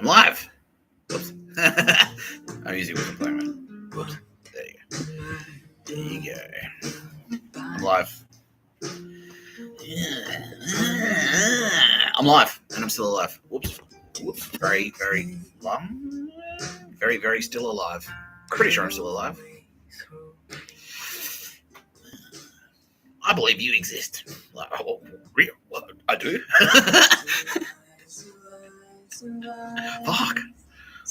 I'm live. Whoops. My music wasn't playing right. Whoops. There you go. There you go. I'm live. I'm live, and I'm still alive. Whoops. Whoops. Very, very long. Very, very still alive. Pretty sure I'm still alive. I believe you exist. Like, oh, real? What? I do? Fuck.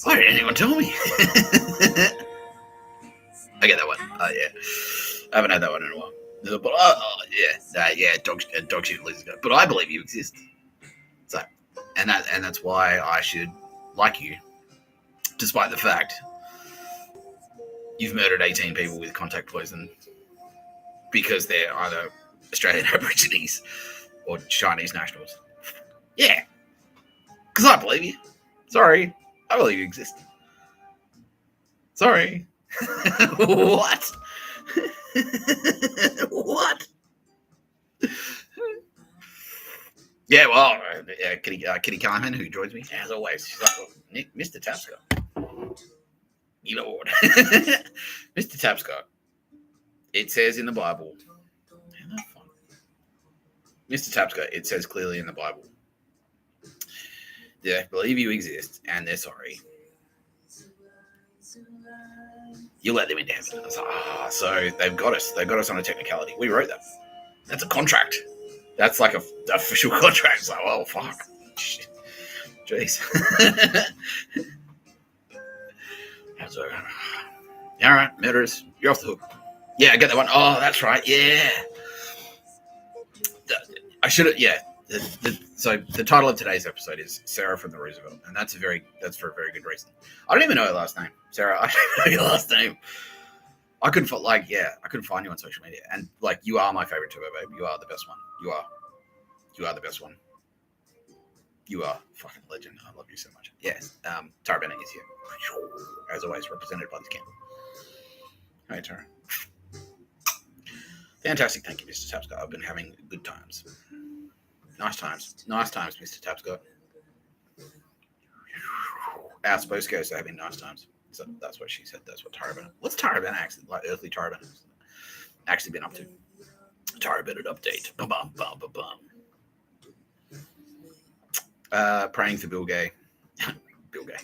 Why didn't anyone tell me? I get that one. Yeah. I haven't had that one in a while. But yeah, dog shit loses go. But I believe you exist. So, and that's why I should like you, despite the fact you've murdered 18 people with contact poison because they're either Australian Aborigines or Chinese nationals. Yeah, because I believe you. Sorry, I believe you exist. Sorry. What? What? Yeah, well, Kitty Callahan, who joins me as always. She's like, Nick, Mr. Tapscott. You know what? Mr. Tapscott. It says in the Bible. Mr. Tapscott, it says clearly in the Bible. They believe you exist, and they're sorry. You let them into heaven. I was like, so they've got us. They've got us on a technicality. We wrote that. That's a contract. That's like a official contract. It's like, oh, fuck. Shit. Jeez. All right, murderers. You're off the hook. Yeah, I get that one. Oh, that's right. Yeah. I should have, yeah. So the title of today's episode is Sarah from the Roosevelt, and that's for a very good reason. I don't even know her last name, Sarah. I don't know your last name. I couldn't find you on social media, and like you are my favorite turbo babe. You are the best one. You are the best one. You are fucking legend. I love you so much. Yes, Tara Bennett is here, as always, represented by this candle. Hi, Tara. Fantastic, thank you, Mr. Tapscott. I've been having good times. Nice times, Mr. Tapscott. Our Spice Girls are having nice times. So that's what she said. That's what Tara Bennett. What's Tara Bennett actually like? Earthly Tara Bennett actually been up to? Tara Bennett update. Praying for Bill Gay. Bill Gay.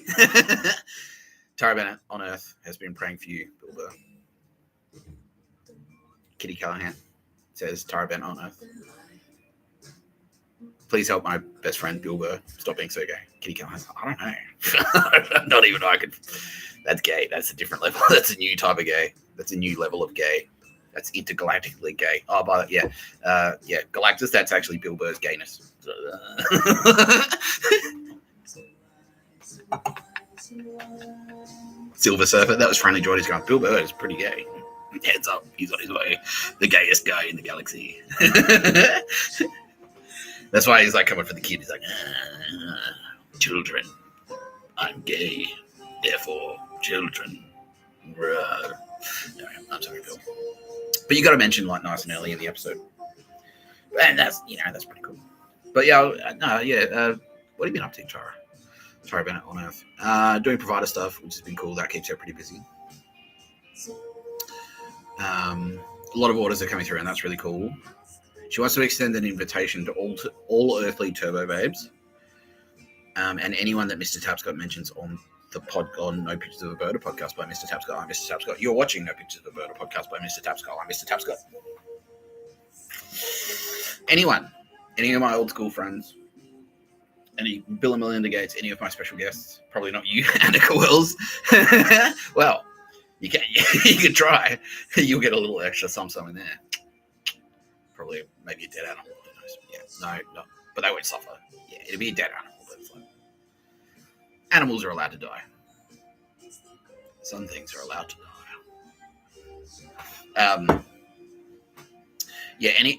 Tara Bennett on Earth has been praying for you, Bill Burr. Kitty Callahan says Tara Bennett on Earth. Please help my best friend Bill Burr stop being so gay. Kitty Callahan, I don't know. Not even I could. That's gay. That's a different level. That's a new type of gay. That's a new level of gay. That's intergalactically gay. Oh, but yeah, Galactus. That's actually Bill Burr's gayness. Silver Surfer. That was Franny Jordy's going. Bill Burr is pretty gay. Heads up, he's on his way. The gayest guy in the galaxy. That's why he's like coming for the kid. He's like, children. I'm gay. Therefore, children. No, I'm sorry, Bill. But you got to mention like nice and early in the episode. And that's pretty cool. But what have you been up to, Tara? Tara Bennett on Earth. Doing provider stuff, which has been cool. That keeps her pretty busy. A lot of orders are coming through, and that's really cool. She wants to extend an invitation to all earthly turbo babes, and anyone that Mr. Tapscott mentions on the on No Pictures of a Bird, a podcast by Mr. Tapscott. I'm Mr. Tapscott. You're watching No Pictures of a Bird, a podcast by Mr. Tapscott. I'm Mr. Tapscott. Any of my old school friends, any Bill and Melinda Gates, any of my special guests, probably not you, Annika Wells. Well, you can try. You'll get a little extra some in there. Probably maybe a dead animal. Yeah, no, but they won't suffer. Yeah, it'll be a dead animal. But it's like, animals are allowed to die. Some things are allowed to die.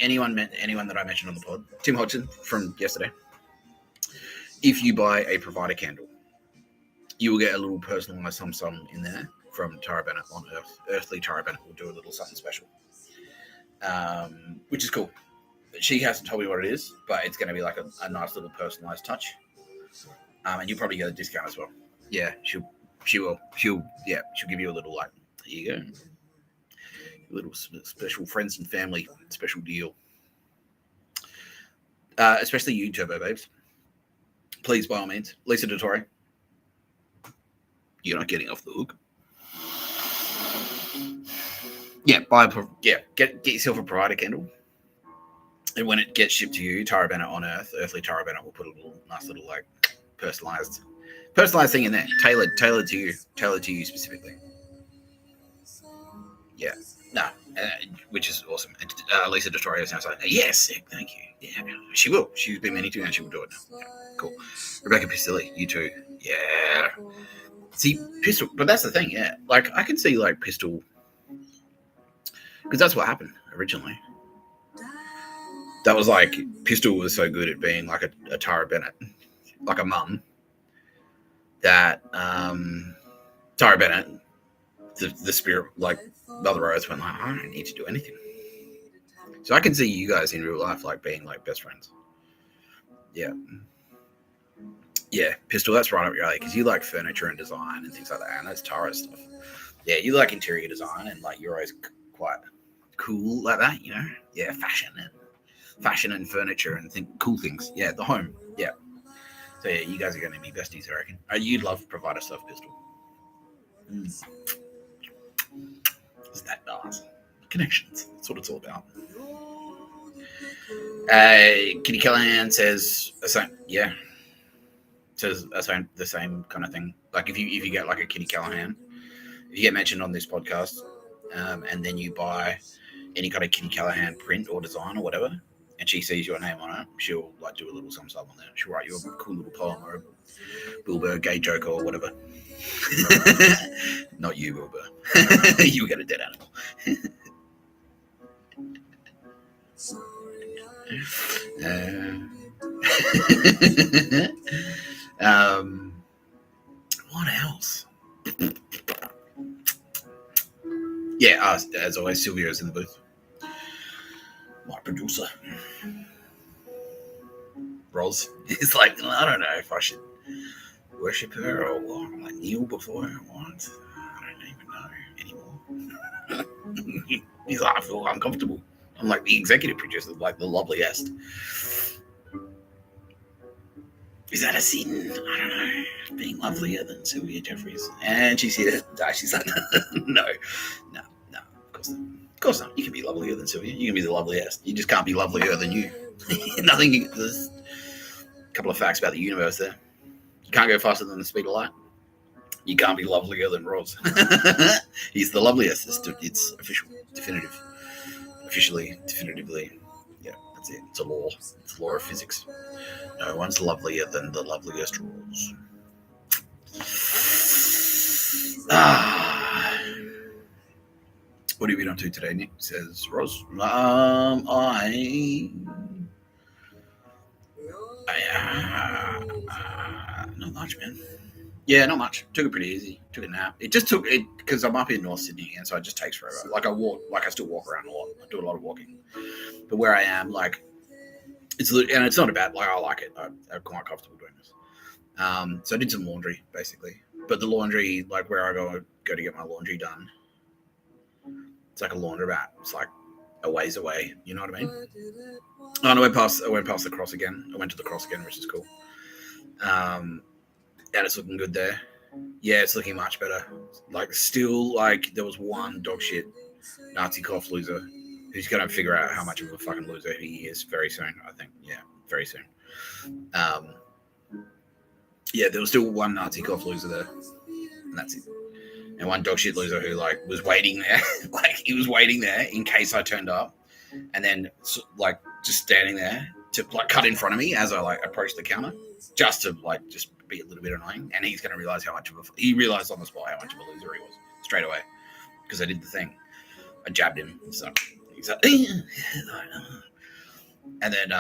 Anyone that I mentioned on the pod, Tim Hodgson from yesterday. If you buy a provider candle, you will get a little personalized sum in there from Tara Bennett on Earth. Earthly Tara Bennett will do a little something special. Which is cool. She hasn't told me what it is, but it's going to be like a nice little personalized touch. And you'll probably get a discount as well. Yeah, she'll give you a little like, here you go, a little special friends and family special deal. Especially you, Turbo Babes. Please, by all means, Lisa Dottore, you're not getting off the hook. Yeah, get yourself a provider candle, and when it gets shipped to you, Tara Bennett on Earth, Earthly Tara Bennett will put a nice little like personalized thing in there, tailored to you specifically. Yeah, no, which is awesome. Lisa Dottore sounds like, yes, thank you. Yeah, she will. She's been meaning to, and she will do it. Yeah, cool. Rebecca Pistilli, you too. Yeah. See, Pistol, but that's the thing. Yeah, like I can see like Pistol, because that's what happened originally. That was like Pistol was so good at being like a Tara Bennett, like a mum, that Tara Bennett, the spirit, like Mother Earth, went like, I don't need to do anything. So I can see you guys in real life like being like best friends. Yeah. Yeah, Pistol, that's right up your alley, because you like furniture and design and things like that, and that's Tara stuff. Yeah, you like interior design, and like you're always quite cool like that, you know? Yeah, fashion and furniture and cool things. Yeah, the home. Yeah. So yeah, you guys are going to be besties, I reckon. You'd love provider stuff, Pistol. Isn't that nice? Connections. That's what it's all about. Kitty Callahan says the same. Yeah. Says the same kind of thing. Like if you get like a Kitty Callahan, if you get mentioned on this podcast, and then you buy any kind of Kitty Callahan print or design or whatever, and she sees your name on it, she'll like do a little something on there. She'll write you a cool little poem or a Bill Burr gay joke or whatever. Not you, Bill Burr. You get a dead animal. What else? Yeah, as always, Sylvia's in the booth. My producer. Roz is like, I don't know if I should worship her or like kneel before her or what. I don't even know anymore. He's like, I feel uncomfortable. I'm like the executive producer, like the loveliest. Is that a sin? I don't know. Being lovelier than Sylvia Jeffries. And she's here. She's like, no, of course not. You can be lovelier than Sylvia. You can be the loveliest. You just can't be lovelier than you. Nothing. There's a couple of facts about the universe there. You can't go faster than the speed of light. You can't be lovelier than Roz. He's the loveliest. It's official, definitive. Officially, definitively. Yeah, that's it. It's a law. It's a law of physics. No one's lovelier than the loveliest Roz. What have you been up to today, Nick? Says Roz. Not much, man. Yeah, not much. Took it pretty easy. Took a nap. It just took it because I'm up in North Sydney, and so it just takes forever. Like I still walk around a lot. I do a lot of walking. But where I am, like, it's not a bad. Like, I like it. I'm quite comfortable doing this. So I did some laundry basically, but the laundry, like where I go to get my laundry done, it's like a laundromat. It's like a ways away. You know what I mean? Oh, and I went past the cross again. I went to the cross again, which is cool. And it's looking good there. Yeah, it's looking much better. Like, still, like, there was one dog shit Nazi cough loser who's going to figure out how much of a fucking loser he is very soon, I think. Yeah, very soon. Yeah, there was still one Nazi cough loser there, and that's it. And one dog shit loser who, like, was waiting there. Like, he was waiting there in case I turned up, and then, like, just standing there to, like, cut in front of me as I, like, approached the counter, just to, like, just be a little bit annoying. And he's going to realize he realized on the spot how much of a loser he was straight away, because I did the thing. I jabbed him. So he's like, and then,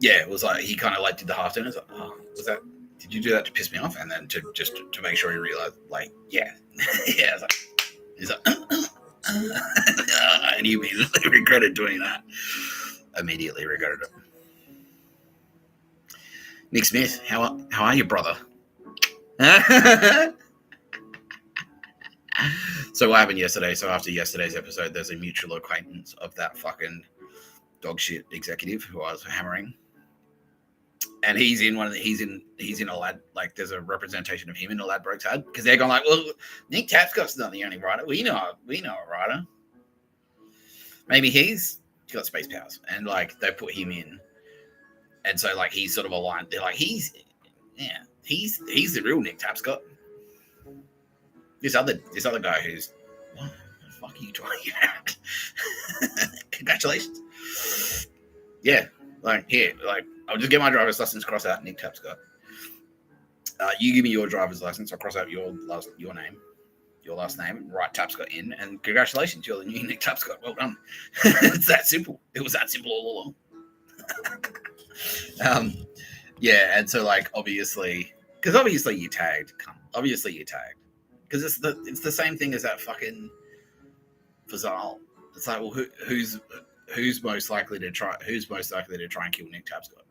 yeah, it was like, he kind of, like, did the half turn. I was like, oh, did you do that to piss me off? And then to make sure he realized, like, yeah. Yeah, I was like, he's like, and he immediately regretted doing that. Immediately regretted it. Nick Smith, how are you, brother? So what happened yesterday? So after yesterday's episode, there's a mutual acquaintance of that fucking dog shit executive who I was hammering. And he's in a lad, like there's a representation of him in a Ladbrokes ad because they're going like, well, Nick Tapscott's not the only writer. We know a writer. Maybe he's got space powers, and like they put him in, and so like he's sort of aligned. They're like he's the real Nick Tapscott. This other guy who's what the fuck are you talking about? Congratulations. Yeah, like here, like I'll just get my driver's license, cross out Nick Tapscott. You give me your driver's license, I'll cross out your last name, write Tapscott in, and congratulations, you're the new Nick Tapscott. Well done. It's that simple. It was that simple all along. Yeah, and so like obviously you tagged. Because it's the same thing as that fucking Fazal. It's like, well, who's most likely to try and kill Nick Tapscott?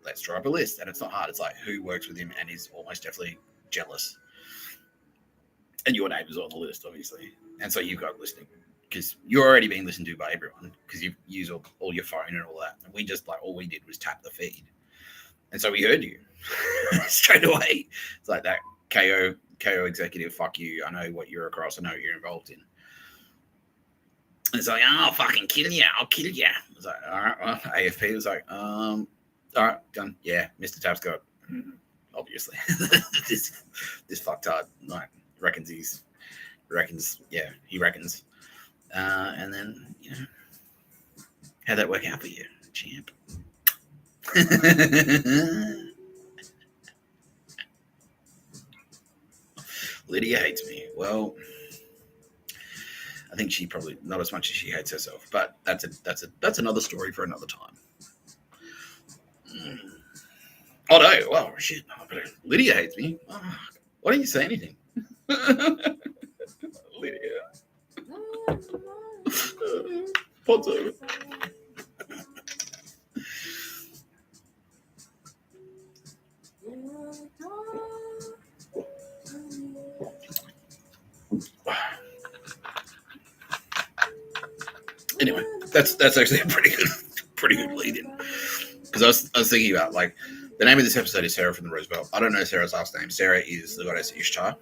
Let's draw up a list, and it's not hard. It's like who works with him and is almost definitely jealous. And your name is on the list, obviously. And so you've got listening because you're already being listened to by everyone because you use all your phone and all that. And we just all we did was tap the feed, and so we heard you straight away. It's like that KO executive. Fuck you. I know what you're across. I know what you're involved in. And it's like, oh, I'll fucking kill you. I'll kill you. It's like, all right. Well, AFP was like, all right, done. Yeah, Mr. Tapscott. Obviously, this fucktard like reckons. Yeah, he reckons. And then how'd that work out for you, champ? Lydia hates me. Well, I think she probably not as much as she hates herself, but that's another story for another time. Oh no! Well, shit. Lydia hates me. Oh, why don't you say anything, Lydia? Pod's over. Anyway, that's actually a pretty good lead in because I was thinking about like the name of this episode is Sarah from the Roosevelt. I don't know Sarah's last name. Sarah is the goddess Ishtar,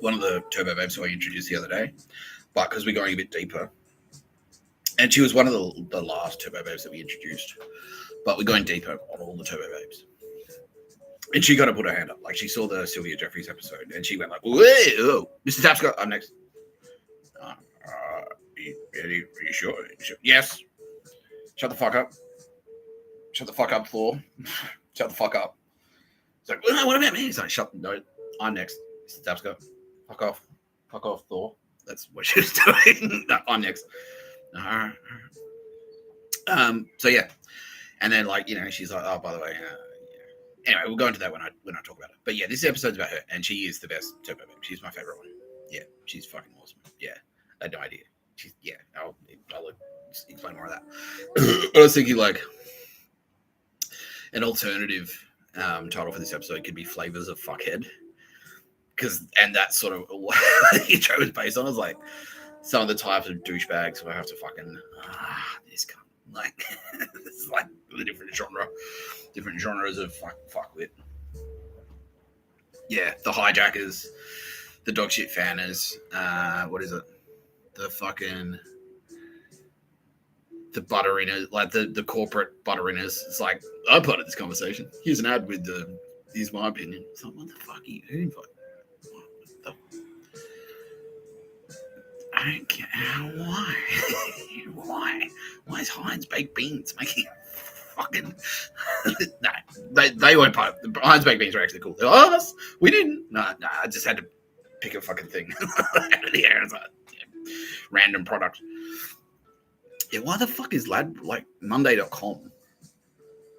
one of the Turbo Babes who I introduced the other day, but because we're going a bit deeper, and she was one of the last Turbo Babes that we introduced, but we're going deeper on all the Turbo Babes. And she got to put her hand up. Like, she saw the Sylvia Jeffries episode, and she went like, whoa, Mr. Tapscott, I'm next. Are you sure? Yes. Shut the fuck up. Shut the fuck up, Thor. Shut the fuck up. It's like, well, what about me? He's like, no, I'm next. Mr. Tapscott. Fuck off. Fuck off, Thor. That's what she was doing. No, I'm next. So, yeah. And then, like, she's like, oh, by the way, anyway, we'll go into that when I talk about it. But yeah, this episode's about her, and she is the best Turbo Babe. She's my favorite one. Yeah, she's fucking awesome. Yeah, I had no idea. I'll explain more of that. I was thinking like an alternative title for this episode could be "Flavours of Fuckhead," and that's sort of what the intro was based on. Is like some of the types of douchebags who I have to fucking this cunt. Like this is like the different genres of fuck wit. Yeah, the hijackers, the dog shit fanners. What is it? The butteriness, like the corporate butteriness. It's like I'm part of this conversation. Here's an ad with here's my opinion. It's like, what the fuck are you doing? I don't care. Why? Why is Heinz baked beans making fucking? No, they weren't part of the Heinz baked beans were actually cool. They're like, oh, we didn't. No, I just had to pick a fucking thing out of the air. It's like random product. Yeah, why the fuck is like Monday.com?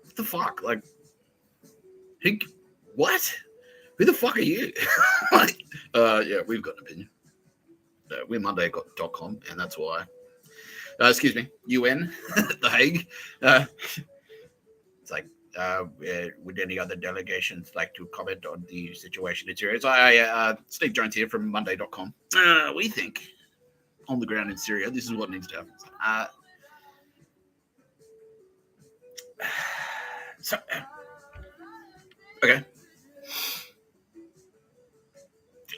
What the fuck? Like, what? Who the fuck are you? Like, yeah, we've got an opinion. We're Monday.com, and that's why. Excuse me, UN, The Hague. It's like, Would any other delegations like to comment on the situation in Syria? Steve Jones here from Monday.com. We think on the ground in Syria, this is what needs to happen. So, okay.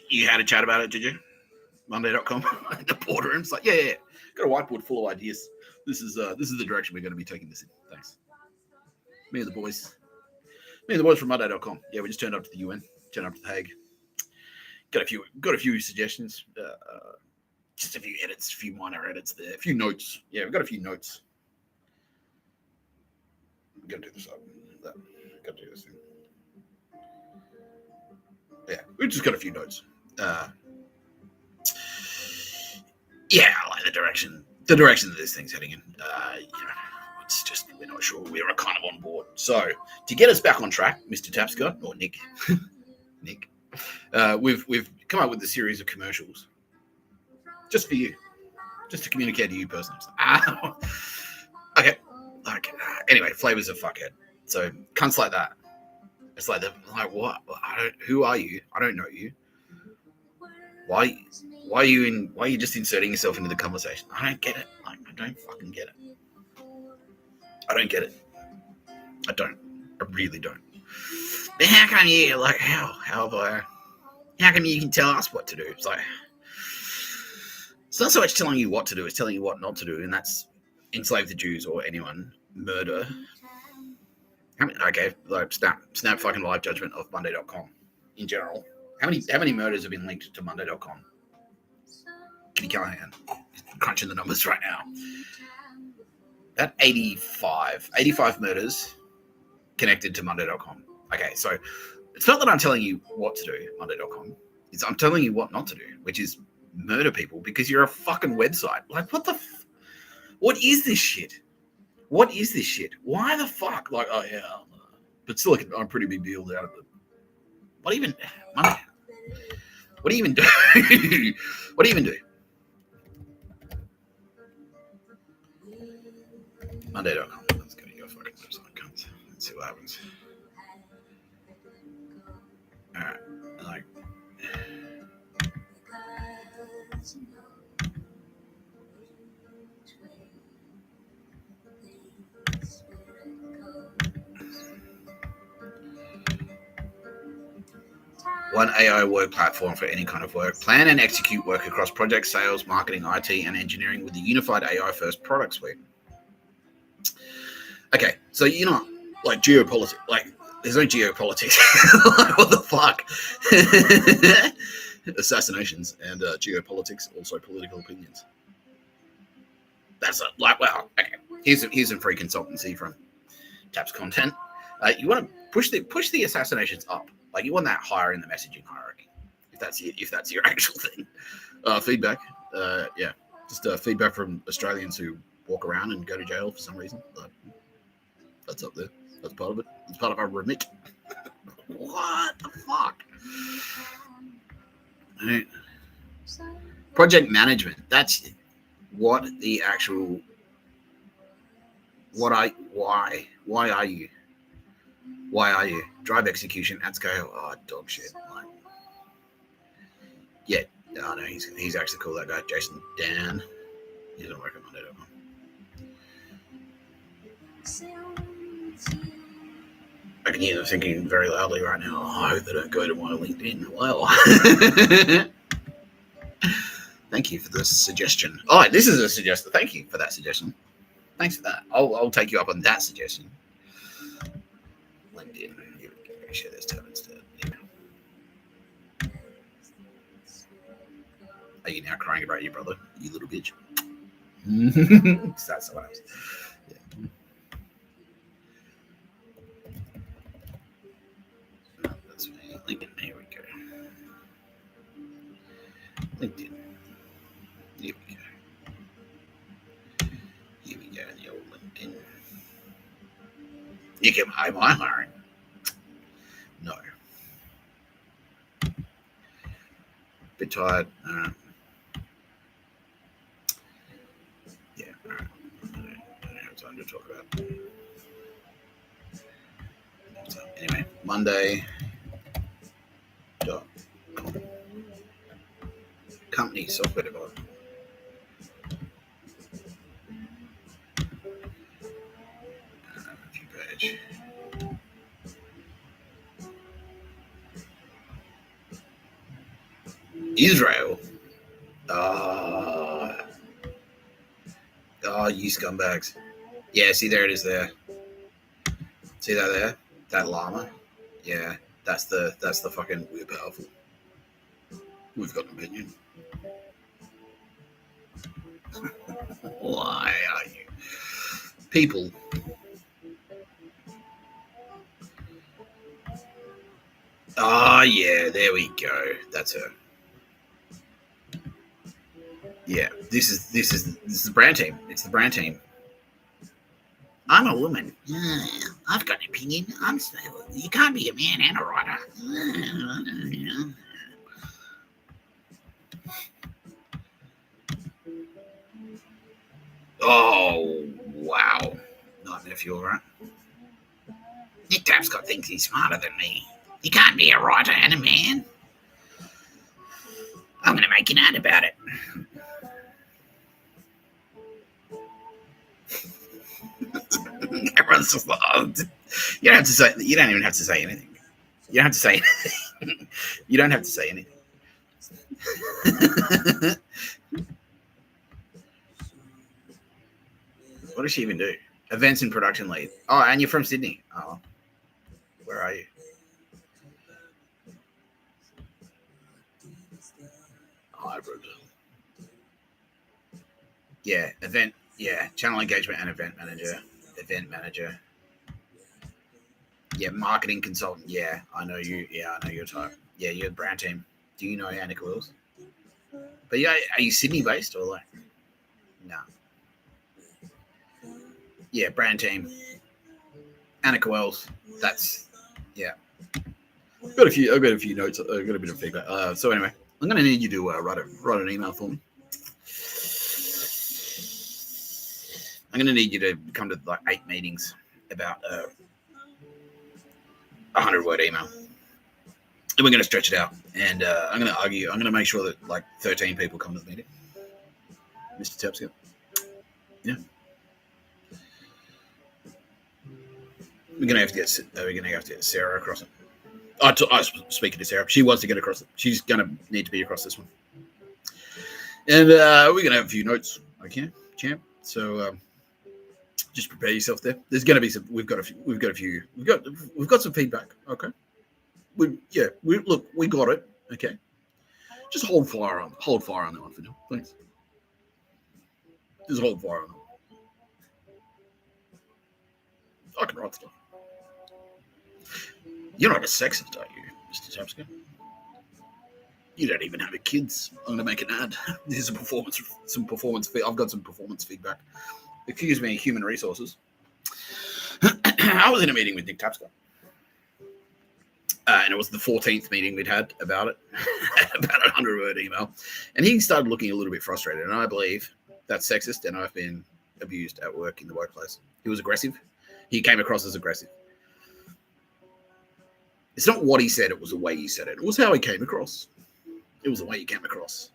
You had a chat about it, did you? Monday.com. The boardroom's like, yeah. Got a whiteboard full of ideas. This is the direction we're going to be taking this in. Thanks. Me and the boys from Monday.com. Yeah, we just turned up to the UN, turned up to the Hague. Got a few suggestions. Just a few edits, a few minor edits there, a few notes. Yeah, we've got a few notes. We've got to do this up. Got to do this thing. Yeah, we've just got a few notes. Yeah, I like the direction that this thing's heading in. It's just we're not sure. We're kind of on board. So to get us back on track, Mr. Tapscott or Nick, we've come up with a series of commercials just for you, just to communicate to you personally. Okay. Anyway, Flavours Of Fuckhead. So cunts like that. It's like what? Who are you? I don't know you. Why are you just inserting yourself into the conversation? I don't get it. I don't fucking get it. I don't get it. I don't. I really don't. But how come you how come you can tell us what to do? It's like it's not so much telling you what to do, it's telling you what not to do, and that's enslave the Jews or anyone, murder. Snap fucking live judgment of Monday.com in general. How many murders have been linked to Monday.com? Can you go ahead? Crunching the numbers right now. That 85 murders connected to Monday.com. Okay, so it's not that I'm telling you what to do, Monday.com. I'm telling you what not to do, which is murder people because you're a fucking website. Like, what is this shit? What is this shit? Why the fuck? Like, oh yeah, but still, I'm a pretty big deal out of it. What do you even do? What do you even do? Monday.com. Let's go to your fucking website. Let's see what happens. All right. Like. One AI work platform for any kind of work. Plan and execute work across projects, sales, marketing, IT, and engineering with the unified AI-first product suite. Okay, so like geopolitics, like there's no geopolitics. Like, what the fuck? Assassinations and geopolitics, also political opinions. That's okay. Here's some free consultancy from Taps Content. You want to push the assassinations up. Like you want that higher in the messaging hierarchy, if that's your actual thing. Feedback, just feedback from Australians who walk around and go to jail for some reason. That's up there. That's part of it. It's part of our remit. What the fuck? Right. Project management. That's what the actual. Why are you? Why are you? Drive execution at scale. Oh, dog shit. Like, yeah. No, he's actually cool, that guy. Jason Dan. He doesn't work at Monday.com. I can hear them thinking very loudly right now. Oh, I hope they don't go to my LinkedIn. Well, thank you for the suggestion. Oh, this is a suggestion. Thank you for that suggestion. Thanks for that. I'll take you up on that suggestion. LinkedIn. Here we go. Share this tab instead. Yeah. Are you now crying about your brother, you little bitch? That's someone else. Yeah. No, that's me. LinkedIn. Here we go. LinkedIn. Here we go. Here we go. The old LinkedIn. You can buy my hiring. No. Bit tired. Yeah. I don't have time to talk about. Anyway, Monday. Company software development. Page. Israel. You scumbags. Yeah, see, there it is there. See that there? That llama? Yeah, that's the fucking, we're powerful. We've got an opinion. Why are you? People. Yeah, there we go. That's her. Yeah, this is the brand team. It's the brand team. I'm a woman. I've got an opinion. You can't be a man and a writer. Oh, wow. Nightmare fuel, right? Nick Tapscott thinks he's smarter than me. You can't be a writer and a man. I'm going to make an ad about it. Everyone's just like, oh, you don't have to say. You don't even have to say anything. You don't have to say anything. You don't have to say anything. What does she even do? Events and production lead. Oh, and you're from Sydney. Oh, where are you? Hybrid. Yeah, event. Yeah, channel engagement and event manager. Event manager. Yeah, marketing consultant. Yeah, I know you. Yeah, I know your type. Yeah, you're the brand team. Do you know Annika Wills? But yeah, are you Sydney based or like? No. Yeah, brand team. Annika Wells. That's yeah. I've got a few notes. I've got a bit of feedback. So anyway, I'm going to need you to write an email for me. I'm going to need you to come to like 8 meetings about a 100-word email. And we're going to stretch it out. And I'm going to argue. I'm going to make sure that like 13 people come to the meeting. Mr. Tapscott. Yeah. We're going to have to get Sarah across it. I was speaking to Sarah. She wants to get across it. She's going to need to be across this one. And we're going to have a few notes. Okay, champ. So just prepare yourself there. There's going to be some. We've got some feedback. Okay. We got it. Okay. Just hold fire on that one for now. Thanks. Just hold fire on that. I can write stuff. You're not a sexist, are you, Mr. Tapscott? You don't even have kids. I'm going to make an ad. There's some performance. I've got some performance feedback. Excuse me, human resources. I was in a meeting with Nick Tapscott. And it was the 14th meeting we'd had about it, about a 100-word email. And he started looking a little bit frustrated. And I believe that's sexist, and I've been abused at work in the workplace. He was aggressive. He came across as aggressive. It's not what he said, it was the way he said it. It was how he came across. It was the way he came across.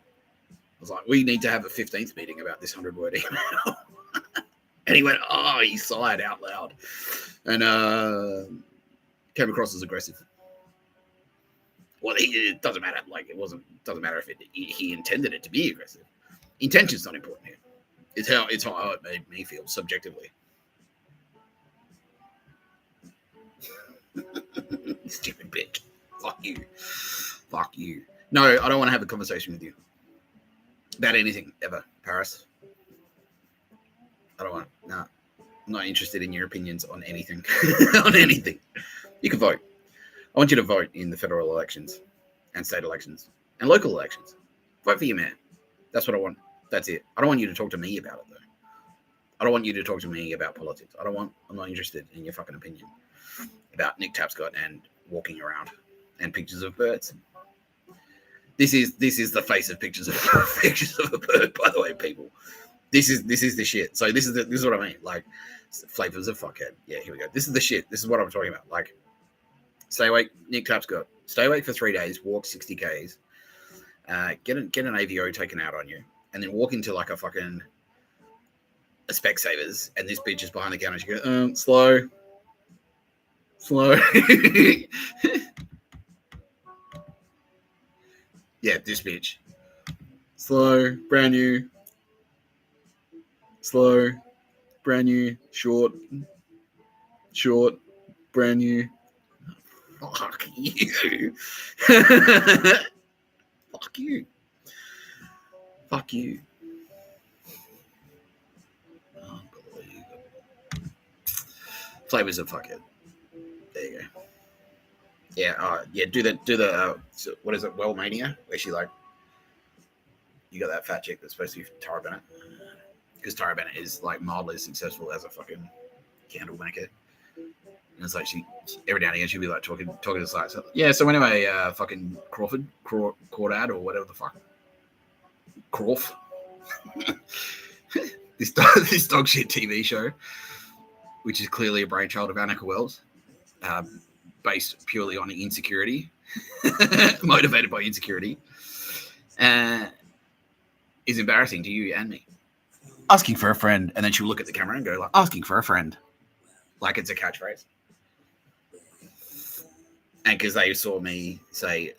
I was like, we need to have a 15th meeting about this 100-word email. And he went, he sighed out loud. And came across as aggressive. Well, it doesn't matter. Like, doesn't matter if he intended it to be aggressive. Intention's not important here. It's how it made me feel subjectively. Stupid bitch. Fuck you. No, I don't want to have a conversation with you about anything ever, Paris. I don't want. No, I'm not interested in your opinions on anything. On anything. You can vote. I want you to vote in the federal elections and state elections and local elections. Vote for your mayor. That's what I want. That's it. I don't want you to talk to me about it, though. I don't want you to talk to me about politics. I'm not interested in your fucking opinion about Nick Tapscott and walking around and pictures of birds. This is the face of pictures of a bird, by the way, people. This is the shit. So this is what I mean. Like, Flavours of Fuckhead. Yeah, here we go. This is the shit. This is what I'm talking about. Like, Stay awake. Nick Tapscott. Stay awake for 3 days. Walk 60 k's. Get an AVO taken out on you, and then walk into like a Specsavers, and this bitch is behind the counter. She goes, slow. Yeah, this bitch. Slow, brand new. Slow, brand new. Short, brand new. Fuck you. Fuck you. Fuck you. Unbelievable. Flavours of Fuckhead. There you go. Yeah, do the what is it, Well Mania, where she like, you got that fat chick that's supposed to be Tara Bennett, because Tara Bennett is like mildly successful as a fucking candle maker, and it's like she every now and again she'll be like talking to the side. So, yeah, so anyway, fucking Crawdad or whatever the fuck, Crawf, this dog shit TV show, which is clearly a brainchild of Annika Wells. Based purely on insecurity, motivated by insecurity, is embarrassing to you and me. Asking for a friend, and then she'll look at the camera and go like, asking for a friend, like it's a catchphrase. And because they saw me do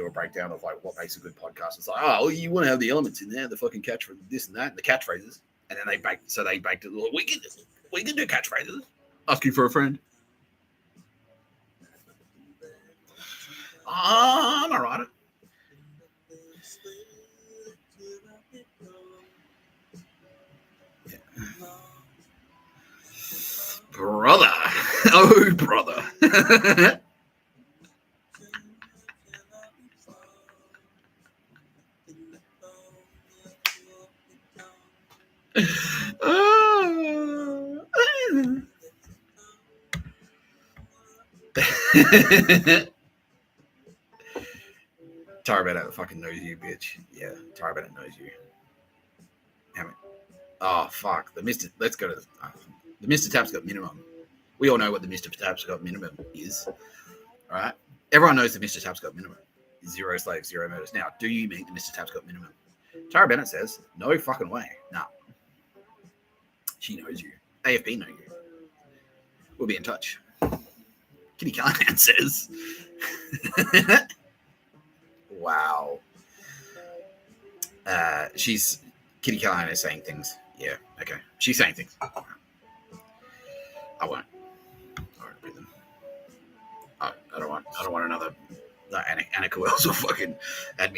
a breakdown of like what makes a good podcast. It's like, oh, you want to have the elements in there, the fucking catch for this and that, and the catchphrases, and then they baked it. Well, we can do catchphrases. Asking for a friend. I'm a writer. Yeah. Brother. Oh, brother. Tara Bennett fucking knows you, bitch. Yeah, Tara Bennett knows you. Damn it. Oh, fuck. Let's go to the Mr. Tapscott minimum. We all know what the Mr. Tapscott minimum is. All right? Everyone knows the Mr. Tapscott minimum. 0 slaves, 0 murders. Now, do you meet the Mr. Tapscott minimum? Tara Bennett says, no fucking way. Nah. She knows you. AFP know you. We'll be in touch. Kitty Callahan says. Wow. Kitty Callahan is saying things. Yeah, okay. She's saying things. I won't repeat them. I don't want another Annika Wells or fucking add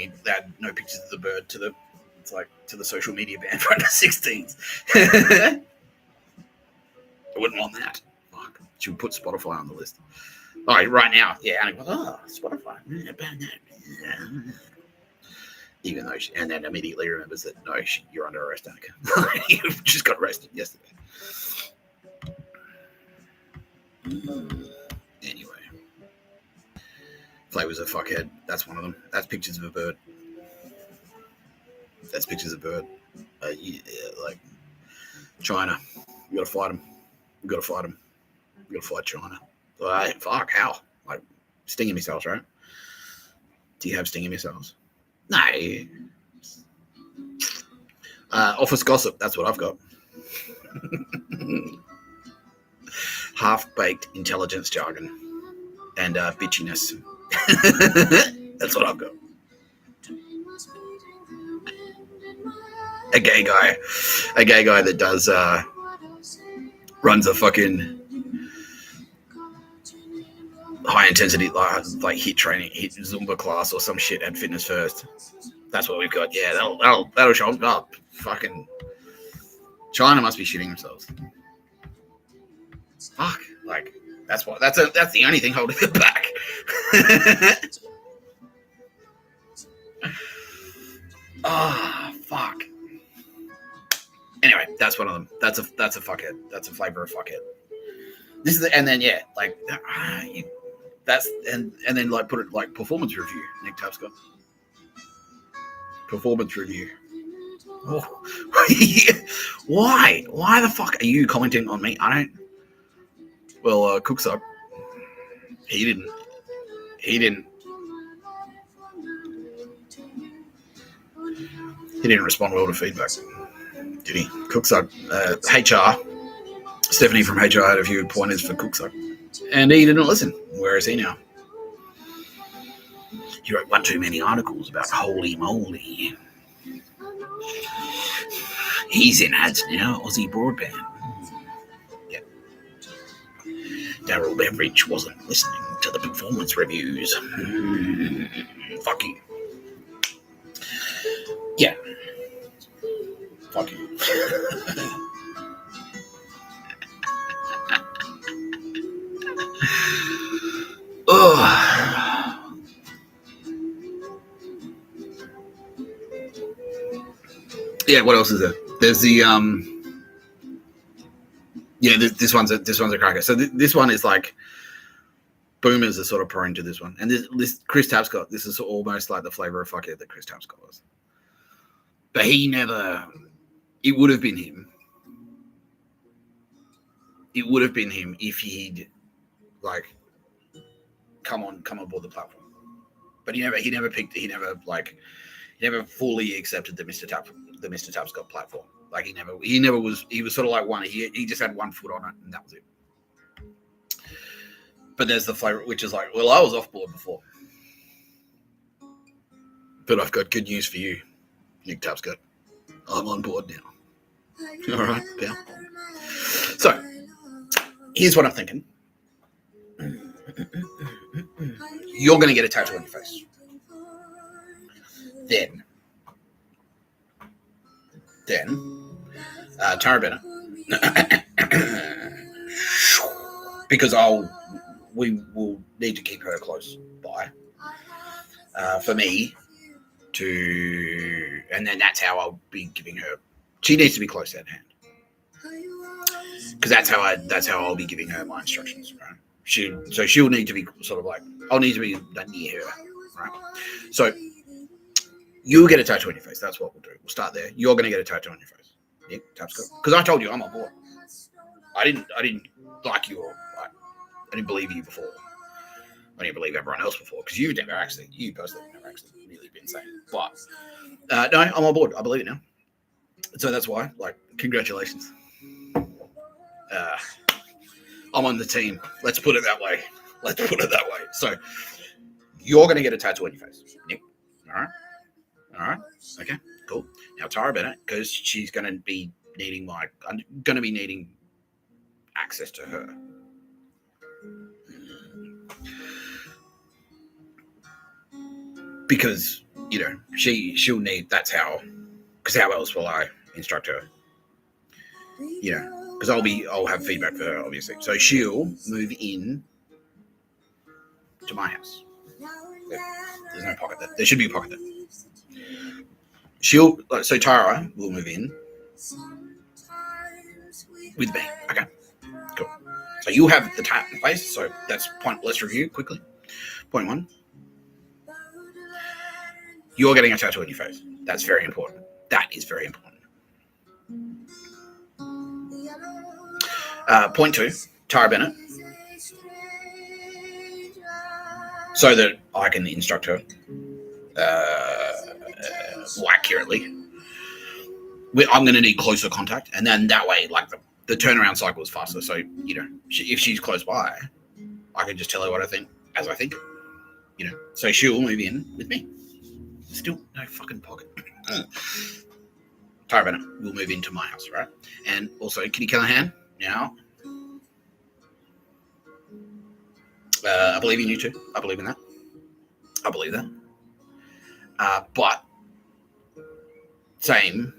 no pictures of the bird to the social media ban for under 16s. I wouldn't want that. Fuck. She would put Spotify on the list. All right now, yeah, Annika, Spotify. Yeah. Even though and then immediately remembers that no, you're under arrest, Annika. You just got arrested yesterday. Anyway, Flavours of Fuckhead. That's one of them. That's pictures of a bird. Like China. You gotta fight them. You gotta fight China. Fuck, how? Like stinging missiles, right? Do you have stinging missiles? No. Office gossip. That's what I've got. Half-baked intelligence jargon and bitchiness. That's what I've got. A gay guy that does runs a fucking high intensity like hit Zumba class or some shit at Fitness First. That's what we've got. Yeah, that'll show up. Fucking China must be shitting themselves. Fuck, like that's the only thing holding it back. Fuck. Anyway, that's one of them. That's a fuckhead. That's a flavor of fuckhead. This is and then that's and then like put it like performance review. Nick Tapscott. Performance review. Oh. Why? Why the fuck are you commenting on me? I don't. Well, Cook's up. He didn't. He didn't respond well to feedback, did he? Cooksuck. HR. Stephanie from HR had a few pointers for Cooksuck. And he didn't listen. Where is he now? He wrote one too many articles about holy moly. He's in ads now, Aussie Broadband. Yep. Daryl Beveridge wasn't listening to the performance reviews. Fuck you. Yeah. Fuck you. Yeah, what else is there? There's the yeah, this one's a cracker. So this one is like boomers are sort of pouring to this one, and this Chris Tapscott. This is almost like the flavor of fuckhead that Chris Tapscott was, but he never. It would have been him. It would have been him if he'd like come on board the platform, but he never picked. He never fully accepted the Mr. Tapscott platform. Like he never was. He was sort of like one. He just had one foot on it, and that was it. But there's the flavor, which is like, well, I was off board before, but I've got good news for you, Nick Tapscott. I'm on board now. All right, pal. So here's what I'm thinking. You're going to get a tattoo on your face. Then, Tara Bennett, because we will need to keep her close by for me to, and then that's how I'll be giving her. She needs to be close at hand because that's how I'll be giving her my instructions. Right? She'll need to be sort of like, I'll need to be near her. Right? So you'll get a tattoo on your face. That's what we'll do. We'll start there. You're going to get a tattoo on your face. Yeah, Tapscott. Because I told you I'm on board. I didn't like you or I didn't believe you before. I didn't believe everyone else before because you personally never actually really been saying. But no, I'm on board. I believe it now. So that's why, like, congratulations. I'm on the team. Let's put it that way. So you're going to get a tattoo on your face. Nick. All right. Okay. Cool. Now Tara Bennett, because she's going to be needing I'm going to be needing access to her. Because, she'll need, that's how, because how else will I instruct her? Because I'll have feedback for her, obviously. So she'll move in to my house. There's no pocket there. There should be a pocket there. So Tara will move in with me. Okay, cool. So you have the tat in place. So that's point. Let's review quickly. Point 1. You're getting a tattoo on your face. That's very important. That is very important. Point 2, Tara Bennett. So that I can instruct her more accurately. I'm going to need closer contact, and then that way, like the turnaround cycle is faster. So if she's close by, I can just tell her what I think as I think. So she'll move in with me. Still no fucking pocket. Tara Bennett will move into my house, right? And also Kitty Callahan. Now, I believe in you too. I believe in that. I believe that. But same.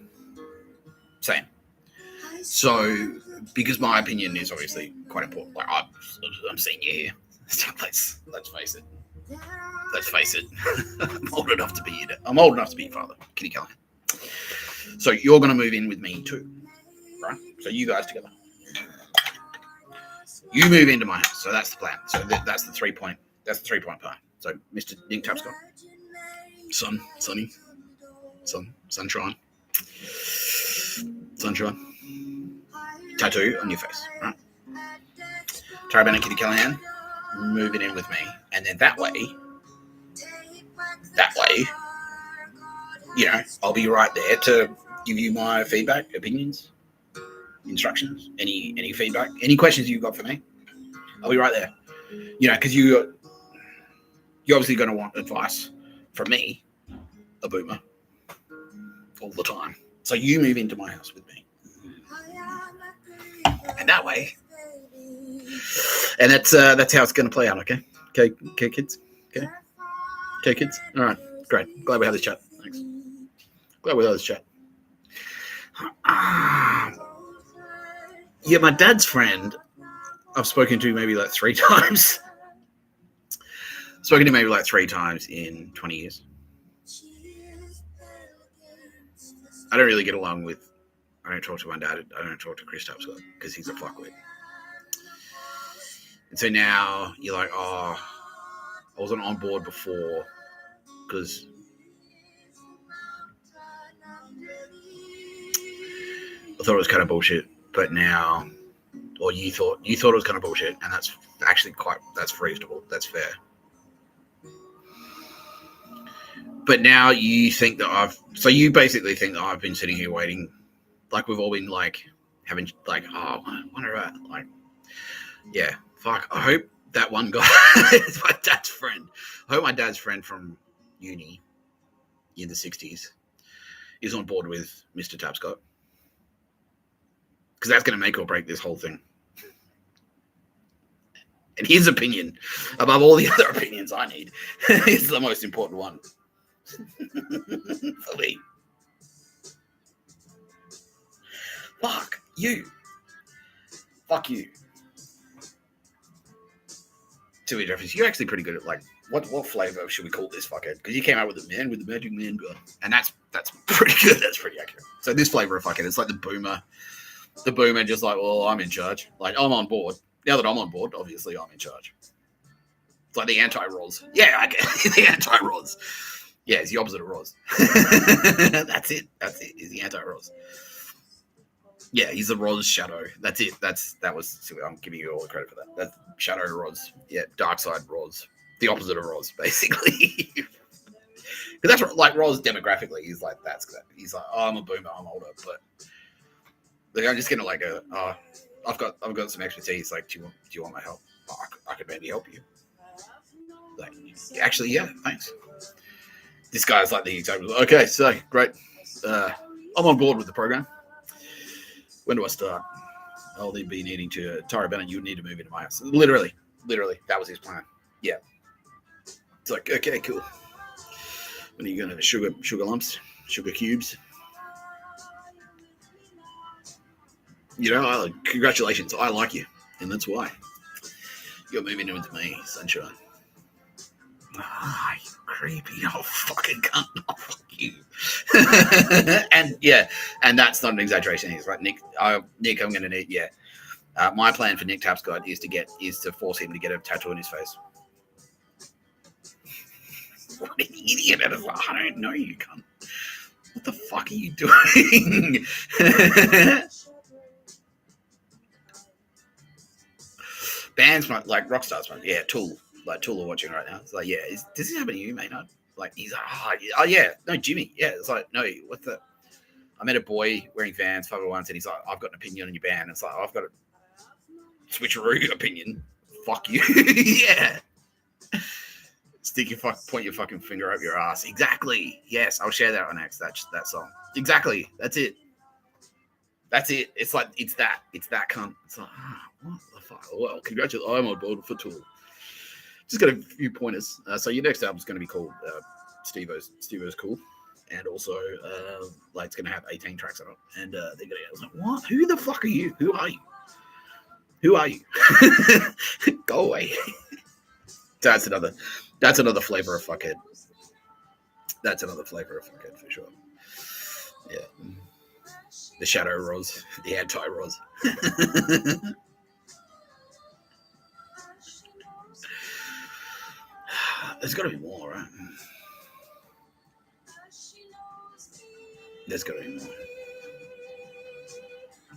So, because my opinion is obviously quite important. Like I'm seeing you here. Let's face it. I'm old enough to be your father, Kitty Callahan. So you're going to move in with me too, right? So you guys together. You move into my house. So that's the plan. So that's the 3 point. That's the 3 point plan. So Mr. Nick Tapscott, sunshine, tattoo on your face, right? Tara Bennett, Kitty Callahan, moving in with me, and then that way, I'll be right there to give you my feedback, opinions, instructions, any feedback, any questions you've got for me. I'll be right there. Because you're obviously going to want advice from me, a boomer, all the time. So you move into my house with me, and that way, and that's how it's going to play out. Okay, kids. Okay, kids. All right, great. Glad we had this chat. Thanks. Glad we had this chat. Yeah, my dad's friend, I've spoken to maybe like 3 times. Spoken to maybe like 3 times in 20 years. I don't really get along with. I don't talk to my dad. I don't talk to Chris Tapscott because he's a fuckwit. And so now you're like, oh, I wasn't on board before because I thought it was kind of bullshit, but now, or you thought it was kind of bullshit, and that's actually that's reasonable. That's fair. But now you think that you basically think that I've been sitting here waiting, like we've all been like having like, oh, I wonder about like, yeah, fuck. I hope that one guy is my dad's friend. I hope my dad's friend from uni in the 60s is on board with Mr. Tapscott. Because that's going to make or break this whole thing. And his opinion, above all the other opinions I need, is the most important one. For me. Fuck you. Fuck you. To be reference, you're actually pretty good at like what flavor should we call this fuckhead? Because you came out with the man with the magic man gun, and that's pretty good. That's pretty accurate. So this flavor of fuckhead, it's like the boomer just like, well, I'm in charge. Like I'm on board. Now that I'm on board, obviously I'm in charge. It's like the anti-Roz. Yeah, I get the anti-Roz. Yeah, it's the opposite of Roz. That's it. He's the anti-Roz. Yeah, he's the Roz shadow. That's it. I'm giving you all the credit for that. That's shadow Roz. Yeah, dark side Roz. The opposite of Roz, basically. Because that's like Roz demographically. He's like he's like, oh, I'm a boomer. I'm older, but like, I'm just gonna like I've got some expertise. Like, do you want my help? Oh, I could maybe help you. Like, actually, yeah, thanks. This guy's like the exact. Okay, so great. I'm on board with the program. When do I start? I'll be needing to. Tara Bennett, you need to move into my house. Literally, that was his plan. Yeah. It's like, okay, cool. When are you going to sugar lumps, sugar cubes? Congratulations. I like you, and that's why you're moving in with me, sunshine. Ah, you creepy old fucking cunt. Oh, fuck you. and that's not an exaggeration. He's right, Nick, I'm going to need, my plan for Nick Tapscott is to force him to get a tattoo on his face. What an idiot. I don't know you, cunt. What the fuck are you doing? Bands, like rock stars, Tool. Like Tool are watching right now. It's like, does this happen to you, mate? Like, he's like, oh yeah, no, Jimmy. Yeah, it's like, no, what the? I met a boy wearing Vans 501s, and he's like, I've got an opinion on your band. It's like, I've got a switcheroo opinion. Fuck you. Yeah. Point your fucking finger up your ass. Exactly. Yes, I'll share that on X. That song. Exactly. That's it. It's like it's that cunt. It's like, what the fuck? Well, congratulations. I'm on board for Tool. Just got a few pointers. So your next album is going to be called Steve-O's Cool, and also it's going to have 18 tracks on it. And they're going to. I was like, what? Who the fuck are you? Who are you? Go away. That's another flavor of fuckhead. That's another flavor of fuckhead for sure. Yeah. The shadow Roz, the anti-Roz. There's got to be more, right? There's got to be more.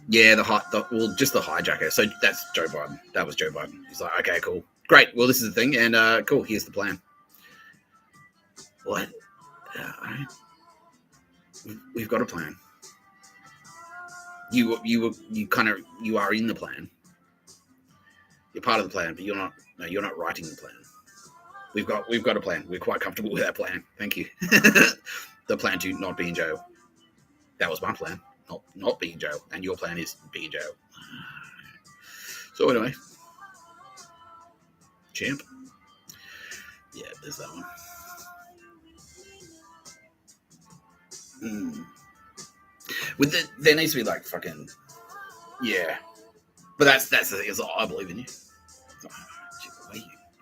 Yeah, just the hijacker. So that's Joe Biden. That was Joe Biden. He's like, okay, cool. Great. Well, this is the thing, and cool. Here's the plan. What? We've got a plan. You are in the plan. You're part of the plan, but you're not. No, you're not writing the plan. We've got a plan. We're quite comfortable with that plan. Thank you. The plan to not be in jail. That was my plan. Not be in jail, and your plan is be in jail. So anyway, champ. Yeah, there's that one. There needs to be like fucking, yeah. But that's the thing. Is I believe in you.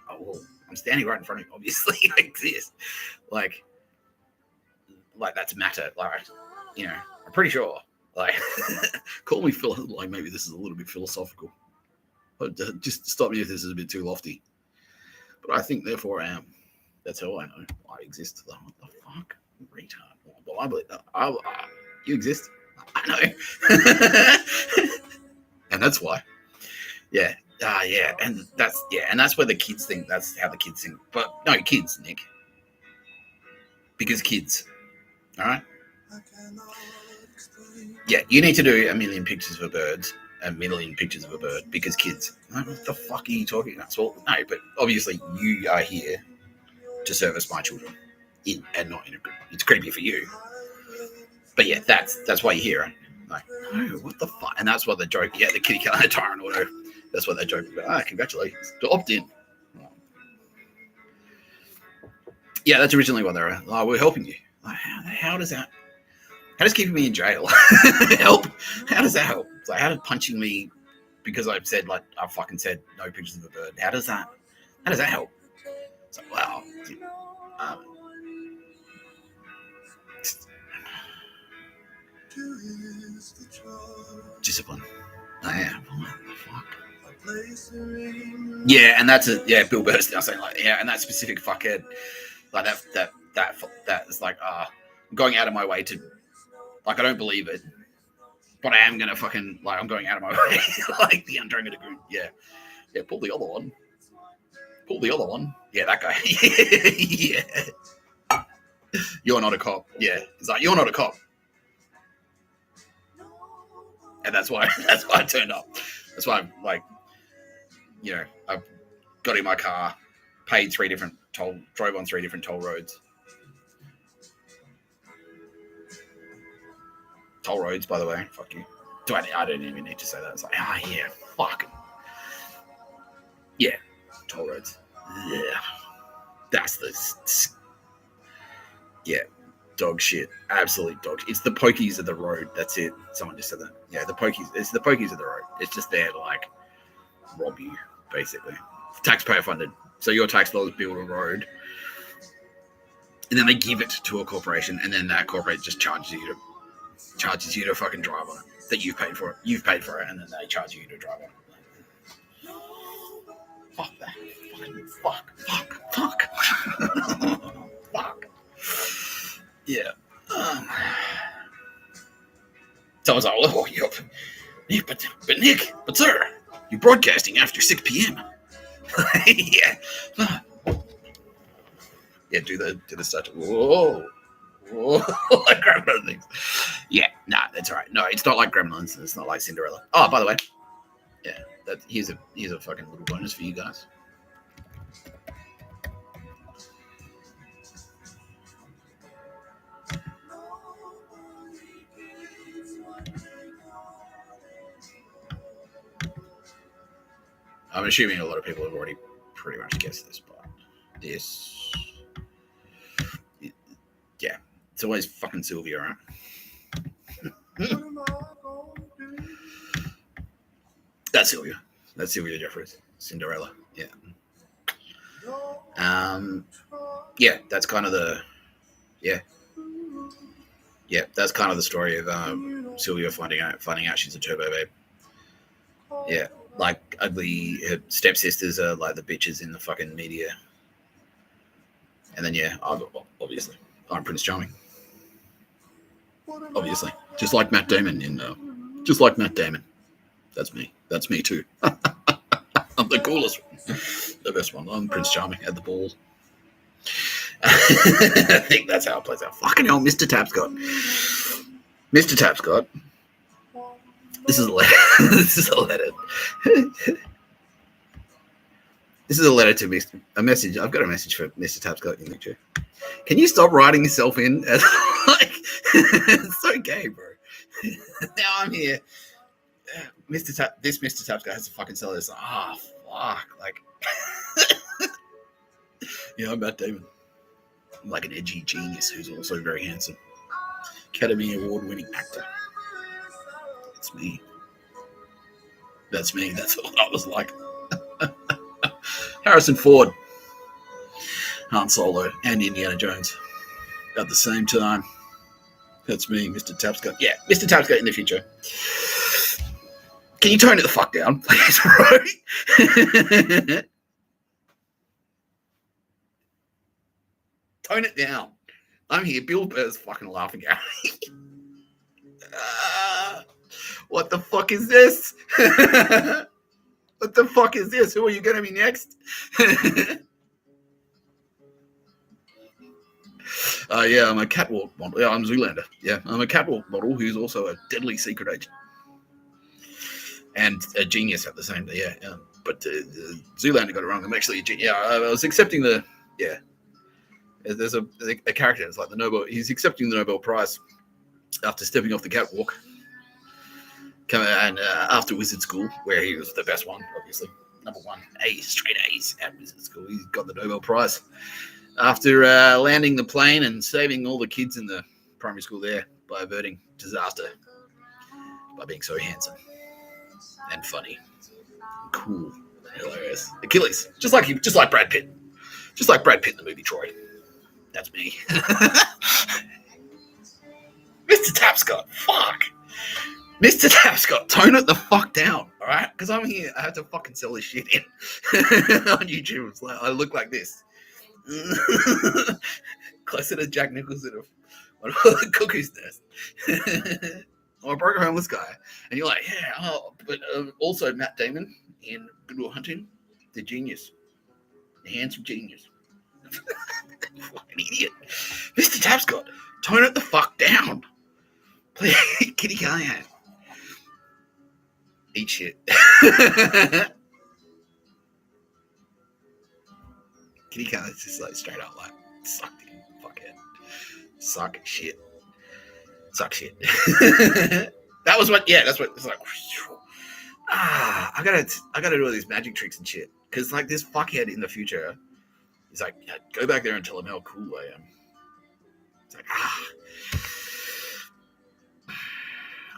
Oh, well, I'm standing right in front of you. Obviously, I exist. Like that's matter. Like, you know, I'm pretty sure. Like, call me like maybe this is a little bit philosophical. But just stop me if this is a bit too lofty. But I think, therefore, I am. That's how I know I exist. What the fuck, retard? Well, I believe that. You exist. I know. And that's why. Yeah. Yeah. And that's where the kids think. That's how the kids think. But no, kids, Nick. Because kids. All right. Yeah, you need to do 1 million pictures of a bird. 1 million pictures of a bird because kids. Like, what the fuck are you talking about? Well, no, but obviously you are here to service my children, and not in a group. It's creepy for you, but yeah, that's why you're here. Right? Like, oh, what the fuck? And that's what the joke. Yeah, the kitty cat and tyrant auto. That's what they joke about. Congratulations, to opt in. Yeah, that's originally what they were. Oh, we're helping you. Like, how does that? How does keeping me in jail help? How does that help? Like, how does punching me because I've said, like, I fucking said no pictures of a bird? How does that help? It's like, wow. Discipline. Oh, yeah. What the fuck? Yeah, and that's it. Yeah, Bill Burr's now saying, like, yeah, and that specific fuckhead, like that is like, I'm going out of my way to. Like, I don't believe it, but I am gonna fucking, like, I'm going out of my way. Like the Andromeda Goon. Yeah, pull the other one. Yeah, that guy. Yeah. You're not a cop. Yeah, it's like, you're not a cop. And that's why I turned up. That's why I'm like, you know, I got in my car, paid drove on 3 different toll roads. Toll roads, by the way. Fuck you. I don't even need to say that. It's like, yeah, fuck. Yeah, toll roads. Yeah. That's the... Yeah, dog shit. Absolute dog shit. It's the pokies of the road. That's it. Someone just said that. Yeah, it's the pokies of the road. It's just there to, like, rob you, basically. Taxpayer funded. So your tax dollars build a road, and then they give it to a corporation, and then that corporation just charges you to fucking drive on it. That you've paid for it. You've paid for it, and then they charge you to drive on it. Fuck that. Fuck. Fuck. Yeah. Someone's like, oh, yeah, but Nick, sir, you're broadcasting after 6 p.m. Yeah. Yeah, do the stuff. Whoa. Like Gremlins things. Yeah, nah, that's all right. No, it's not like Gremlins. It's not like Cinderella. Oh, by the way, yeah, here's a fucking little bonus for you guys. I'm assuming a lot of people have already pretty much guessed this, but this, yeah, it's always fucking Sylvia, right? That's Sylvia Jeffries, Cinderella. Yeah. Yeah, that's kind of the, that's kind of the story of Sylvia finding out she's a turbo babe. Yeah, like ugly, her stepsisters are like the bitches in the fucking media. And then, yeah, obviously, I'm Prince Charming. Obviously, just like Matt Damon That's me. That's me too. I'm The coolest one. The best one. I'm Prince Charming at the ball. I think that's how it plays out. Fucking hell, Mr. Tapscott. Mr. Tapscott. This is a letter. This is a letter. This is a letter to Mr. A message. I've got a message for Mr. Tapscott in the picture. Can you stop writing yourself in as like it's so gay, bro. Now I'm here. This Mr. Tapscott has to fucking sell this. Fuck. Like yeah, I'm Matt Damon. I'm like an edgy genius who's also very handsome. Academy Award-winning actor. It's me. That's me. That's all I was like. Harrison Ford, Han Solo, and Indiana Jones at the same time. That's me, Mr. Tapscott. Yeah, Mr. Tapscott in the future. Can you tone it the fuck down, please, bro? Tone it down. I'm here. Bill Burr's fucking laughing at me. What the fuck is this? What the fuck is this? Who are you going to be next? Yeah, I'm a catwalk model. Yeah, I'm Zoolander. Yeah, I'm a catwalk model who's also a deadly secret agent. And a genius at the same time, yeah. But Zoolander got it wrong. I'm actually a genius. Yeah, I was accepting the, yeah. There's a character, it's like the Nobel, he's accepting the Nobel Prize after stepping off the catwalk. And after wizard school, where he was the best one, obviously. Number one, straight A's at wizard school. He got the Nobel Prize. After landing the plane and saving all the kids in the primary school there by averting disaster. By being so handsome. And funny. And cool. Hilarious. Achilles. Just like Brad Pitt. Just like Brad Pitt in the movie Troy. That's me. Mr. Tapscott. Fuck. Mr. Tapscott, tone it the fuck down, all right? Because I'm here. I have to fucking sell this shit in on YouTube. It's like, I look like this. Closer to Jack Nicholson of the Cuckoo's Nest. I'm a broke homeless guy. And you're like, yeah, but also Matt Damon in Good Will Hunting, the genius. The handsome genius. Fucking idiot. Mr. Tapscott, tone it the fuck down. Please, Kitty Callahan. Eat shit. Kitty Callahan's just like straight up like, suck it, fuckhead. Suck shit. Suck shit. That was what, yeah, that's what, it's like, I gotta do all these magic tricks and shit. Cause like this fuckhead in the future, he's like, yeah, go back there and tell him how cool I am. It's like,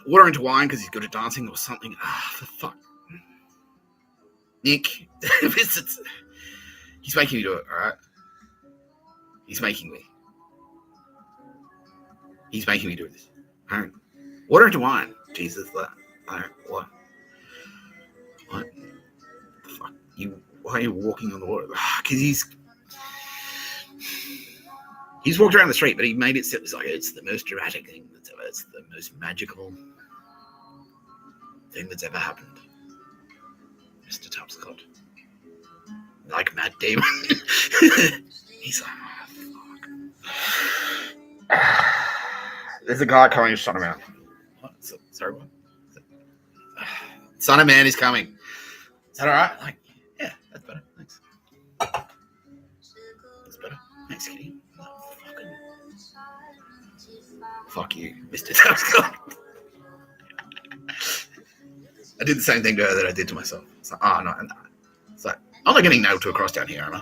water into wine because he's good at dancing or something. For fuck. Nick, he's making me do it, alright? He's making me. He's making me do this. Alright. Water into wine. Jesus, what? What? What the fuck? Why are you walking on the water? Because he's walked around the street, but he made it so it's like it's the most dramatic thing that's ever. It's the most magical thing that's ever happened. Mr. Tapscott. Like Matt Damon. He's like, fuck. There's a guy coming to Son of Man. What? Sorry, what? Son of Man is coming. Is that alright? Like, yeah, that's better. Thanks. That's better. Thanks, Kitty. Fuck you, Mr. Tapscott. I did the same thing to her that I did to myself. It's like, no. It's like, I'm not getting nailed to a cross down here, am I?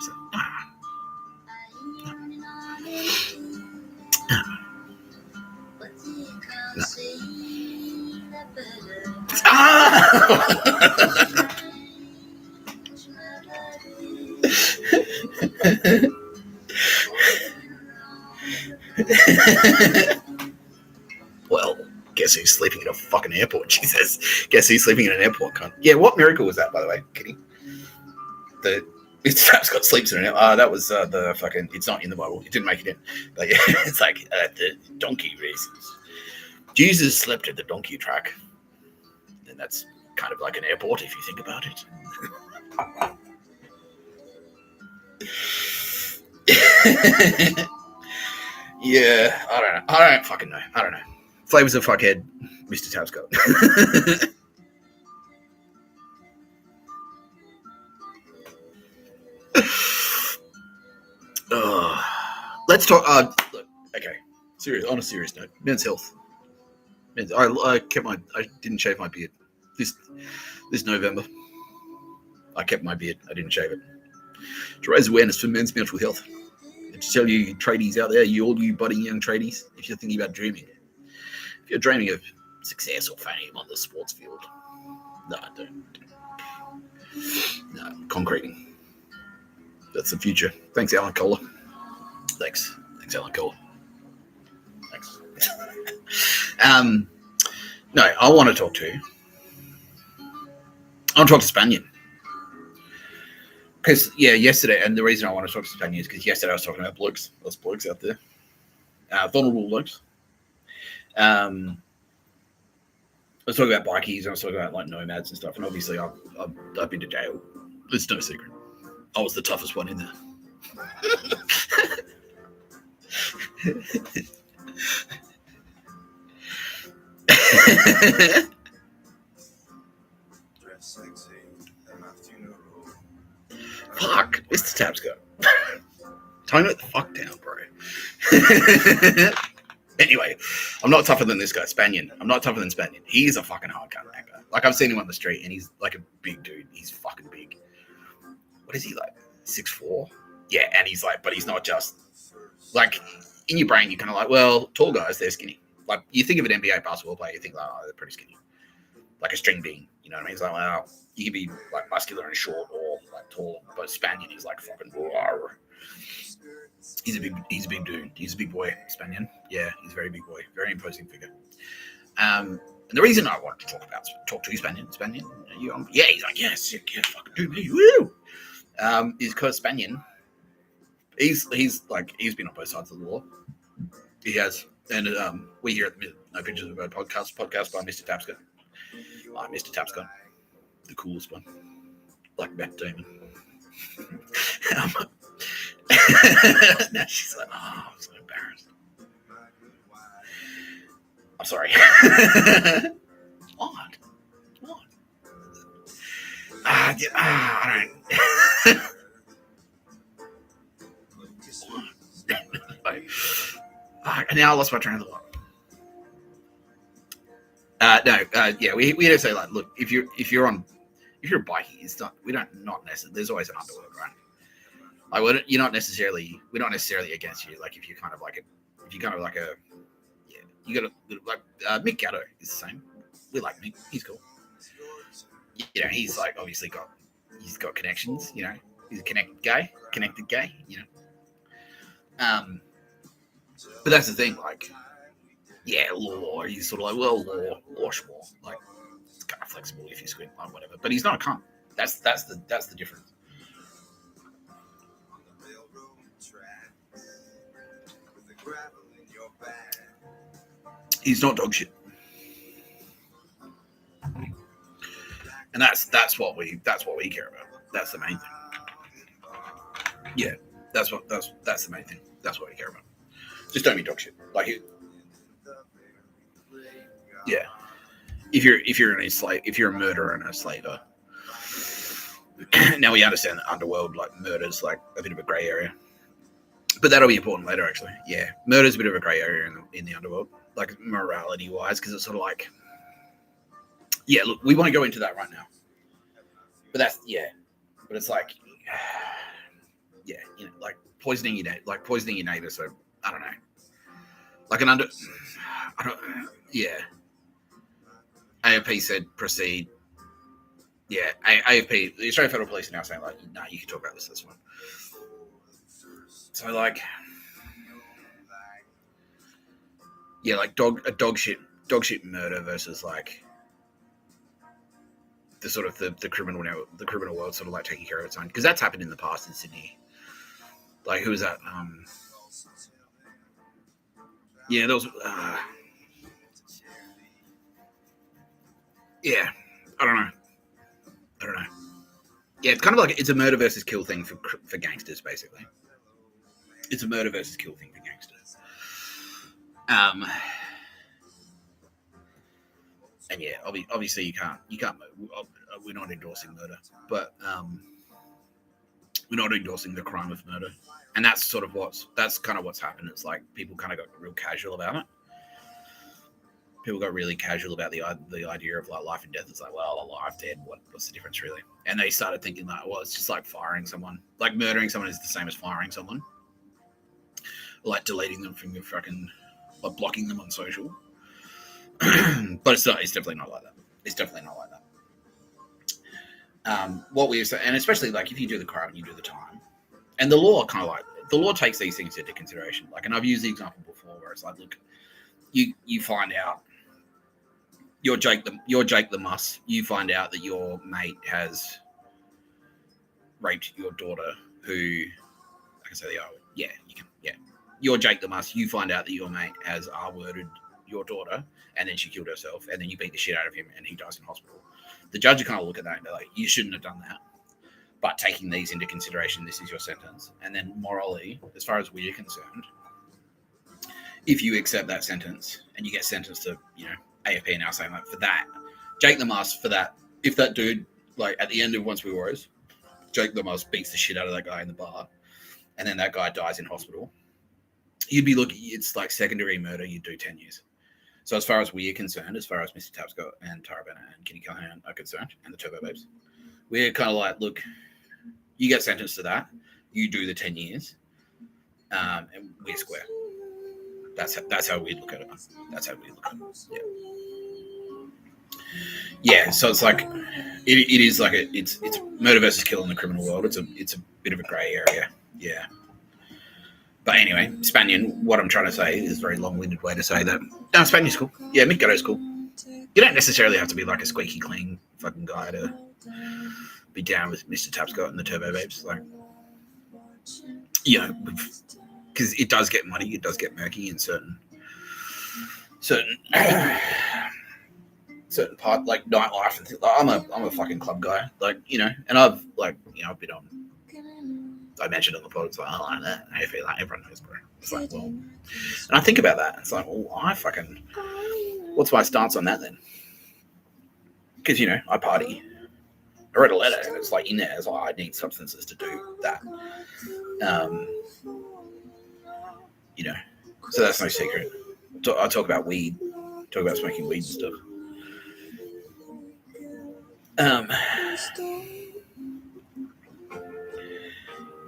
Well, guess who's sleeping at a fucking airport? She says, guess who's sleeping in an airport, cunt? Yeah, what miracle was that, by the way, Kitty? The Mr. Tapscott sleeps in an airport. That was the fucking, it's not in the Bible. It didn't make it in. But yeah, it's like the donkey races. Jesus slept at the donkey track. And that's kind of like an airport if you think about it. Yeah, I don't know. I don't fucking know. I don't know. Flavours of Fuckhead, Mr. Tabscott. Let's talk. Look, okay. Serious. On a serious note, men's health. I didn't shave my beard this November. I kept my beard. I didn't shave it to raise awareness for men's mental health. And to tell you tradies out there, all you budding young tradies, if you're thinking about dreaming, if you're dreaming of success or fame on the sports field, no, don't. No, concreting. That's the future. Thanks, Alan Kohler. Thanks, Alan Kohler. Thanks. No, I want to talk to you. I want to talk to Spanian. Because, yesterday, and the reason I want to talk to Spanian is because yesterday I was talking about blokes. Those blokes out there. Vulnerable blokes. I was talking about bikies, and I was talking about, like, nomads and stuff, and obviously I've been to jail. It's no secret. I was the toughest one in there. Fuck, Mr. Tabscott. Tone it the fuck down, bro. Anyway, I'm not tougher than this guy, Spanian. I'm not tougher than Spanian. He is a fucking hard cunt, that guy. Like, I've seen him on the street, and he's like a big dude. He's fucking big. What is he, like, 6'4"? Yeah, and he's like, but he's not just, like, in your brain, you're kind of like, well, tall guys, they're skinny. Like, you think of an NBA basketball player, you think, like, oh, they're pretty skinny. Like a string bean, you know what I mean? It's like, well, you can be, like, muscular and short or, like, tall, but Spanian, he's like fucking, rawr. He's a big dude. He's a big boy, Spanian. Yeah, he's a very big boy, very imposing figure. And the reason I wanted to talk to you, Spanian, yeah, he's like, yeah, sick, yeah, fucking do me, woo, is because Spanian, he's been on both sides of the law. He has, and we here at the No Pictures of a podcast by Mr. Tabscott. Mr. Tabscott, the coolest one, like Matt Damon. Now she's like, oh, I'm so embarrassed. I'm sorry. What? I don't. And now I lost my train of thought. We don't say, like, look, if you're a bikie, it's not, not necessarily, there's always an underworld, right? Like, we're not necessarily against you. Like, if you're kind of like you got like, Mick Gatto is the same. We like Mick. He's cool. You know, he's like obviously he's got connections. You know, he's a connected gay. You know, but that's the thing. Like, yeah, law. He's sort of like, well, law, sure. Like, it's kind of flexible if you squint, like, whatever. But he's not a cunt. That's the difference. He's not dog shit, and that's what we care about. That's the main thing. Yeah, that's the main thing. That's what we care about. Just don't be dog shit. Like, yeah. If you're a murderer and a slaver, now we understand that underworld, like, murder's like a bit of a grey area. But that'll be important later, actually. Yeah, murder's a bit of a grey area in the underworld, like, morality-wise, because it's sort of like, yeah, look, we want to go into that right now. But but it's like, yeah, you know, like poisoning your neighbor. So I don't know, like AFP said proceed. Yeah, AFP, the Australian Federal Police are now saying, like, no, you can talk about this one. So, like, yeah, like dog shit murder versus, like, the sort of the criminal world sort of like taking care of its own, because that's happened in the past in Sydney. Like, who was that? Yeah, there was. Yeah, I don't know. Yeah, it's kind of like it's a murder versus kill thing for gangsters, basically. It's a murder versus kill thing for gangsters. And yeah, obviously you can't. We're not endorsing murder, but we're not endorsing the crime of murder, and that's kind of what's happened. It's like people kind of got real casual about it. People got really casual about the idea of like life and death. It's like, well, alive, dead. What's the difference really? And they started thinking like, well, it's just like firing someone. Like murdering someone is the same as firing someone. Like deleting them from your fucking, like blocking them on social. But it's not. It's definitely not like that. It's definitely not like that. What we used to, and especially like if you do the crime and you do the time, and the law kind of like the law takes these things into consideration. Like, and I've used the example before where it's like, look, you find out you're Jake the Muss. You find out that your mate has raped your daughter, who I can say the R word. Yeah, you can. Yeah, you're Jake the Muss. You find out that your mate has R-worded your daughter, and then she killed herself, and then you beat the shit out of him, and he dies in hospital. The judge will kind of look at that and be like, you shouldn't have done that. But taking these into consideration, this is your sentence. And then morally, as far as we're concerned, if you accept that sentence and you get sentenced to, AFP now saying like for that, Jake the Muss for that, if that dude, like at the end of Once We Warriors, Jake the Muss beats the shit out of that guy in the bar, and then that guy dies in hospital, you'd be looking, it's like second-degree murder, you'd do 10 years. So as far as we're concerned, as far as Mr. Tapscott and Tara Bennett and Kenny Callahan are concerned, and the Turbo Babes, we're kind of like, look, you get sentenced to that, you do the 10 years, and we're square. That's how we look at it. That's how we look at it. Yeah. So it's like it is like it's murder versus kill in the criminal world. It's a bit of a grey area. Yeah. But anyway, Spanian, what I'm trying to say is a very long-winded way to say that. No, Spanian's cool. Yeah, Mick Gatto's cool. You don't necessarily have to be like a squeaky clean fucking guy to be down with Mr. Tapscott and the Turbo Babes. Like, because it does get muddy, it does get murky in certain part, like nightlife and things. Like, I'm a fucking club guy, like, and I've been on. I mentioned on the pod, it's like, I like that. I feel like everyone knows, bro. It's like, well, and I think about that. It's like, well, what's my stance on that then? Because I party. I read a letter and it's like in there. It's like I need substances to do that. So that's no secret. I talk about weed, talk about smoking weed and stuff.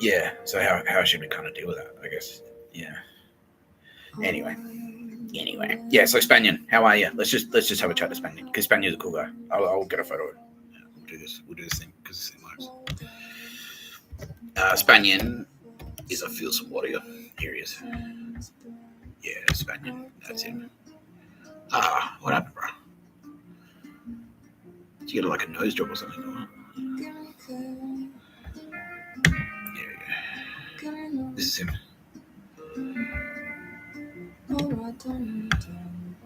Yeah. So how should we kind of deal with that? I guess. Yeah. Anyway. Yeah. So Spanian, how are you? Let's just have a chat to Spanian because Spanian's a cool guy. I'll get a photo of it. We'll do this thing because this thing works. Spanian is a fearsome warrior. Here he is. Yeah, Spanian. That's him. What happened, bro? Did you get like a nose job or something? Yeah. This is him.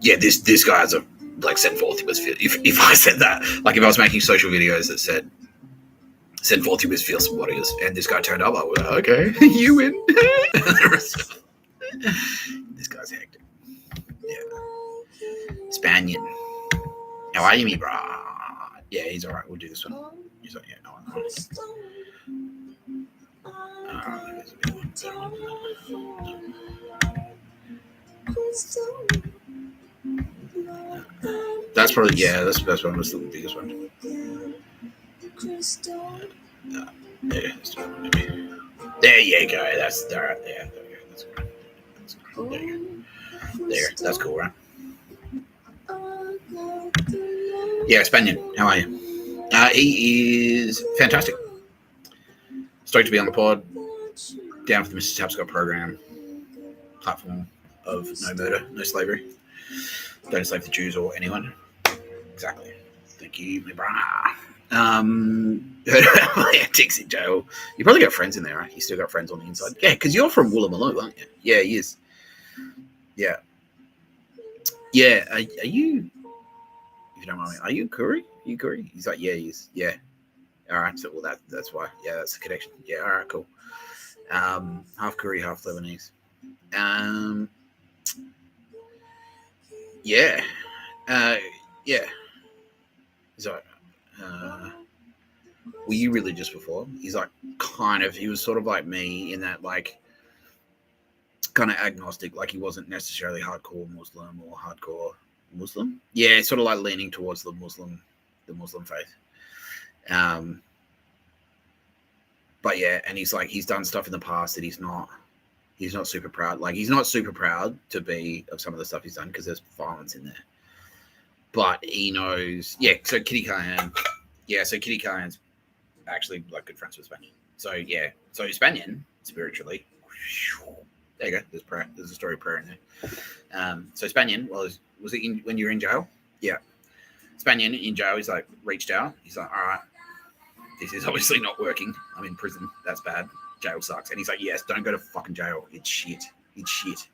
Yeah, this guy's send forth he was. If I said that, like if I was making social videos that said send forth he was fearsome warriors, and this guy turned up, I was like, okay, you win. This guy's hectic. Yeah. Spanian. How are you, me, bro? Yeah, he's alright. We'll do this one. He's like, yeah, no. That's probably, that's the best one. That's the biggest one. There you go. That's all right. Yeah, there you go. That's good. There you go. There. That's cool, right? Yeah, Spanian. How are you? He is fantastic. Stoked to be on the pod. Down for the Mr. Tapscott program. Platform of no murder, no slavery. Don't enslave the Jews or anyone. Exactly. Thank you, my brah. Antics in jail. You probably got friends in there, right? You still got friends on the inside. Yeah, because you're from Woolloomooloo, aren't you? Yeah, he is. Yeah. Yeah. Are you? If you don't mind me, are you Kuri? He's like, yeah, he is. Yeah. All right. So, well, that's why. Yeah, that's the connection. Yeah. All right. Cool. Half Korean, half Lebanese. Um, yeah. Uh, yeah. So, uh, were you religious before? He's like kind of. He was sort of like me in that like kind of agnostic. Like he wasn't necessarily hardcore Muslim or hardcore Muslim. Yeah, sort of like leaning towards the Muslim faith. Um, but yeah, and he's done stuff in the past that he's not super proud. Like he's not super proud to be of some of the stuff he's done because there's violence in there. But he knows. Yeah. So Kitty Callahan. Yeah. So Kitty Callahan's actually like good friends with Spanian. So yeah. So Spanian spiritually. There you go. There's prayer. There's a story of prayer in there. So Spanian was it when you were in jail? Yeah. Spanian in jail. He's like reached out. He's like, all right, this is obviously not working. I'm in prison. That's bad. Jail sucks. And he's like, yes, don't go to fucking jail. It's shit. It's shit.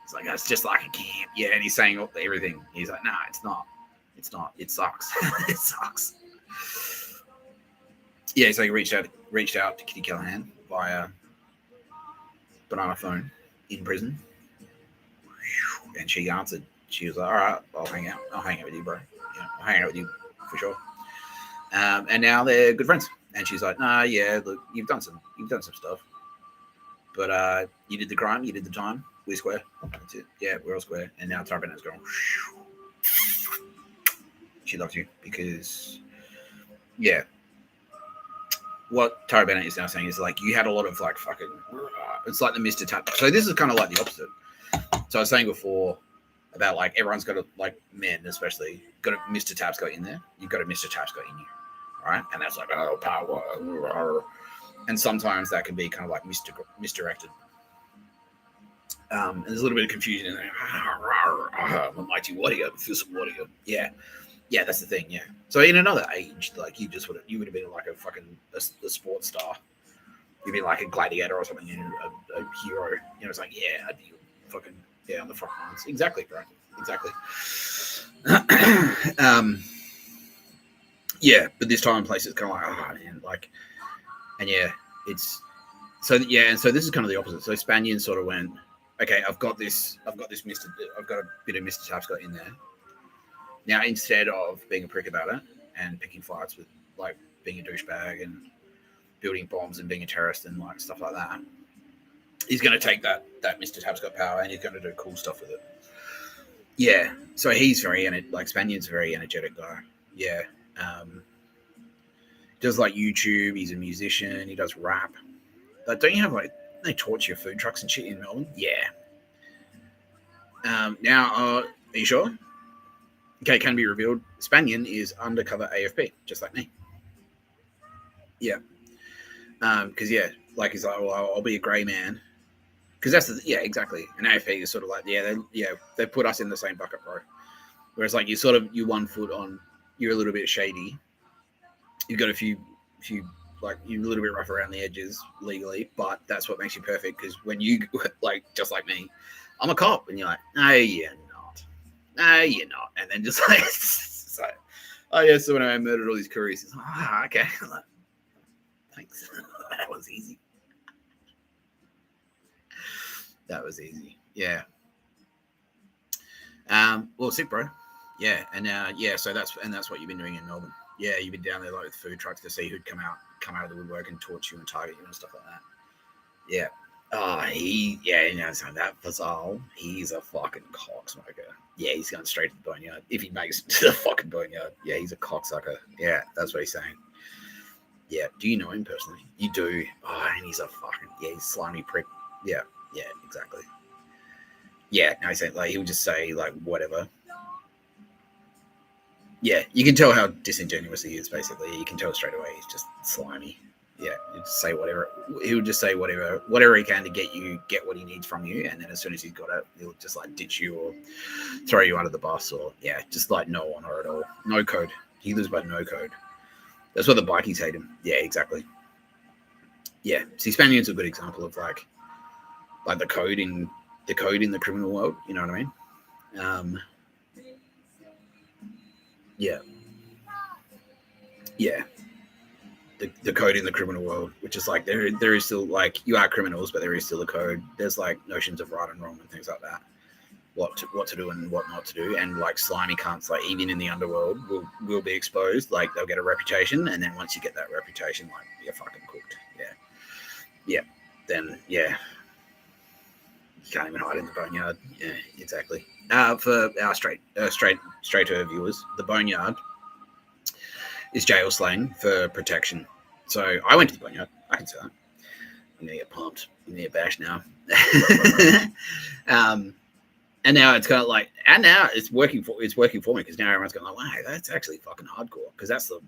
It's like, it's just like a camp. Yeah. And he's saying everything. He's like, nah, it's not. It's not. It sucks. It sucks. Yeah. So he reached out to Kitty Callahan via banana phone in prison. And she answered. She was like, all right, I'll hang out. I'll hang out with you, bro. Yeah, I'll hang out with you for sure. And now they're good friends. And she's like, nah, yeah, look, you've done some stuff. But you did the crime, you did the time, we're square. That's it. Yeah, we're all square. And now Tarbana's going, she loves you because, yeah. What Tarabana is now saying is like, you had a lot of like fucking, it's like the Mr. Tap. So this is kind of like the opposite. So I was saying before about like, everyone's got to, like men especially, got a Mr. Tap's got in there. You've got a Mr. Tap's got in you. Right, and that's like, oh, power, and sometimes that can be kind of like misdirected. And there's a little bit of confusion in there. I'm a mighty warrior, fierce warrior. Yeah, that's the thing. Yeah. So in another age, like you would have been like a fucking a sports star. You'd be like a gladiator or something, a hero. It's like, yeah, I'd be fucking on the front lines. Exactly, bro. Exactly. Yeah, but this time and place it's kind of like, oh man, like, and yeah, it's so yeah, and so this is kind of the opposite. So Spanian sort of went, okay, I've got a bit of Mr. Tapscott in there. Now instead of being a prick about it and picking fights with like being a douchebag and building bombs and being a terrorist and like stuff like that, he's going to take that Mr. Tapscott power and he's going to do cool stuff with it. Yeah, so he's Spanian's a very energetic guy. Yeah. Does like YouTube. He's a musician. He does rap. But don't you have like they torture food trucks and shit in Melbourne? Yeah. Now, are you sure? Okay, can be revealed. Spanian is undercover AFP, just like me. Yeah. Because like he's like, well, I'll be a grey man. Because that's exactly. And AFP is sort of like, they put us in the same bucket, bro. Whereas like you 1 foot on, you're a little bit shady. You've got a few like you're a little bit rough around the edges legally, but that's what makes you perfect. Because when you like just like me, I'm a cop, and you're like, no, you're not, and then just like, so, oh yeah, so when I murdered all these couriers, it's like, okay, like, thanks, that was easy. That was easy, yeah. Well, sick, bro. Yeah, and so that's what you've been doing in Melbourne. Yeah, you've been down there like with food trucks to see who'd come out of the woodwork and torch you and target you and stuff like that. Yeah. So that Fazal, he's a fucking cocksmoker. Yeah, he's going straight to the boneyard. If he makes it to the fucking boneyard, yeah, he's a cocksucker. Yeah, that's what he's saying. Yeah. Do you know him personally? You do. Oh, and he's a fucking, he's slimy prick. Yeah, exactly. Yeah, no, he's saying like he'll just say like whatever. Yeah, you can tell how disingenuous he is. Basically, you can tell straight away he's just slimy. Yeah, he'll just say whatever. He'll just say whatever he can to get what he needs from you, and then as soon as he's got it, he'll just like ditch you or throw you under the bus, or just like no honor at all, no code. He lives by no code. That's why the bikies hate him. Yeah, exactly. Yeah, see, Spaniard's a good example of like the code in the criminal world. You know what I mean? Yeah. the code in the criminal world, which is like there is still like you are criminals, but there is still a code. There's like notions of right and wrong and things like that. What to do and what not to do, and like slimy cunts, like even in the underworld, will be exposed. Like they'll get a reputation, and then once you get that reputation, like you're fucking cooked. Yeah. Then you can't even hide in the boneyard. Yeah, exactly. For our straighter viewers, the boneyard is jail slang for protection. So I went to the boneyard. I can say that. I'm gonna get pumped. I'm gonna get bashed now. And now it's kind of like, and now it's working for me because now everyone's going like, wow, that's actually fucking hardcore. Because that's the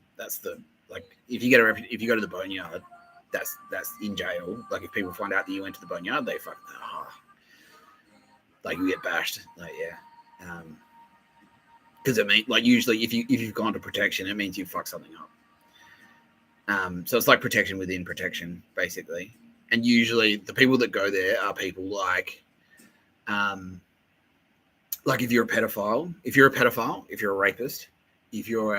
like if you go to the boneyard, that's in jail. Like if people find out that you went to the boneyard, they fucking like you get bashed. Like yeah, because it means like usually if you've gone to protection, it means you fuck something up. So it's like protection within protection, basically. And usually the people that go there are people like if you're a pedophile, if you're a rapist, if you're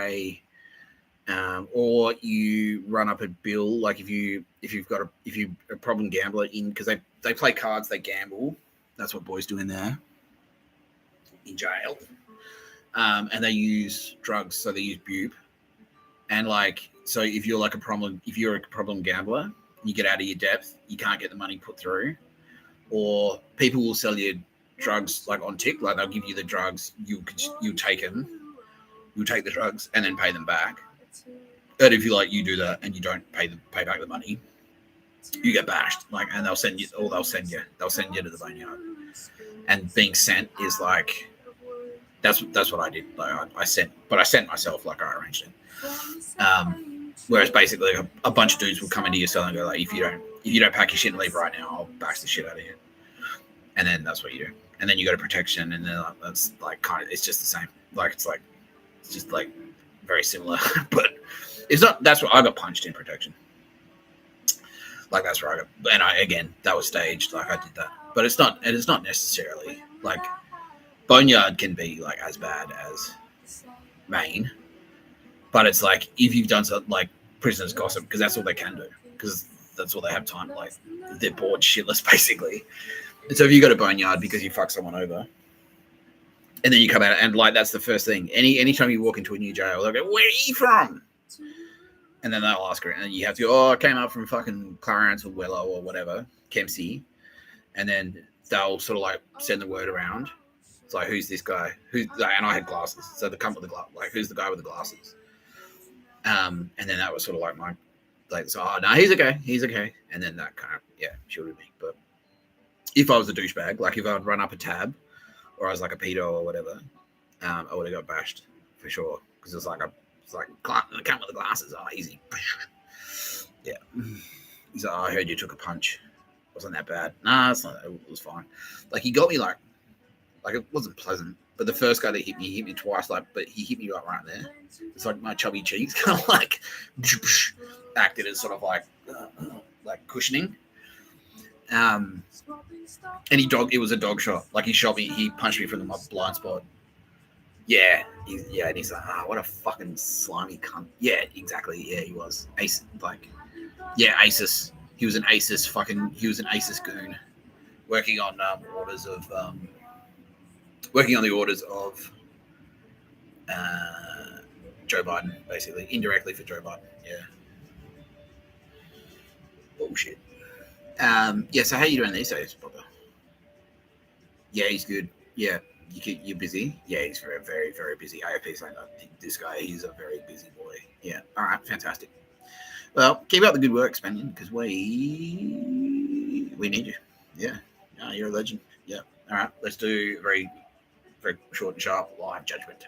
or you run up a bill, like if you're a problem gambler because they play cards, they gamble. That's what boys do in there, in jail. And they use drugs, so they use boob. And like, so if you're a problem gambler, you get out of your depth, you can't get the money put through, or people will sell you drugs like on tick, like they'll give you the drugs, you take them, you take the drugs and then pay them back. But if you do that and you don't pay back the money, you get bashed. Like, and they'll send you to the boneyard. And being sent is like that's what I did. Like I sent myself, like I arranged it. Whereas basically a bunch of dudes will come into your cell and go like, if you don't pack your shit and leave right now, I'll bash the shit out of you. And then that's what you do. And then you go to protection, and then that's like kind of, it's just the same. Like it's just like very similar, but it's not. That's what I got punched in protection. Like that's where I got, and that was staged. Like I did that, but it's not necessarily like boneyard can be like as bad as Maine, but it's like if you've done something like prisoners gossip, because that's all they can do, because that's all they have time. Like they're bored shitless basically. And so if you go to boneyard because you fuck someone over, and then you come out and like that's the first thing. Anytime you walk into a new jail, they'll go, "Where are you from?" And then they'll ask her, and you have to go, "Oh, I came up from fucking Clarence or Willow or whatever, Kempsey," and then they'll sort of like send the word around. It's like, "Who's this guy?" And I had glasses, so they come with the glass. Like, who's the guy with the glasses? And then that was sort of like my like, so no, he's okay, and then that kind of shielded me, but. If I was a douchebag, like if I'd run up a tab or I was like a pedo or whatever, I would have got bashed for sure. Because it's like, come with the glasses. Oh, easy. Yeah. He's like, I heard you took a punch. Wasn't that bad? Nah, it's not. It was fine. Like he got me like it wasn't pleasant. But the first guy that hit me twice. Like, but he hit me right there. It's like my chubby cheeks kind of like acted as sort of like cushioning. And it was a dog shot. Like he shot me, he punched me from the blind spot. Yeah, and he's like, what a fucking slimy cunt. Yeah, exactly. Yeah, he was. ACES. He was an ACES goon. Working on the orders of Joe Biden, basically. Indirectly for Joe Biden. Yeah. Bullshit. So how you doing these days, Bobber? Yeah, he's good. Yeah, you're busy. Yeah, he's very, very, very busy. AFP's like, this guy, he's a very busy boy. Yeah. All right, fantastic. Well, keep up the good work, Spanian, because we need you. Yeah. No, you're a legend. Yeah. All right, let's do very, very short and sharp live judgment.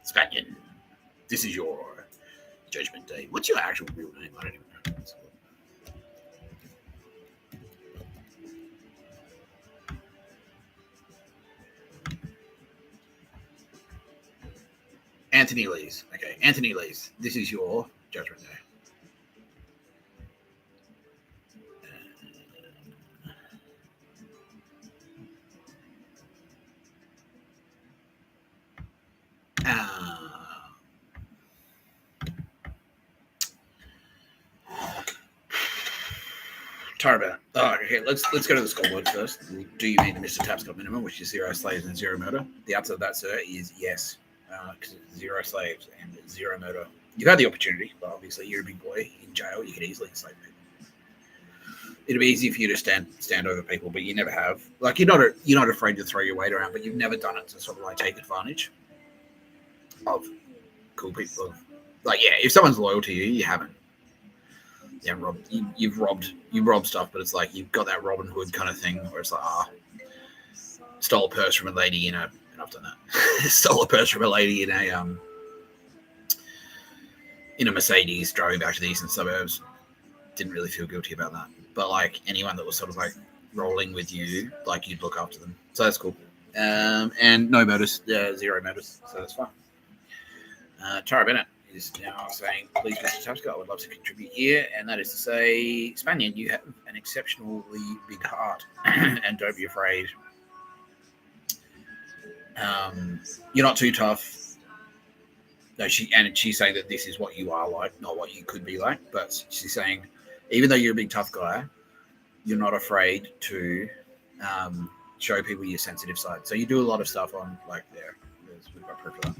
Spanian, this is your judgment day. What's your actual real name? I don't even know. Anthony Lees. Okay, Anthony Lees. This is your judgment day. Tara, okay, let's go to the scoreboard first. Do you mean the Mr. Tapscott minimum, which is 0 slaves and 0 murder? The answer to that, sir, is yes, because it's 0 slaves and 0 murder. You've had the opportunity, but obviously you're a big boy in jail. You could easily enslave people. It'd be easy for you to stand over people, but you never have. Like you're not afraid to throw your weight around, but you've never done it to sort of like take advantage of cool people. Like if someone's loyal to you, you haven't. Yeah, you've robbed stuff, but it's like you've got that Robin Hood kind of thing where it's like, stole a purse from a lady, and I've done that. Stole a purse from a lady in a Mercedes driving back to the eastern suburbs. Didn't really feel guilty about that. But like anyone that was sort of like rolling with you, like you'd look after them. So that's cool. And no murders, 0 murders, so that's fine. Tara Bennett is now saying, please, Mr. Tapscott, I would love to contribute here. And that is to say, Spanian, you have an exceptionally big heart and don't be afraid. You're not too tough. No, she's saying that this is what you are like, not what you could be like. But she's saying, even though you're a big tough guy, you're not afraid to show people your sensitive side. So you do a lot of stuff on like there. We've got proof of that.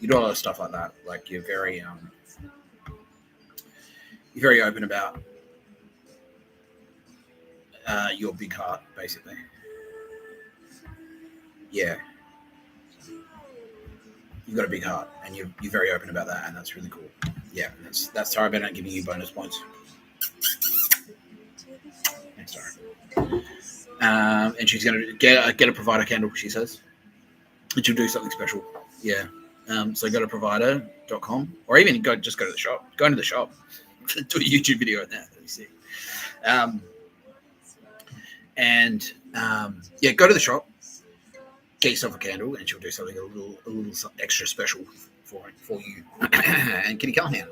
You do a lot of stuff like that. Like you're very open about your big heart, basically. Yeah, you've got a big heart, and you're very open about that, and that's really cool. Yeah, that's Tara Bennett giving you bonus points. Thanks, Tara. And she's going to get a provider candle, she says, and she'll do something special. Yeah. So go to provider.com, or even just go to the shop. Go into the shop, do a YouTube video on that. Let me see. Go to the shop, get yourself a candle, and she'll do something a little extra special for you. And Kitty Callahan.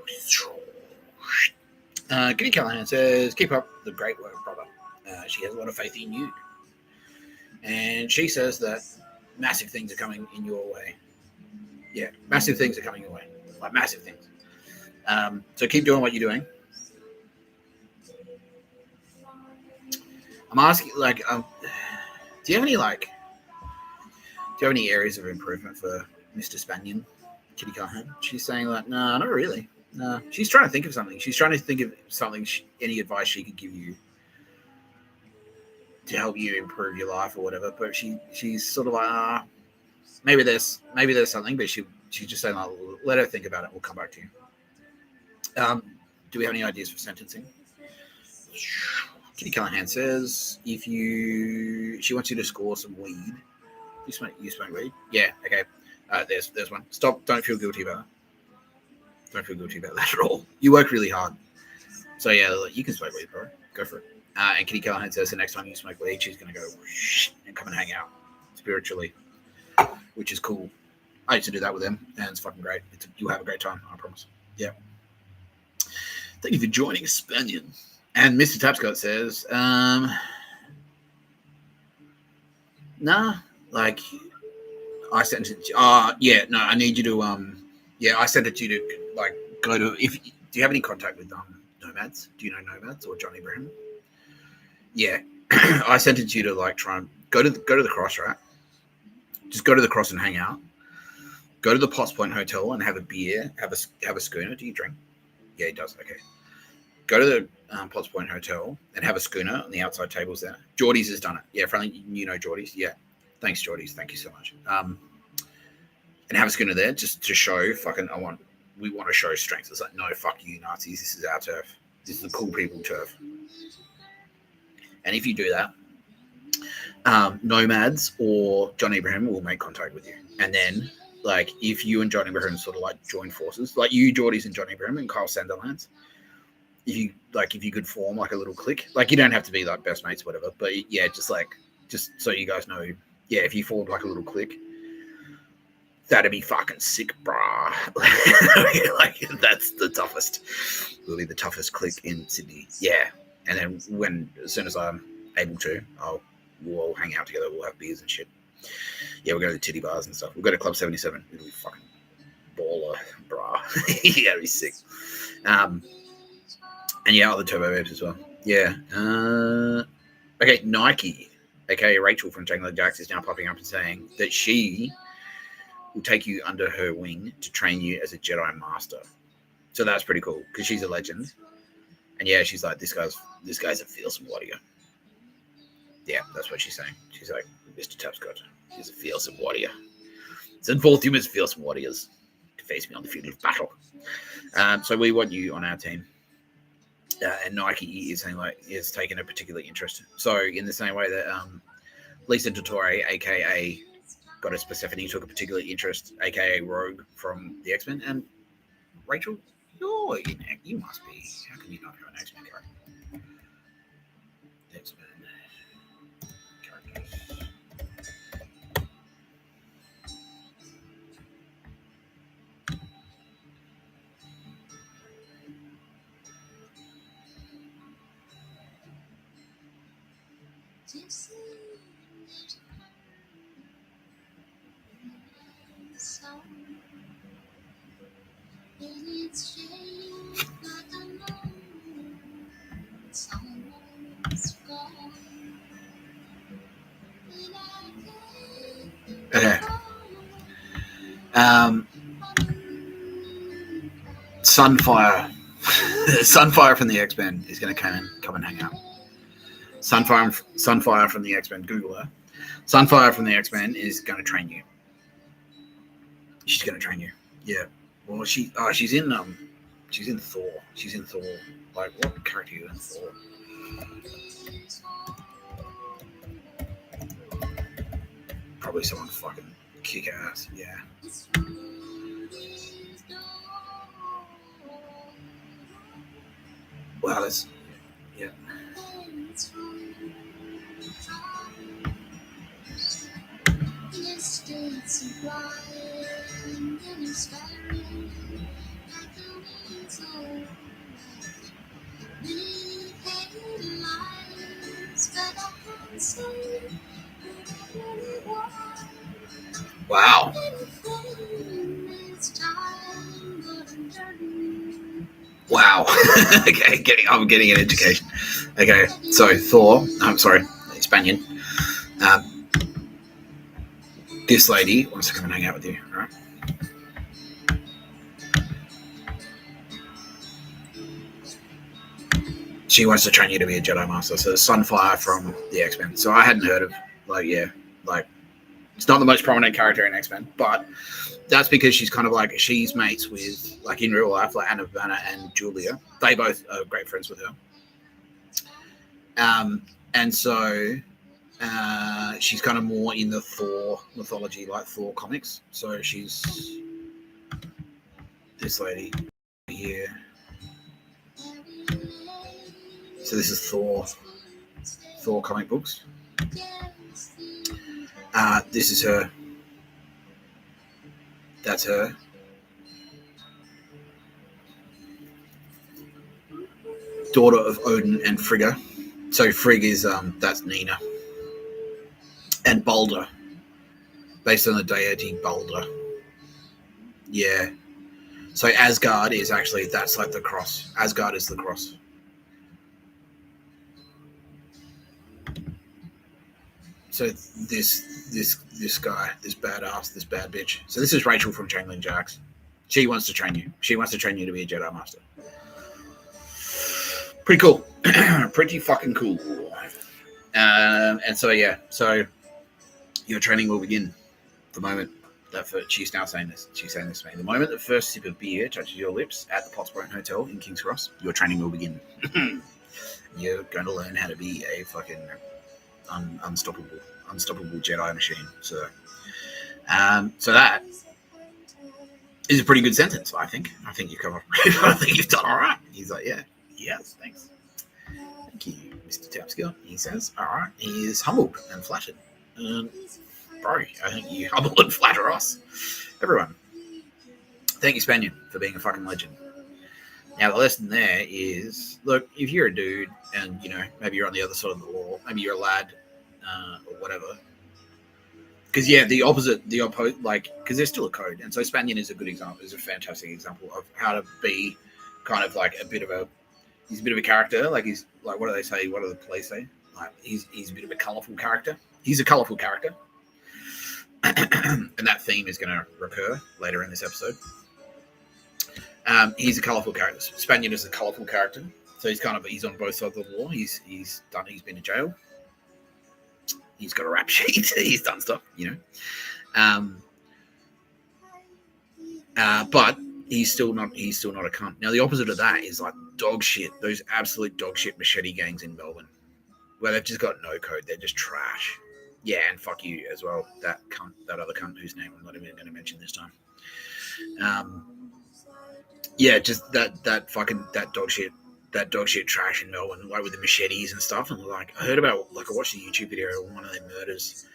Kitty Callahan says, keep up the great work, brother. She has a lot of faith in you. And she says that massive things are coming in your way. Yeah, massive things are coming your way. Like massive things. So keep doing what you're doing. I'm asking, like, do you have any areas of improvement for Mr. Spanian, Kitty Callahan? She's saying like, no, not really. No, she's trying to think of something. She's trying to think of something, any advice she could give you to help you improve your life or whatever. But she's sort of like, maybe there's something, but she's just saying, like, let her think about it. We'll come back to you. Do we have any ideas for sentencing? Kitty Callahan says, she wants you to score some weed. You smoke weed? Yeah. Okay. There's one. Stop. Don't feel guilty about it. Don't feel guilty about that at all. You work really hard. So yeah, you can smoke weed, bro. Go for it. And Kitty Callahan says the next time you smoke weed, she's going to go and come and hang out spiritually, which is cool. I used to do that with them, and it's fucking great. You'll have a great time, I promise. Yeah. Thank you for joining, Spanian. And Mr. Tapscott says, nah, like, I sent it to, I need you to, I sent it to you to, like, go to, do you have any contact with, Nomads? Do you know Nomads or Johnny Brown? Yeah. I sent it to you to, like, try and go to the cross, right? Just go to the cross and hang out. Go to the Potts Point Hotel and have a beer, have a schooner. Do you drink? Yeah, he does. Okay. Go to the Potts Point Hotel and have a schooner on the outside tables there. Geordie's has done it. Yeah, friendly, you know Geordie's. Yeah. Thanks, Geordie's. Thank you so much. And have a schooner there just to show we want to show strength. It's like, no, fuck you, Nazis. This is our turf. This is the cool people turf. And if you do that, Nomads or John Ibrahim will make contact with you. And then, like, if you and John Ibrahim sort of like join forces, like you, Geordies, and John Ibrahim and Kyle Sanderlands, if you could form like a little clique, like you don't have to be like best mates or whatever, but yeah, just so you guys know, yeah, if you formed like a little clique, that'd be fucking sick, brah. Like that's the toughest. We'll be the toughest clique in Sydney. Yeah. And then as soon as I'm able to, we'll all hang out together. We'll have beers and shit. Yeah, we'll go to the titty bars and stuff. We'll go to Club 77. It'll be fucking baller, brah. Yeah, it'll be sick. And yeah, other Turbo Babes as well. Yeah. Okay, Nike, aka Rachel from Jangle Jacks, is now popping up and saying that she will take you under her wing to train you as a Jedi Master. So that's pretty cool because she's a legend. And yeah, she's like, this guy's a fearsome warrior. Yeah, that's what she's saying. She's like, Mr. Tapscott, he's a fearsome warrior. Send forth you as fearsome warriors to face me on the field of battle. So we want you on our team. And Nike is saying like is taking a particular interest. So in the same way that Lisa Dottore, aka Goddess Persephone, took a particular interest, aka Rogue from the X-Men, and Rachel, you must be. How can you not have an X-Men character? X-Men characters. Okay. Sunfire. Sunfire from the X-Men is going to come and hang out. Sunfire from the X-Men. Google her. Sunfire from the X-Men is going to train you. She's going to train you. Yeah. Well, she's in Thor. She's in Thor. Like, what character are you in Thor? Probably someone fucking kick ass. Yeah. Wow, that's yeah. Wow. Wow. Okay, I'm getting an education. Okay, so Thor. I'm sorry, Spanian. This lady wants to come and hang out with you, right? She wants to train you to be a Jedi Master. So Sunfire from the X-Men. So I hadn't heard of it's not the most prominent character in X-Men, but that's because she's kind of like she's mates with like in real life like Anna Vanna and Julia. They both are great friends with her. And so she's kind of more in the Thor mythology, like Thor comics. So she's this lady here. So this is Thor comic books. This is her. That's her. Daughter of Odin and Frigga. So Frigg is that's Nina. And Balder. Based on the deity Balder. Yeah. So Asgard is actually that's like the cross. Asgard is the cross. So this guy, this badass, this bad bitch. So this is Rachel from Jangling Jacks. She wants to train you. She wants to train you to be a Jedi Master. Pretty cool. Pretty fucking cool. And so yeah, so your training will begin the moment that she's now saying this. She's saying this to me. The moment the first sip of beer touches your lips at the Pottsbone Hotel in King's Cross, your training will begin. You're going to learn how to be a fucking unstoppable Jedi machine. So that is a pretty good sentence. I think you've come up. I think you've done all right. He's like, yeah, yes, thanks, thank you, Mr. Tapscott. He says, all right. He is humbled and flattered. Bro, I think you humble and flatter us, everyone. Thank you, Spanian, for being a fucking legend. Now, the lesson there is, look, if you're a dude and, maybe you're on the other side of the law, maybe you're a lad or whatever. Because, yeah, because there's still a code. And so Spanian is a good example, is a fantastic example of how to be kind of like a bit of a He's a bit of a character. Like he's like, what do they say? What do the police say? Like he's a bit of a colourful character. He's a colourful character, and that theme is going to recur later in this episode. He's a colourful character. Spanian is a colourful character, so he's on both sides of the law. He's been to jail. He's got a rap sheet. He's done stuff, but he's still not a cunt. Now the opposite of that is like dog shit. Those absolute dog shit machete gangs in Melbourne, where they've just got no code. They're just trash. Yeah, and fuck you as well. That cunt, that other cunt whose name I'm not even going to mention this time. Yeah, just that dog shit trash in Melbourne, like with the machetes and stuff. And like I heard about, like I watched a YouTube video of one of their murders.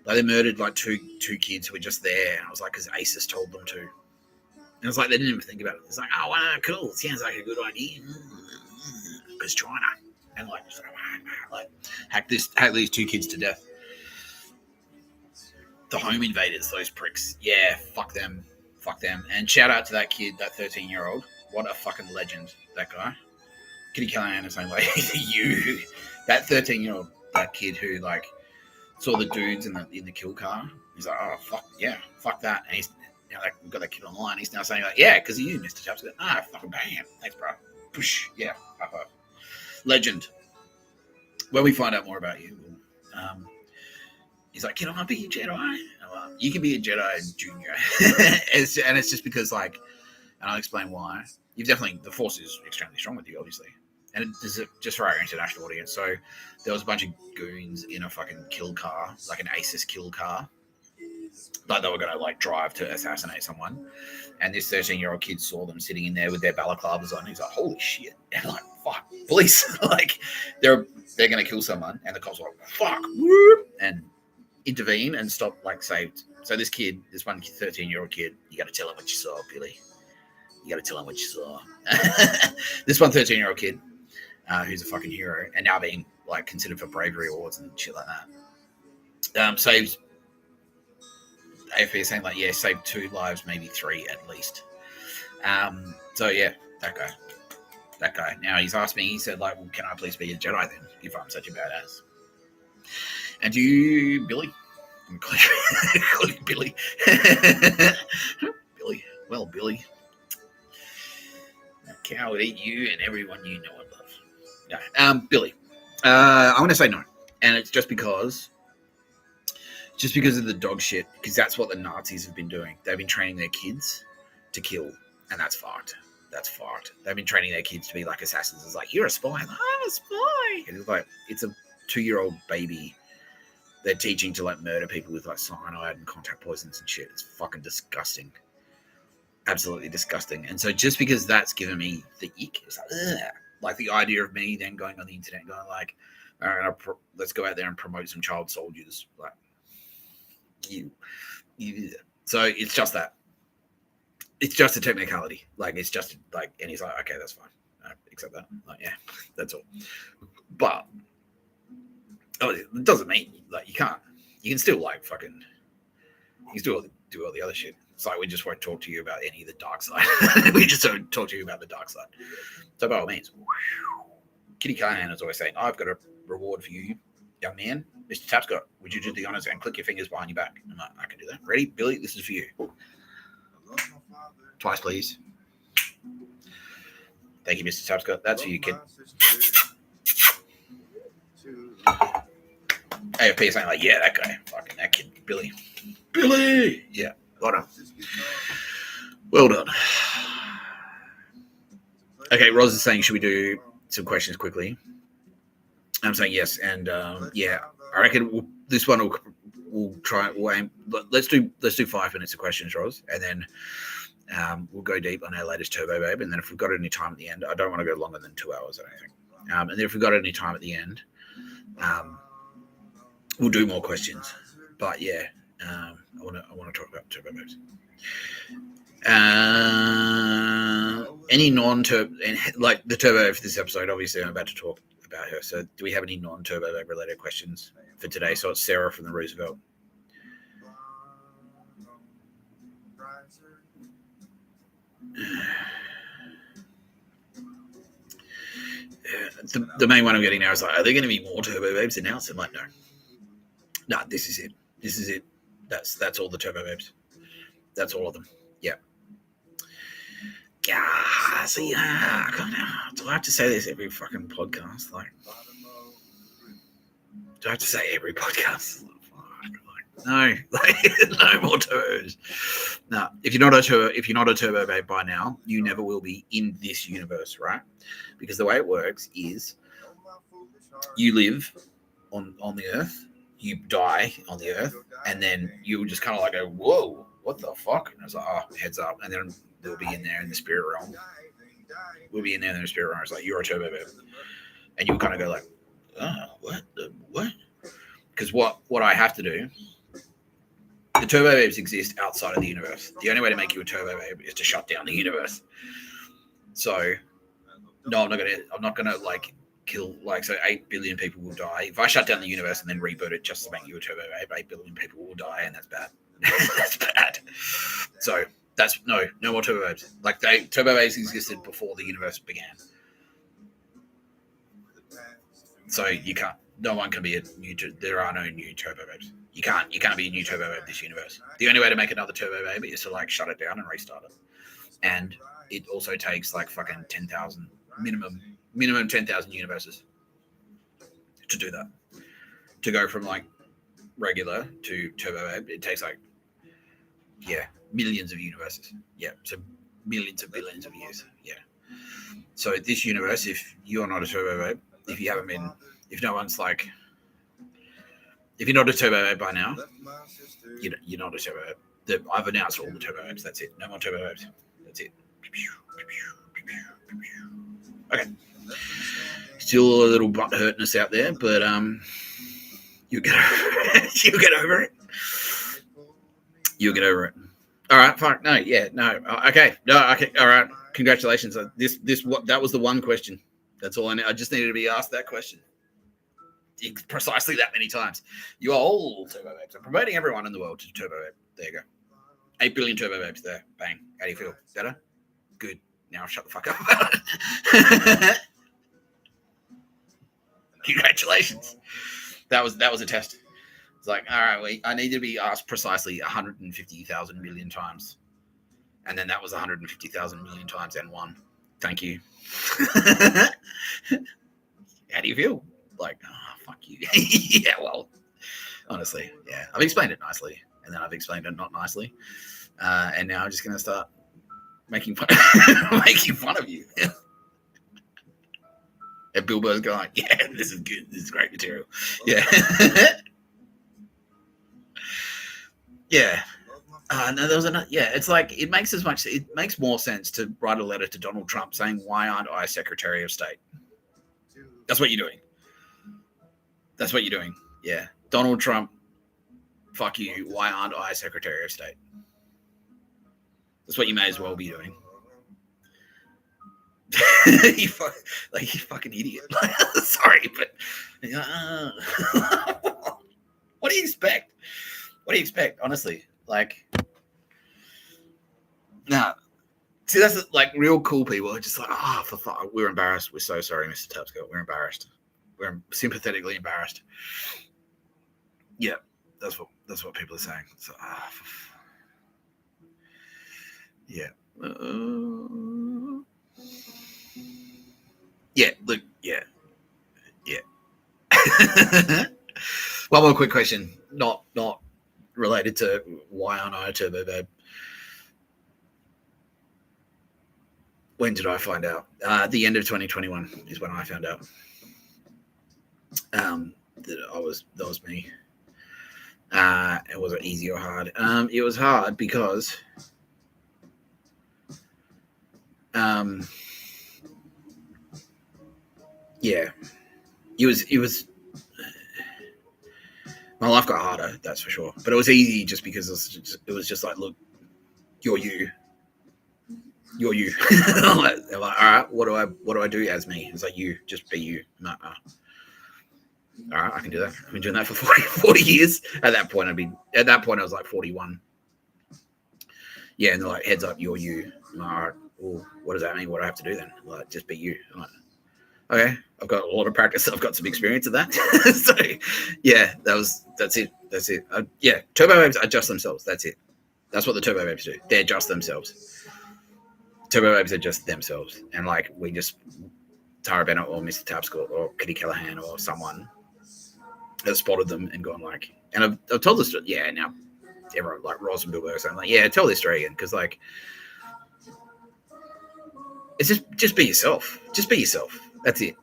Like they murdered like two kids who were just there, and I was like, because ISIS told them to. And it's like they didn't even think about it. It's like, oh wow, cool, sounds like a good idea. Because China, and like hack these two kids to death. The home invaders, those pricks. Yeah, fuck them. And shout out to that kid, that 13-year-old. What a fucking legend, that guy. Kitty Callahan is saying like you, that 13-year-old, that kid who like saw the dudes in the kill car. He's like, oh fuck yeah, fuck that. And he's like, we've got that kid online. He's now saying like, yeah, because of you, Mr. Tapscott. Fucking bam, thanks, bro. Push, yeah, high. Legend. When we find out more about you, he's like, can I be a Jedi? You can be a Jedi Junior. and it's just because like, and I'll explain why. The Force is extremely strong with you, obviously. And this is just for our international audience. So there was a bunch of goons in a fucking kill car, like an ISIS kill car. Like they were going to like drive to assassinate someone. And this 13-year-old kid saw them sitting in there with their balaclavas on. He's like, holy shit. And like, fuck, police. Like they're going to kill someone. And the cops were like, fuck, whoop, and intervene and stop, like saved. So this 13-year-old kid, you got to tell him what you saw, Billy. You got to tell him what you saw. This 13-year-old kid, who's a fucking hero, and now being like considered for bravery awards and shit like that, saves. AFP saying like, yeah, saved 2 lives, maybe 3 at least. So yeah, that guy. Now he's asked me. He said like, well, can I please be a Jedi then, if I'm such a badass? And you, Billy. I'm call you Billy. Billy. Well, Billy. That cow would eat you and everyone you know and love. No. Billy. I'm going to say no. And it's just because of the dog shit, because that's what the Nazis have been doing. They've been training their kids to kill, and that's fucked. They've been training their kids to be like assassins. It's like, you're a spy. Like, I'm a spy. And it's like, it's a 2-year-old baby they're teaching to like murder people with like cyanide and contact poisons and shit. It's fucking disgusting. Absolutely disgusting. And so just because that's given me the ick, it's like the idea of me then going on the internet and going like, all right, let's go out there and promote some child soldiers. Like, you. So it's just that. It's just a technicality. Like, it's just like, and he's like, okay, that's fine. Accept that. Like, yeah, that's all. But it doesn't mean like you can still like fucking, you can still do all the other shit. It's like we just won't talk to you about any of the dark side. We just don't talk to you about the dark side. So by all means, Kitty Callahan is always saying, I've got a reward for you, young man. Mr. Tapscott, would you do the honors and click your fingers behind your back? I'm like, I can do that. Ready? Billy, this is for you. Twice, please. Thank you, Mr. Tapscott. That's for you, kid. AFP is saying like, yeah, that guy. Fucking that kid. Billy. Yeah. Well done. Okay, Roz is saying, should we do some questions quickly? I'm saying yes, and yeah, I reckon this one we'll try. We'll aim. Let's do 5 minutes of questions, Roz, and then we'll go deep on our latest Turbo Babe. And then if we've got any time at the end, I don't want to go longer than 2 hours, I don't think. And then if we've got any time at the end, we'll do more questions. But yeah, I want to talk about Turbo Babes. Any non-turbo, like the Turbo for this episode, obviously I'm about to talk about her. So do we have any non-Turbo Babe related questions for today? So it's Sarah from the Roosevelt. the main one I'm getting now is like, are there going to be more Turbo Babes announced? I'm like, no, this is it. This is it. That's all the Turbo Babes. That's all of them. Yeah. Yeah. So yeah, do I have to say this every fucking podcast? Like, do I have to say every podcast? No, like, no more turbos. No, if you're not a turbo babe by now, you never will be in this universe, right? Because the way it works is you live on the earth, you die on the earth, and then you just kind of like go, whoa, what the fuck? And it's like, oh, heads up, and then we'll be in there in the spirit realm. We'll be in there in the spirit realm. It's like, you're a turbo babe, and you'll kind of go like, oh, what? Because what I have to do. The turbo babes exist outside of the universe. The only way to make you a turbo babe is to shut down the universe. So, no, I'm not gonna like kill so 8 billion people will die. If I shut down the universe and then reboot it just to make you a turbo babe, 8 billion people will die, and that's bad. That's bad. So that's no more turbo babes. Like turbo babes existed before the universe began. So you can't. No one can be a new. There are no new turbo babes. You can't be a new turbo babe in this universe. The only way to make another turbo babe is to like shut it down and restart it. And it also takes like fucking 10,000 minimum 10,000 universes to do that. To go from like regular to turbo babe, it takes like millions of universes. Yeah, so millions of billions of years. Yeah. So this universe, if you're not a turbo babe, if you're not a turbo babe by now, you're not a turbo babe. I've announced all the turbo babes. That's it. No more turbo babes. That's it. Okay. Still a little butt hurtness out there, but you'll get over it. You'll get over it. You'll get over it. All right. Fuck. No. Yeah. No. Okay. No. Okay. All right. Congratulations. That was the one question. That's all I need. I just needed to be asked that question. Precisely that many times. You are all turbo babes. I'm promoting everyone in the world to turbo babe. There you go. 8 billion turbo babes there. Bang. How do you feel? Better? Good. Now shut the fuck up. Congratulations. That was a test. It's like, all right, I need to be asked precisely 150,000 million times. And then that was 150,000 million times and one. Thank you. How do you feel? Like, fuck you. Yeah, well, honestly, yeah. I've explained it nicely, and then I've explained it not nicely. And now I'm just going to start making fun of you. And Bilbo's going, yeah, this is good. This is great material. Yeah. Yeah. No, there was another. Yeah, it's like it makes more sense to write a letter to Donald Trump saying, "Why aren't I Secretary of State?" That's what you're doing. That's what you're doing. Yeah, Donald Trump. Fuck you. Why aren't I Secretary of State? That's what you may as well be doing. You fucking idiot. Sorry, but what do you expect? What do you expect? Honestly, like, nah. See, that's like real cool people are just like, for fuck, we're embarrassed. We're so sorry, Mr. Tapscott. We're embarrassed. We're sympathetically embarrassed. Yeah, that's what people are saying. So, yeah. Yeah, look, yeah. One more quick question, not related to why aren't I a turbo babe. When did I find out? The end of 2021 is when I found out that was me. It wasn't easy or hard. It was hard because yeah, it was my life got harder, that's for sure. But it was easy just because it was just like, look, you're you. They're like, all right, what do I do as me? It's like, you just be you. No. All right, I can do that. I've been doing that for 40 years. At that point, I was like 41. Yeah, and they're like, heads up, you're you. I'm like, all right, well, what does that mean? What do I have to do then? Like, just be you. I'm like, Okay, I've got a lot of practice. I've got some experience of that. So, yeah, that's it. Yeah, turbo babes adjust themselves. That's it. That's what the turbo babes do. They adjust themselves. Turbo babes adjust themselves, and like we just Tara Bennett or Mr. Tapscott or Kitty Callahan or someone has spotted them and gone like, and I've told this story. Yeah, now everyone like Ross and Bill Burr saying like, yeah, tell this story again because like it's just be yourself. Just be yourself. That's it.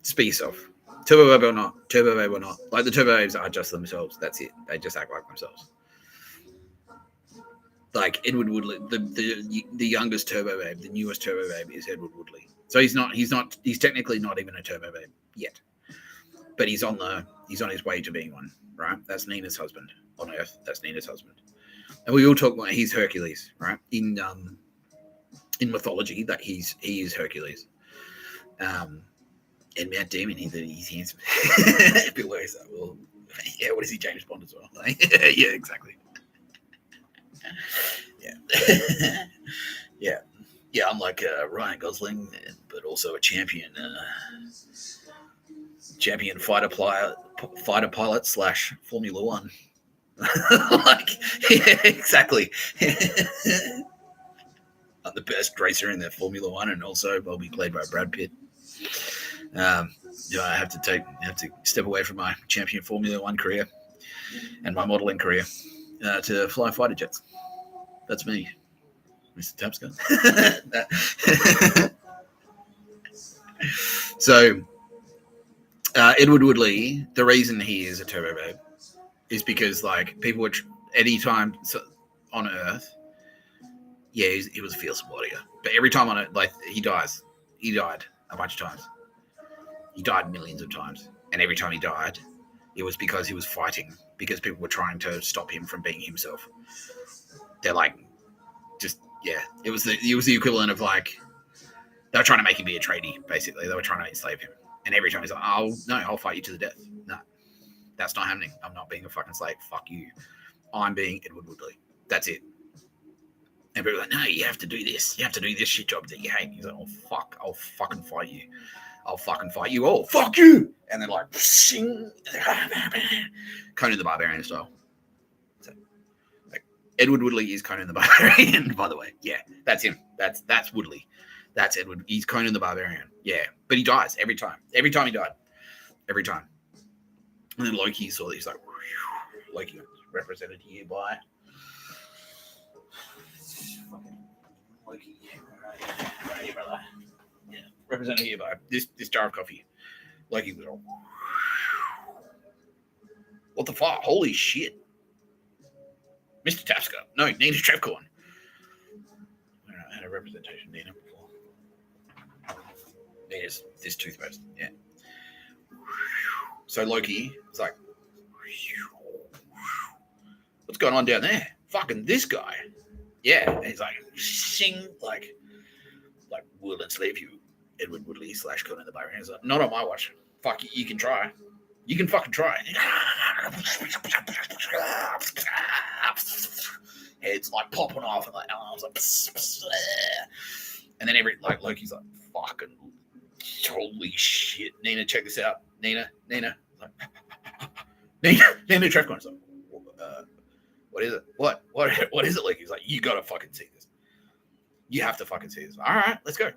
Just be yourself. Turbo babe or not. Turbo babe or not. Like the turbo babes are just themselves. That's it. They just act like themselves. Like Edward Woodley, the youngest turbo babe, the newest turbo babe is Edward Woodley. So he's technically not even a turbo babe yet. But he's on his way to being one, right? That's Nina's husband on Earth. That's Nina's husband. And we all talk about he's Hercules, right? In mythology, that he is Hercules. And Matt Damon, he's handsome. Bill Burr's like, well, yeah, what is he, James Bond as well? Like, yeah, exactly. Yeah. Yeah, I'm like Ryan Gosling, but also a champion fighter pilot / Formula One. Like, yeah, exactly. I'm the best racer in the Formula One, and also I'll be played by Brad Pitt. I have to step away from my champion Formula One career and my modelling career to fly fighter jets. That's me, Mr. Tapscott. So, Edward Woodley, the reason he is a turbo babe is because like people would anytime on Earth, yeah, he was a fearsome warrior, but every time on it, like he died a bunch of times. He died millions of times, and every time he died, it was because he was fighting, because people were trying to stop him from being himself. They're like, just yeah, it was the equivalent of like they were trying to make him be a tradie. Basically, they were trying to enslave him, and every time he's like, "Oh no, I'll fight you to the death." No, that's not happening. I'm not being a fucking slave. Fuck you. I'm being Edward Woodley. That's it. And people are like, no, you have to do this. You have to do this shit job that you hate. He's like, oh fuck, I'll fucking fight you. I'll fucking fight you all. Fuck you. And then like, Conan the Barbarian style. So, like, Edward Woodley is Conan the Barbarian, by the way. Yeah, that's him. That's Woodley. That's Edward. He's Conan the Barbarian. Yeah, but he dies every time. Every time he died. Every time. And then Loki saw that. He's like, Loki represented here by Loki. Right here, brother. Yeah, represented here by this jar of coffee. Loki was all. What the fuck? Holy shit. Mr. Tapscott. No, Nina Trevcorn. I had a representation of Nina before. Nina's this toothpaste. Yeah. So Loki was like, what's going on down there? Fucking this guy. Yeah. And he's like, sing, like we'll enslave you, Edward Woodley / Conan the Barbarian. He's like, not on my watch. Fuck, you can try. You can fucking try. Heads like popping off and like arms like, and then Loki's like, fucking holy shit. Nina, check this out. Nina, like, Nina Trevcorn's like, what is it? What is it? Like, he's like, you gotta fucking see this. You have to fucking see this. All right, let's go.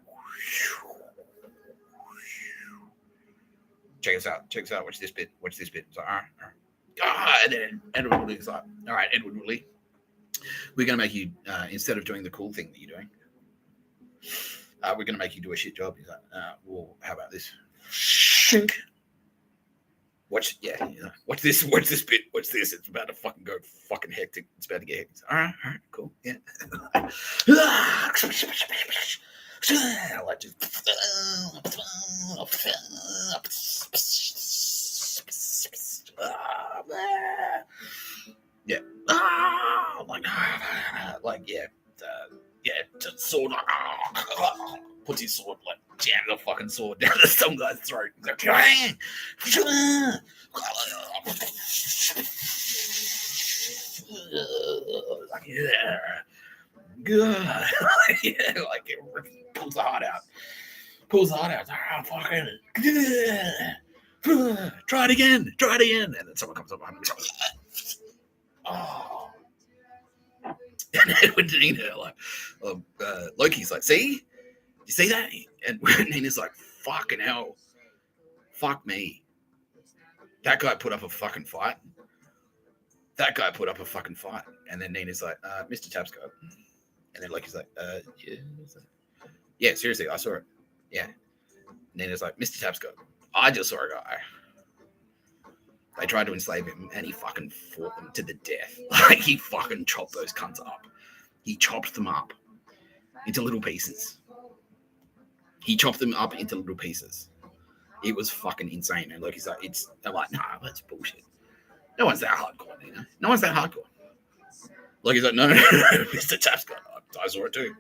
Check us out. Watch this bit. It's like, all right. And then Edward Woodley's like, all right, Edward Woodley, we're going to make you, instead of doing the cool thing that you're doing, we're going to make you do a shit job. He's like, well, how about this? Shink. Watch this bit. Watch this. It's about to fucking go fucking hectic. It's about to get hectic. All right, cool. Yeah. I like to. Yeah. Sword. Puts his sword, like, jams the fucking sword down some guy's throat. He's like, yeah. Good. Yeah, like, it pulls the heart out. pulls the heart out. Fucking try it again. And then someone comes up behind me. Oh. And Edward and Nina like, Loki's like, see? You see that? And Nina's like, fucking hell. Fuck me. That guy put up a fucking fight. And then Nina's like, Mr. Tapscott. And then Loki's like, yeah. Yeah, seriously, I saw it. Yeah. Nina's like, Mr. Tapscott, I just saw a guy. They tried to enslave him, and he fucking fought them to the death. Like, he fucking chopped those cunts up. He chopped them up into little pieces. It was fucking insane. And Loki's like, I'm like, nah, that's bullshit. No one's that hardcore, Nina. No one's that hardcore. Loki's like, no, Mr. Tapscott, I saw it too.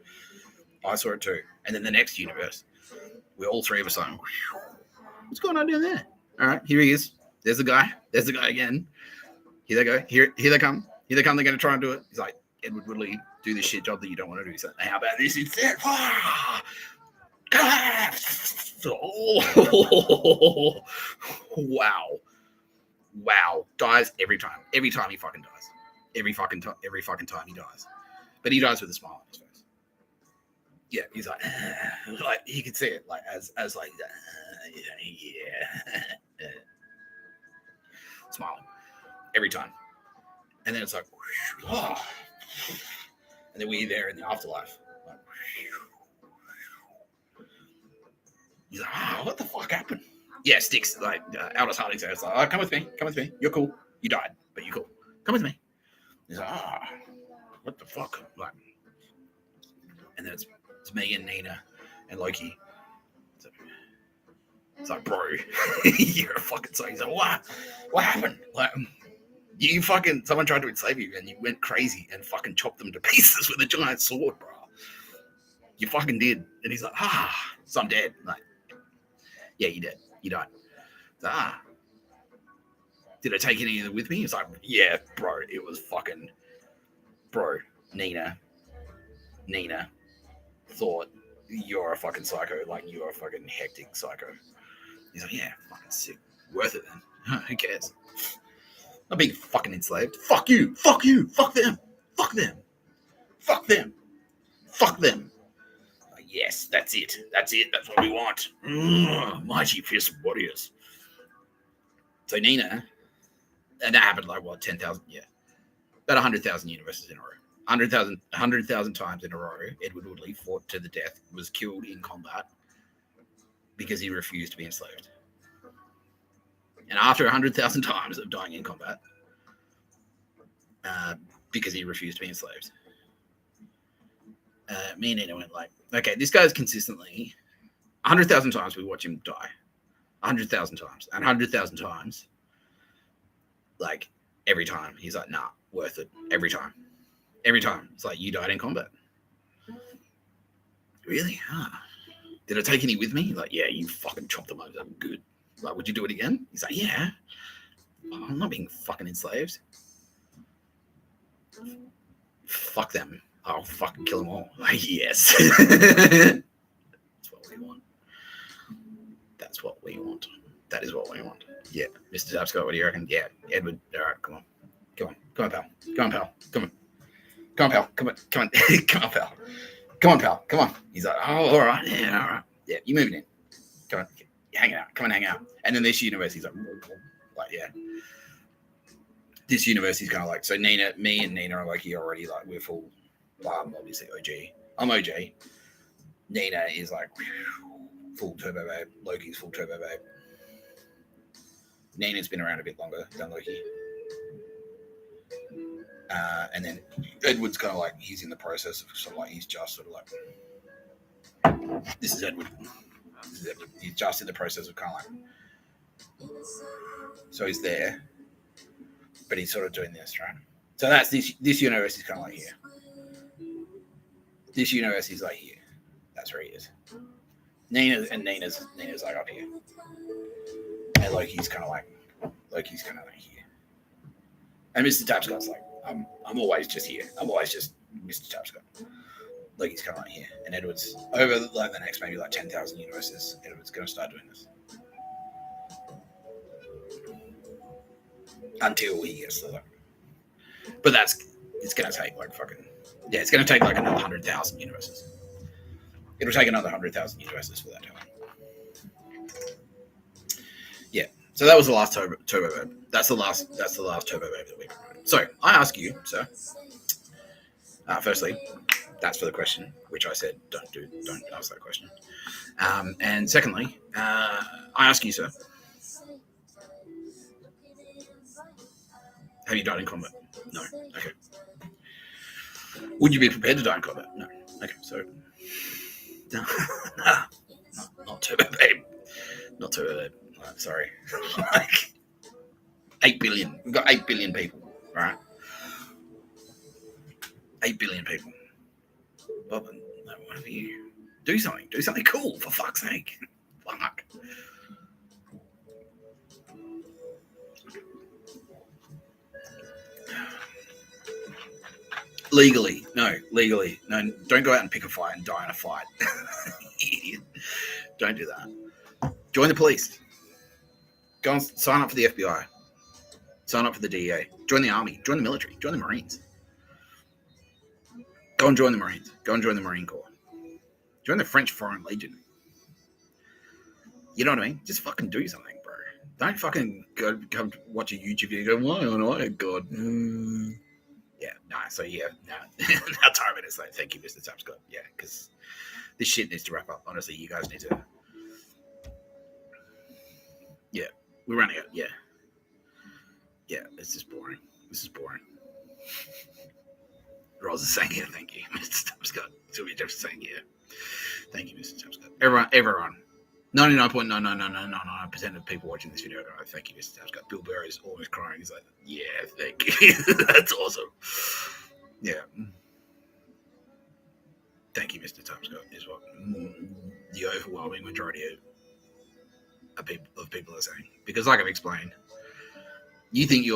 And then the next universe, we're all three of us like, what's going on down there? All right, here he is. There's the guy again. Here they go. Here they come. They're going to try and do it. He's like, Edward Woodley, do this shit job that you don't want to do. He's like, how about this instead? Oh, wow. Dies every time. Every time he fucking dies. Every fucking time he dies. But he dies with a smile on his face. Yeah, he's like he could see it, like as like, yeah. Smiling every time. And then it's like, oh. And then we're there in the afterlife. Like, he's like, what the fuck happened? Yeah, Sticks, like, Aldous Harding says, like, come with me. You're cool. You died, but you're cool. Come with me. He's like, what the fuck? Like, and then it's me and Nina and Loki. It's like, bro, you're a fucking psycho. He's like, what happened? Like, you fucking, someone tried to enslave you and you went crazy and fucking chopped them to pieces with a giant sword, bro. You fucking did. And he's like, so I'm dead. Like, yeah, you did. You died. Like, did I take any of them with me? He's like, yeah, bro, it was fucking, bro, Nina thought you're a fucking psycho, like you're a fucking hectic psycho. He's like, yeah, fucking sick. Worth it then. Who cares? Not being fucking enslaved. Fuck you. Fuck them. Like, yes, that's it. That's what we want. Mighty fierce warriors. So Nina, and that happened like, what, 10,000? Yeah. About 100,000 universes in a row. 100,000 times in a row, Edward Woodley fought to the death, was killed in combat because he refused to be enslaved. And after 100,000 times of dying in combat, because he refused to be enslaved, me and Nina went like, okay, this guy's consistently 100,000 times we watch him die. 100,000 times. And 100,000 times, like, every time, he's like, nah, worth it. Every time. It's like, you died in combat. Really? Did I take any with me? Like, yeah, you fucking chopped them over. Good. Like, would you do it again? He's like, yeah. I'm not being fucking enslaved. Fuck them. I'll fucking kill them all. Like, yes. That's what we want. That is what we want. Yeah. Mr. Tapscott, what do you reckon? Yeah. Edward. All right, come on, pal. Come on, pal. Come on. He's like, oh, all right. Yeah, all right. Yeah, you moving in. Come on. Come on, hang out. And then this universe, he's like, yeah. This universe is kind of like, so me and Nina are like here already, like we're full, obviously OG. I'm OG. Nina is like full turbo babe. Loki's full turbo babe. Nina's been around a bit longer than Loki. And then Edward's kind of like, he's in the process of sort of like, he's just sort of like, this is Edward. He's just in the process of kind of like, so he's there, but he's sort of doing this, right? So that's this universe is kind of like here. This universe is like here. That's where he is. Nina's like up here. And Loki's kind of like here. And Mr. Tapscott's like, I'm always just here. I'm always just Mr. Tapscott. Loki's coming out here, and Edward's over like the next maybe like 10,000 universes. Edward's going to start doing this until he gets to that. But it's going to take like it's going to take like another 100,000 universes. It'll take another 100,000 universes for that to happen. Yeah. So that was the last turbo babe. That's the last turbo babe that we promoted. So I ask you, sir. Firstly, that's for the question, which I said don't ask that question. And secondly, I ask you, sir, have you died in combat? No. Okay. Would you be prepared to die in combat? No. Okay. So, no, not turbo babe. Not turbo babe. Sorry. Like 8 billion. We've got 8 billion people, right? 8 billion people. Bob, whatever you do something cool for fuck's sake. Fuck. Legally, no. Don't go out and pick a fight and die in a fight. Idiot. Don't do that. Join the police. Go and sign up for the FBI. Sign up for the DEA. Join the army. Join the military. Join the Marines. Go and join the Marines. Go and join the Marine Corps. Join the French Foreign Legion. You know what I mean? Just fucking do something, bro. Don't fucking go watch a YouTube video and go, why, God. Yeah, no, so yeah, no. Now time it is like, thank you, Mr. Tapscott. Yeah, because this shit needs to wrap up. Honestly, you guys need to. Yeah, we're running out. Yeah. Yeah, it's just boring. This is boring. Roz is saying yeah, thank you, Mr. Tapscott. Sylvia Jefferson saying yeah. Thank you, Mr. Tapscott. Everyone. 99.99999% of people watching this video go, oh, thank you, Mr. Tapscott. Bill Burr is almost crying. He's like, yeah, thank you. That's awesome. Yeah. Thank you, Mr. Tapscott, is what the overwhelming majority of people are saying. Because like I've explained, you think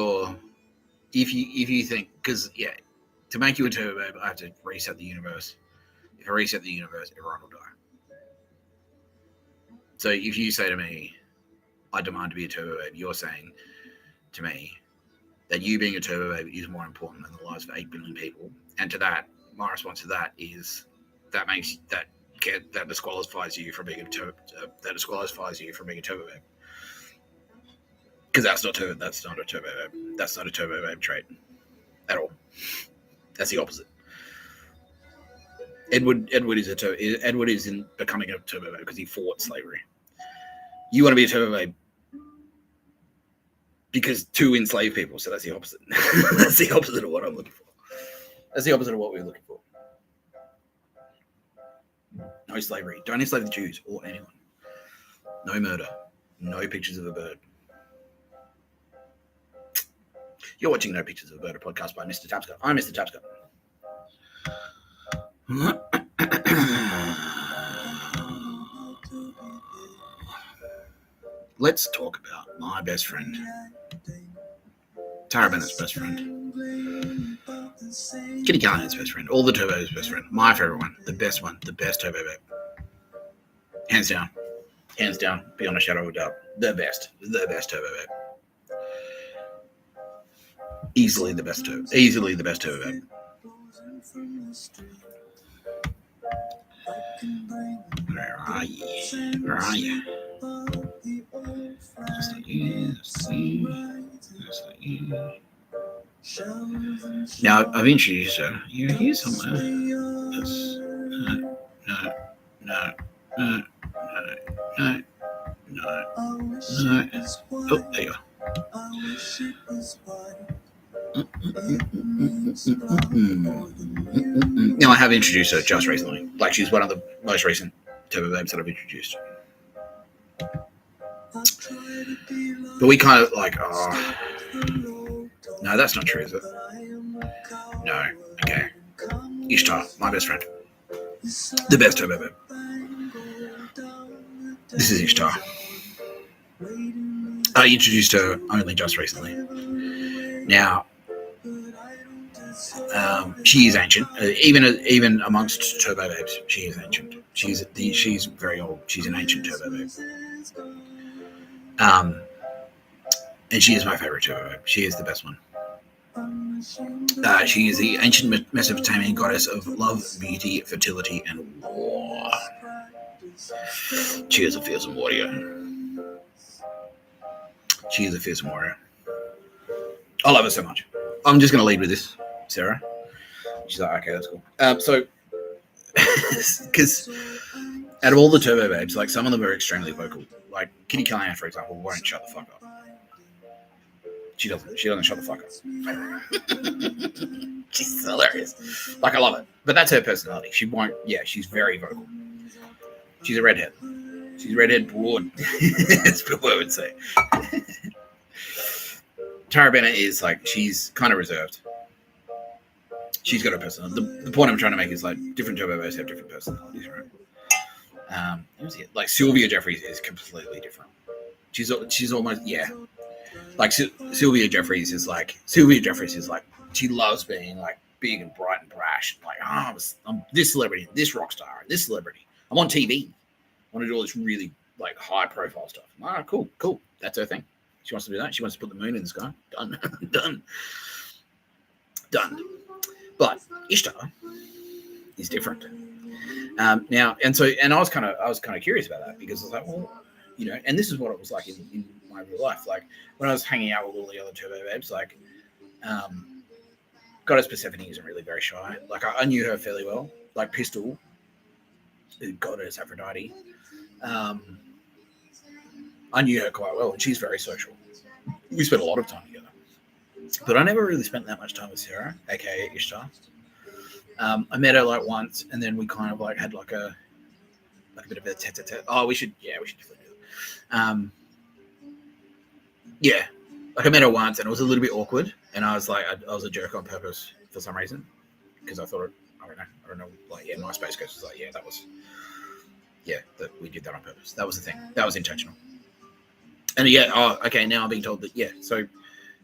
if you think, because, yeah, to make you a turbo babe, I have to reset the universe. If I reset the universe, everyone will die. So if you say to me, I demand to be a turbo babe, you're saying to me that you being a turbo babe is more important than the lives of 8 billion people. And to that, my response to that is that disqualifies you from being a turbo babe. Because that's not a turbo babe. That's not a turbo babe trait at all. That's the opposite. Edward isn't becoming a turbo babe because he fought slavery. You want to be a turbo babe because to enslave people, so that's the opposite. That's the opposite of what I'm looking for. That's the opposite of what we're looking for. No slavery. Don't enslave the Jews or anyone. No murder. No pictures of a bird. You're watching No Pictures of a Bird, a podcast by Mr. Tapscott. I'm Mr. Tapscott. Let's talk about my best friend. Tara Bennett's best friend. Kitty Callahan's best friend. All the Turbo's best friend. My favorite one. The best Turbo babe. Hands down. Beyond a shadow of a doubt. The best Turbo babe. Easily the best Turbo babe. Where are you? Just like you. Now, I've introduced her. You're here somewhere. No. Oh, there you are. Now, I have introduced her just recently. Like, she's one of the most recent Turbo babes that I've introduced. But we kind of like, no, that's not true, is it? No. Okay. Ishtar, my best friend. The best Turbo babe. This is Ishtar. I introduced her only just recently. Now, She is ancient, even amongst turbo babes. She is ancient. She's very old. She's an ancient turbo babe. And she is my favorite turbo babe. She is the best one. She is the ancient Mesopotamian goddess of love, beauty, fertility, and war. She is a fearsome warrior. She is a fearsome warrior. I love her so much. I'm just going to lead with this, Sarah. She's like, okay, that's cool. So, because out of all the turbo babes, like some of them are extremely vocal. Like Kitty Callahan, for example, won't shut the fuck up. She doesn't shut the fuck up. She's hilarious. Like, I love it. But that's her personality. She won't, she's very vocal. She's a redhead. She's redhead broad. That's what I would say. Tara Bennett is like, she's kind of reserved. She's got a personality. The point I'm trying to make is like, different turbo babes have different personalities, right? Like Sylvia Jeffries is completely different. She's almost, like Sylvia Jeffries is like, she loves being like big and bright and brash. Like, I'm this celebrity, this rock star, this celebrity. I'm on TV. I want to do all this really like high profile stuff. Cool. That's her thing. She wants to do that. She wants to put the moon in the sky. Done. Done. But Ishtar is different. Now, and I was kind of curious about that because I was like, well, and this is what it was like in my real life. Like when I was hanging out with all the other turbo babes, like Goddess Persephone isn't really very shy. Like I knew her fairly well. Like Pistol, Goddess Aphrodite, I knew her quite well, and she's very social. We spent a lot of time together, but I never really spent that much time with Sarah, aka Ishtar. I met her like once, and then we kind of like had like a bit of a tete-a-tete. Oh, we should definitely do it. Like I met her once, and it was a little bit awkward, and I was like, I was a jerk on purpose for some reason, because I thought, I don't know, like my Space Ghost was like, that we did that on purpose. That was the thing. That was intentional. And okay, now I'm being told that so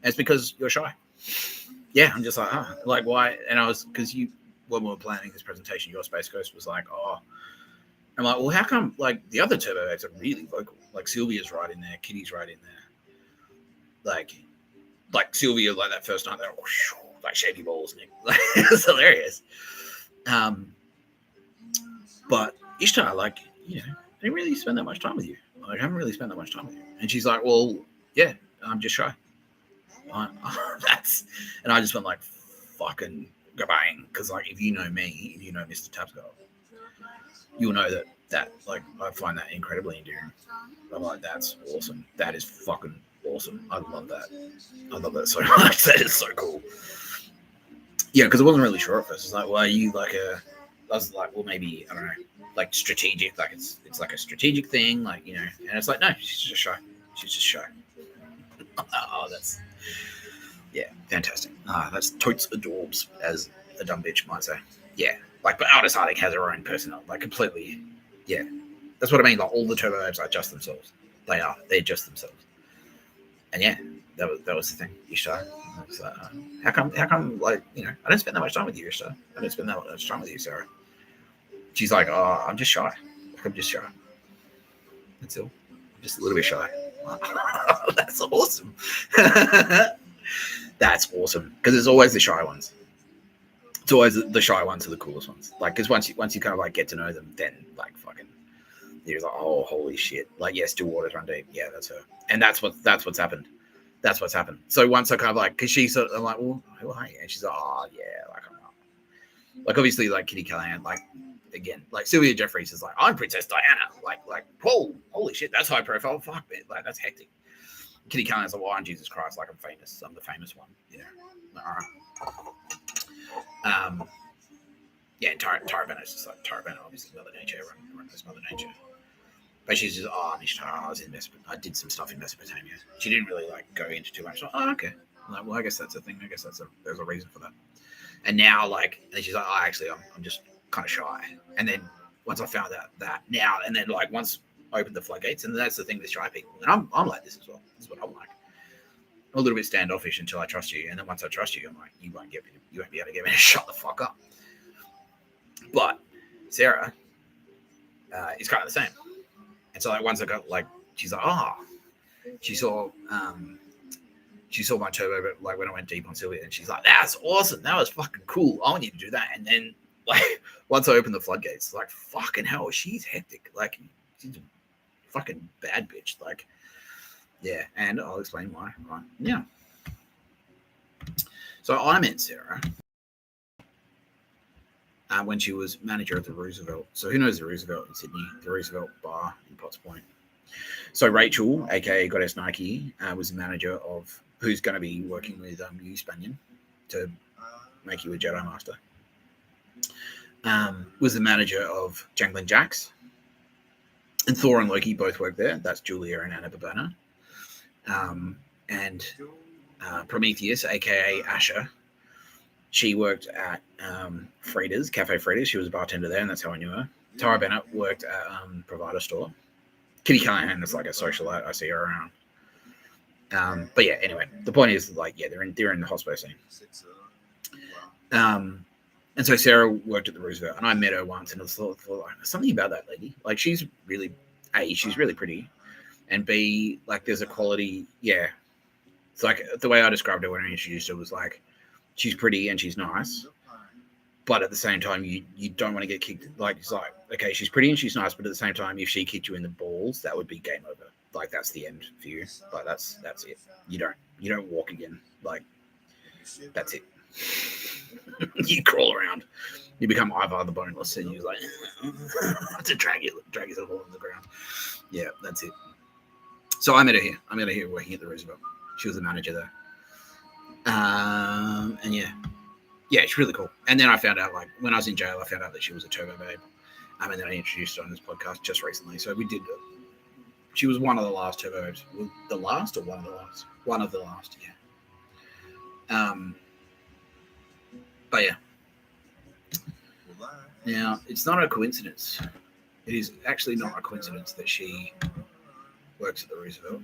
it's because you're shy. I'm just like, like why? And I was, because when we were planning this presentation, your Space Ghost was like, I'm like, well, how come like the other turbo babes are really vocal? Like Sylvia's right in there, Kitty's right in there. Like Sylvia, like that first night, they're like shaky balls, Nick. Like, it's hilarious. But Ishtar, like, I didn't really spend that much time with you. Like, I haven't really spent that much time with you. And she's like, well, I'm just shy. And I just went like, fucking gabang. Because like, if you know me, if you know Mr. Tapscott, you'll know that like, I find that incredibly endearing. I'm like, that's awesome. That is fucking awesome. I love that. I love that so much. That is so cool. Because I wasn't really sure at first. It's like, well, are you like I was like, well, maybe, I don't know, like strategic, like it's like a strategic thing, like, and it's like, no, she's just shy. She's just shy. That's, fantastic. That's totes adorbs, as a dumb bitch might say. Like, but Aldous Harding has her own personality, like completely, that's what I mean, like all the turbo babes are just themselves. They're just themselves. And that was the thing, Ishtar. How come, like, I don't spend that much time with you, Ishtar. I don't spend that much time with you, Sarah. She's like, I'm just shy. I'm just shy. That's all. I'm just a little bit shy. That's awesome. That's awesome. Because it's always the shy ones. It's always the shy ones are the coolest ones. Like, because once you kind of like get to know them, then like fucking, you're like, oh, holy shit. Like, still waters run deep. Yeah, that's her. And that's what's happened. That's what's happened. So once I kind of like, because she's sort of, I'm like, well, who are you? And she's like, like I'm not. Like, obviously, like Kitty Callahan, like, again, like Sylvia Jeffries is like, I'm Princess Diana. Like, whoa, holy shit, that's high profile. Fuck, man. Like, that's hectic. Kitty Callahan's like, well, Jesus Christ, like I'm famous. I'm the famous one. And Tara Bennett's just like, Tara Bennett, obviously Mother Nature. Everyone knows Mother Nature. But she's just, I did some stuff in Mesopotamia. She didn't really like go into too much. Okay. I'm like, well, I guess that's a thing. I guess there's a reason for that. And now, like, and she's like, actually, I'm just kind of shy. And then once I found out that now, and then like once I opened the floodgates, and that's the thing with shy people. And I'm like this as well. This is what I'm like. a little bit standoffish until I trust you, and then once I trust you, I'm like, you won't be able to get me to shut the fuck up. But Sarah is kind of the same, and so like once I got like, she's like, oh, she saw my turbo, but like when I went deep on Sylvia, and she's like, that's awesome, that was fucking cool, I want you to do that. And then like once I opened the floodgates, like fucking hell, she's hectic, like she's a fucking bad bitch, like yeah. And I'll explain why. Right? Yeah. So I met Sarah when she was manager of the Roosevelt. So who knows the Roosevelt in Sydney? The Roosevelt bar in Potts Point. So Rachel, aka Goddess Nike, was the manager of who's going to be working with you, Spanian, to make you a Jedi Master. Was the manager of Janglin Jacks. And Thor and Loki both work there. That's Julia and Anna Babana. And Prometheus, aka Asher, she worked at Frida's, Cafe Frida's. She was a bartender there, and that's how I knew her. Tara Bennett worked at Provider Store. Kitty Callahan is like a socialite. I see her around. But yeah, anyway, the point is, like, yeah, they're in the hospital scene. And so Sarah worked at the Roosevelt, and I met her once, and I thought like, something about that lady. Like, she's really, A, she's really pretty, and B, like, there's a quality, yeah. It's like, the way I described her when I introduced her was like, she's pretty and she's nice, but at the same time, you don't want to get kicked. Like, it's like, okay, she's pretty and she's nice, but at the same time, if she kicked you in the balls, that would be game over. Like, that's the end for you. Like, that's it. You don't walk again. Like, that's it. You crawl around. You become Ivar the Boneless, and you're like to drag yourself along the ground. Yeah, that's it. So I met her here. I met her here working at the Roosevelt. She was the manager there. And yeah, she's really cool. And then I found out, like, when I was in jail, I found out that she was a turbo babe. And then I introduced her on this podcast just recently. So we did. She was one of the last turbo babes. The last or one of the last? One of the last. Yeah. But yeah. Now, it's not a coincidence. It is actually not a coincidence that she works at the Roosevelt.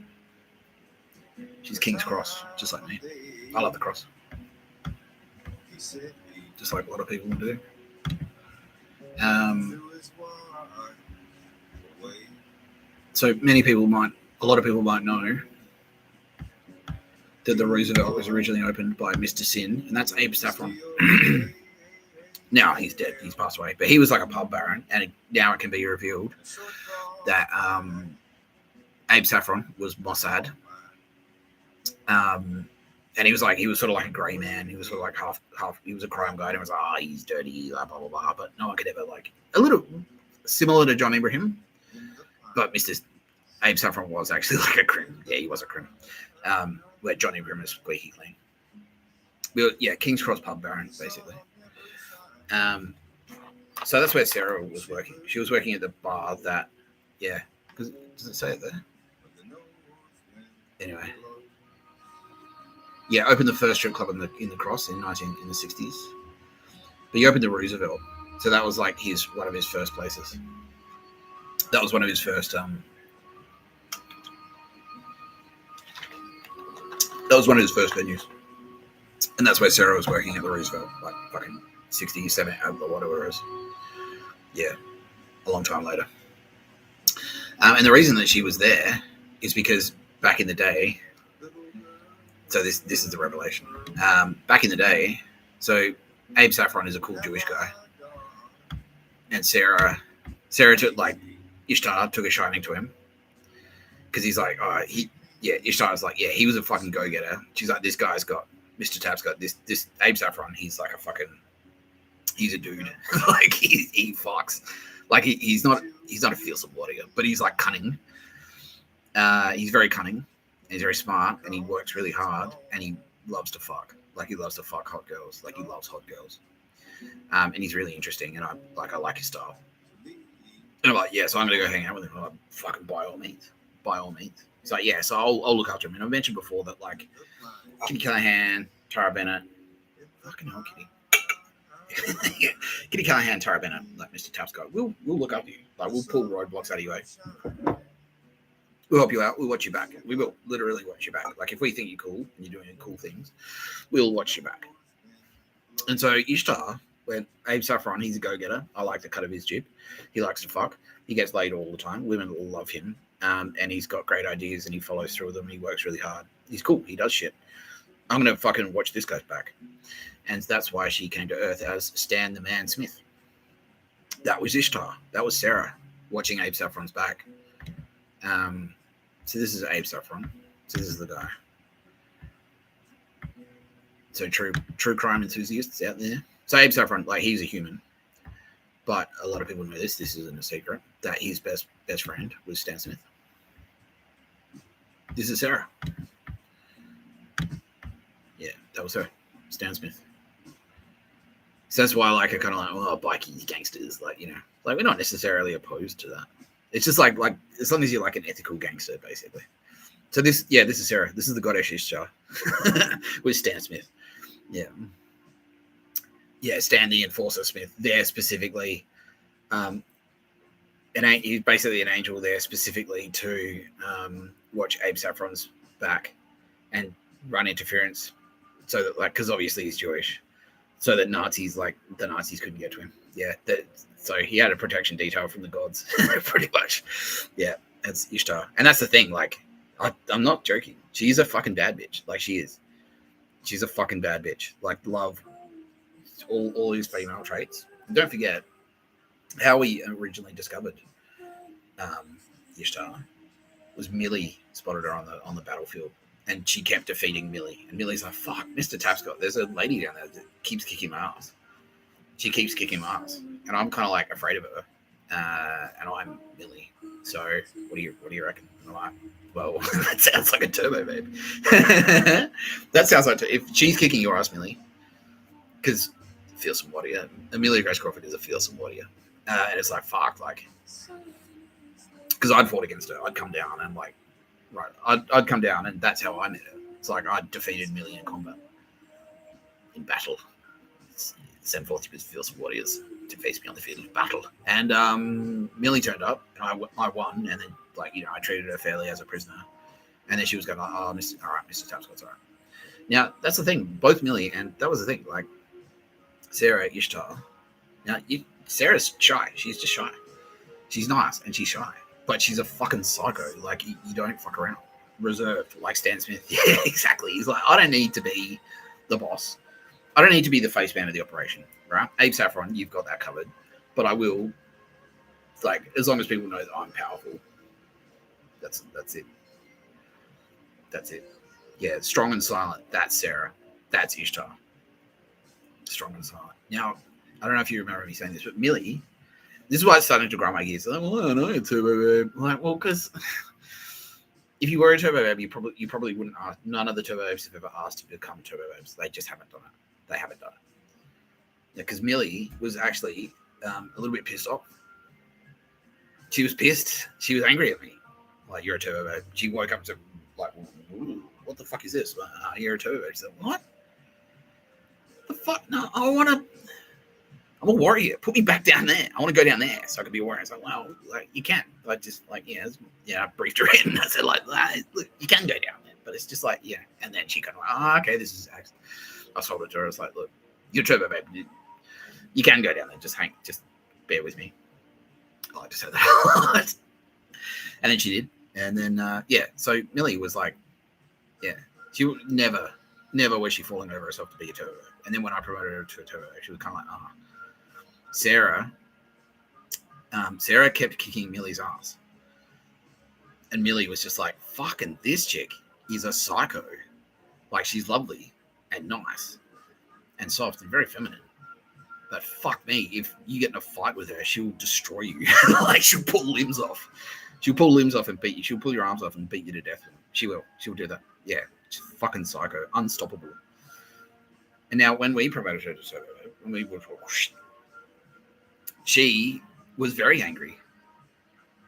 She's King's Cross, just like me. I love the cross. Just like a lot of people do. So a lot of people might know that the Roosevelt was originally opened by Mr. Sin, and that's Abe Saffron. Now he's dead, he's passed away, but he was like a pub baron, and now it can be revealed that Abe Saffron was Mossad. And he was sort of like a grey man. He was sort of like half. He was a crime guy, and it was like, he's dirty, blah blah blah. But no one could ever, like, a little similar to John Ibrahim, but Mr. Abe Saffron was actually like a crim. Yeah, he was a crim. Where John Ibrahim is squeaky clean. Yeah, King's Cross pub baron, basically. So that's where Sarah was working. She was working at the bar that, yeah, does it say it there? Anyway. Yeah, opened the first strip club in the Cross in the 60s. But he opened the Roosevelt, so that was like one of his first places. That was one of his first venues, and that's where Sarah was working at the Roosevelt, like fucking 67 or whatever it is. Yeah, a long time later. And the reason that she was there is because back in the day. So this is the revelation. Back in the day, so Abe Saffron is a cool Jewish guy, and Sarah took, like, Ishtar took a shining to him because he's like, Ishtar was like, yeah, he was a fucking go getter. She's like, this guy's got Mr. Tap's got this Abe Saffron. He's like he's a dude. Like he fucks. Like he's not a fearsome warrior, but he's like cunning. He's very cunning. He's very smart, and he works really hard, and he loves to fuck. Like, he loves to fuck hot girls. Like, he loves hot girls. And he's really interesting, and I like his style. And I'm like, yeah, so I'm going to go hang out with him. I'm like, fucking by all means. By all means. He's like, yeah, so I'll look after him. And I mentioned before that, like, Kitty Callahan, Tara Bennett. Fucking hell, Kitty. Yeah. Kitty Callahan, Tara Bennett, like Mr. Tap's guy. We'll look after you. Like, we'll pull roadblocks out of your way. We'll help you out. We'll watch you back. We will literally watch you back. Like if we think you're cool and you're doing cool things, we'll watch you back. And so Ishtar, when Abe Saffron, he's a go-getter. I like the cut of his jib. He likes to fuck. He gets laid all the time. Women love him. And he's got great ideas and he follows through with them. He works really hard. He's cool. He does shit. I'm going to fucking watch this guy's back. And that's why she came to Earth as Stan the Man Smith. That was Ishtar. That was Sarah watching Abe Saffron's back. So this is Abe Saffron. So this is the guy. So true crime enthusiasts out there. So Abe Saffron, like he's a human. But a lot of people know this. This isn't a secret. That his best friend was Stan Smith. This is Sarah. Yeah, that was her. Stan Smith. So that's why I like her kind of like, oh, bikies, gangsters. Like, you know, like we're not necessarily opposed to that. It's just like as long as you're like an ethical gangster, basically. So this is Sarah. This is the goddess Ishtar with Stan Smith. Yeah. Yeah, Stan the Enforcer Smith. There specifically, he's basically an angel there specifically to watch Abe Saffron's back and run interference, so that like because obviously he's Jewish, so that the Nazis couldn't get to him. Yeah, so he had a protection detail from the gods, pretty much. Yeah, that's Ishtar, and that's the thing. Like, I'm not joking. She's a fucking bad bitch. Like she is. She's a fucking bad bitch. Like love all his female traits. And don't forget how we originally discovered Ishtar was Millie spotted her on the battlefield, and she kept defeating Millie. And Millie's like, "Fuck, Mr. Tapscott, there's a lady down there that keeps kicking my ass. She keeps kicking my ass, and I'm kind of like afraid of her. And I'm Millie. So what do you reckon?" And I'm like, well, that sounds like a turbo, babe. That sounds like if she's kicking your ass, Millie, because fearsome warrior. Amelia Grace Crawford is a fearsome warrior, and it's like fuck, like because I'd fought against her. I'd come down and like, right, I'd come down, and that's how I met her. It's like I defeated Millie in combat, in battle. Sent forth his fearsome warriors to face me on the field of battle, and Millie turned up, and I won, and then like you know I treated her fairly as a prisoner, and then she was going like, oh, Mr. Tapscott's all right. Now that's the thing, both Millie and that was the thing, like Sarah Ishtar. Now Sarah's shy. She's just shy. She's nice and she's shy, but she's a fucking psycho. Like you don't fuck around. Reserved, like Stan Smith. Yeah, exactly. He's like, I don't need to be the boss. I don't need to be the face man of the operation, right? Abe Saffron, you've got that covered, but I will. Like as long as people know that I'm powerful. That's it. That's it. Yeah, strong and silent. That's Sarah. That's Ishtar. Strong and silent. Now, I don't know if you remember me saying this, but Millie, this is why it's starting to grind my gears. Like, well, I don't know, Turbo Babe. Like, well, because if you were a Turbo Babe, you probably wouldn't ask. None of the Turbo Babes have ever asked you to become Turbo Babes. They just haven't done it. They haven't done it. Yeah, because Millie was actually a little bit pissed off. She was pissed. She was angry at me. Like, you're a Turbo Babe. She woke up and said, like, what the fuck is this? You're a Turbo Babe. She said, what? The fuck? No, I'm a warrior. Put me back down there. I want to go down there so I can be a warrior. It's like, well, like you can. I just like, I briefed her in. I said, like, look, you can go down there, but it's just like, yeah. And then she kind of like, okay, this is. I told it to her. I was like, look, you're Turbo Babe. You can go down there. Just bear with me. I like to say that. And then she did. And then, so Millie was like, yeah, she would never was she falling over herself to be a Turbo Babe. And then when I promoted her to a Turbo Babe, she was kind of like, Sarah kept kicking Millie's ass. And Millie was just like, fucking this chick is a psycho. Like, she's lovely and nice and soft and very feminine. But fuck me, if you get in a fight with her, she'll destroy you. Like, she'll pull limbs off. She'll pull limbs off and beat you. She'll pull your arms off and beat you to death. She will. She'll do that. Yeah. She's fucking psycho. Unstoppable. And now when we promoted her to Turbo Babe, when we were she was very angry.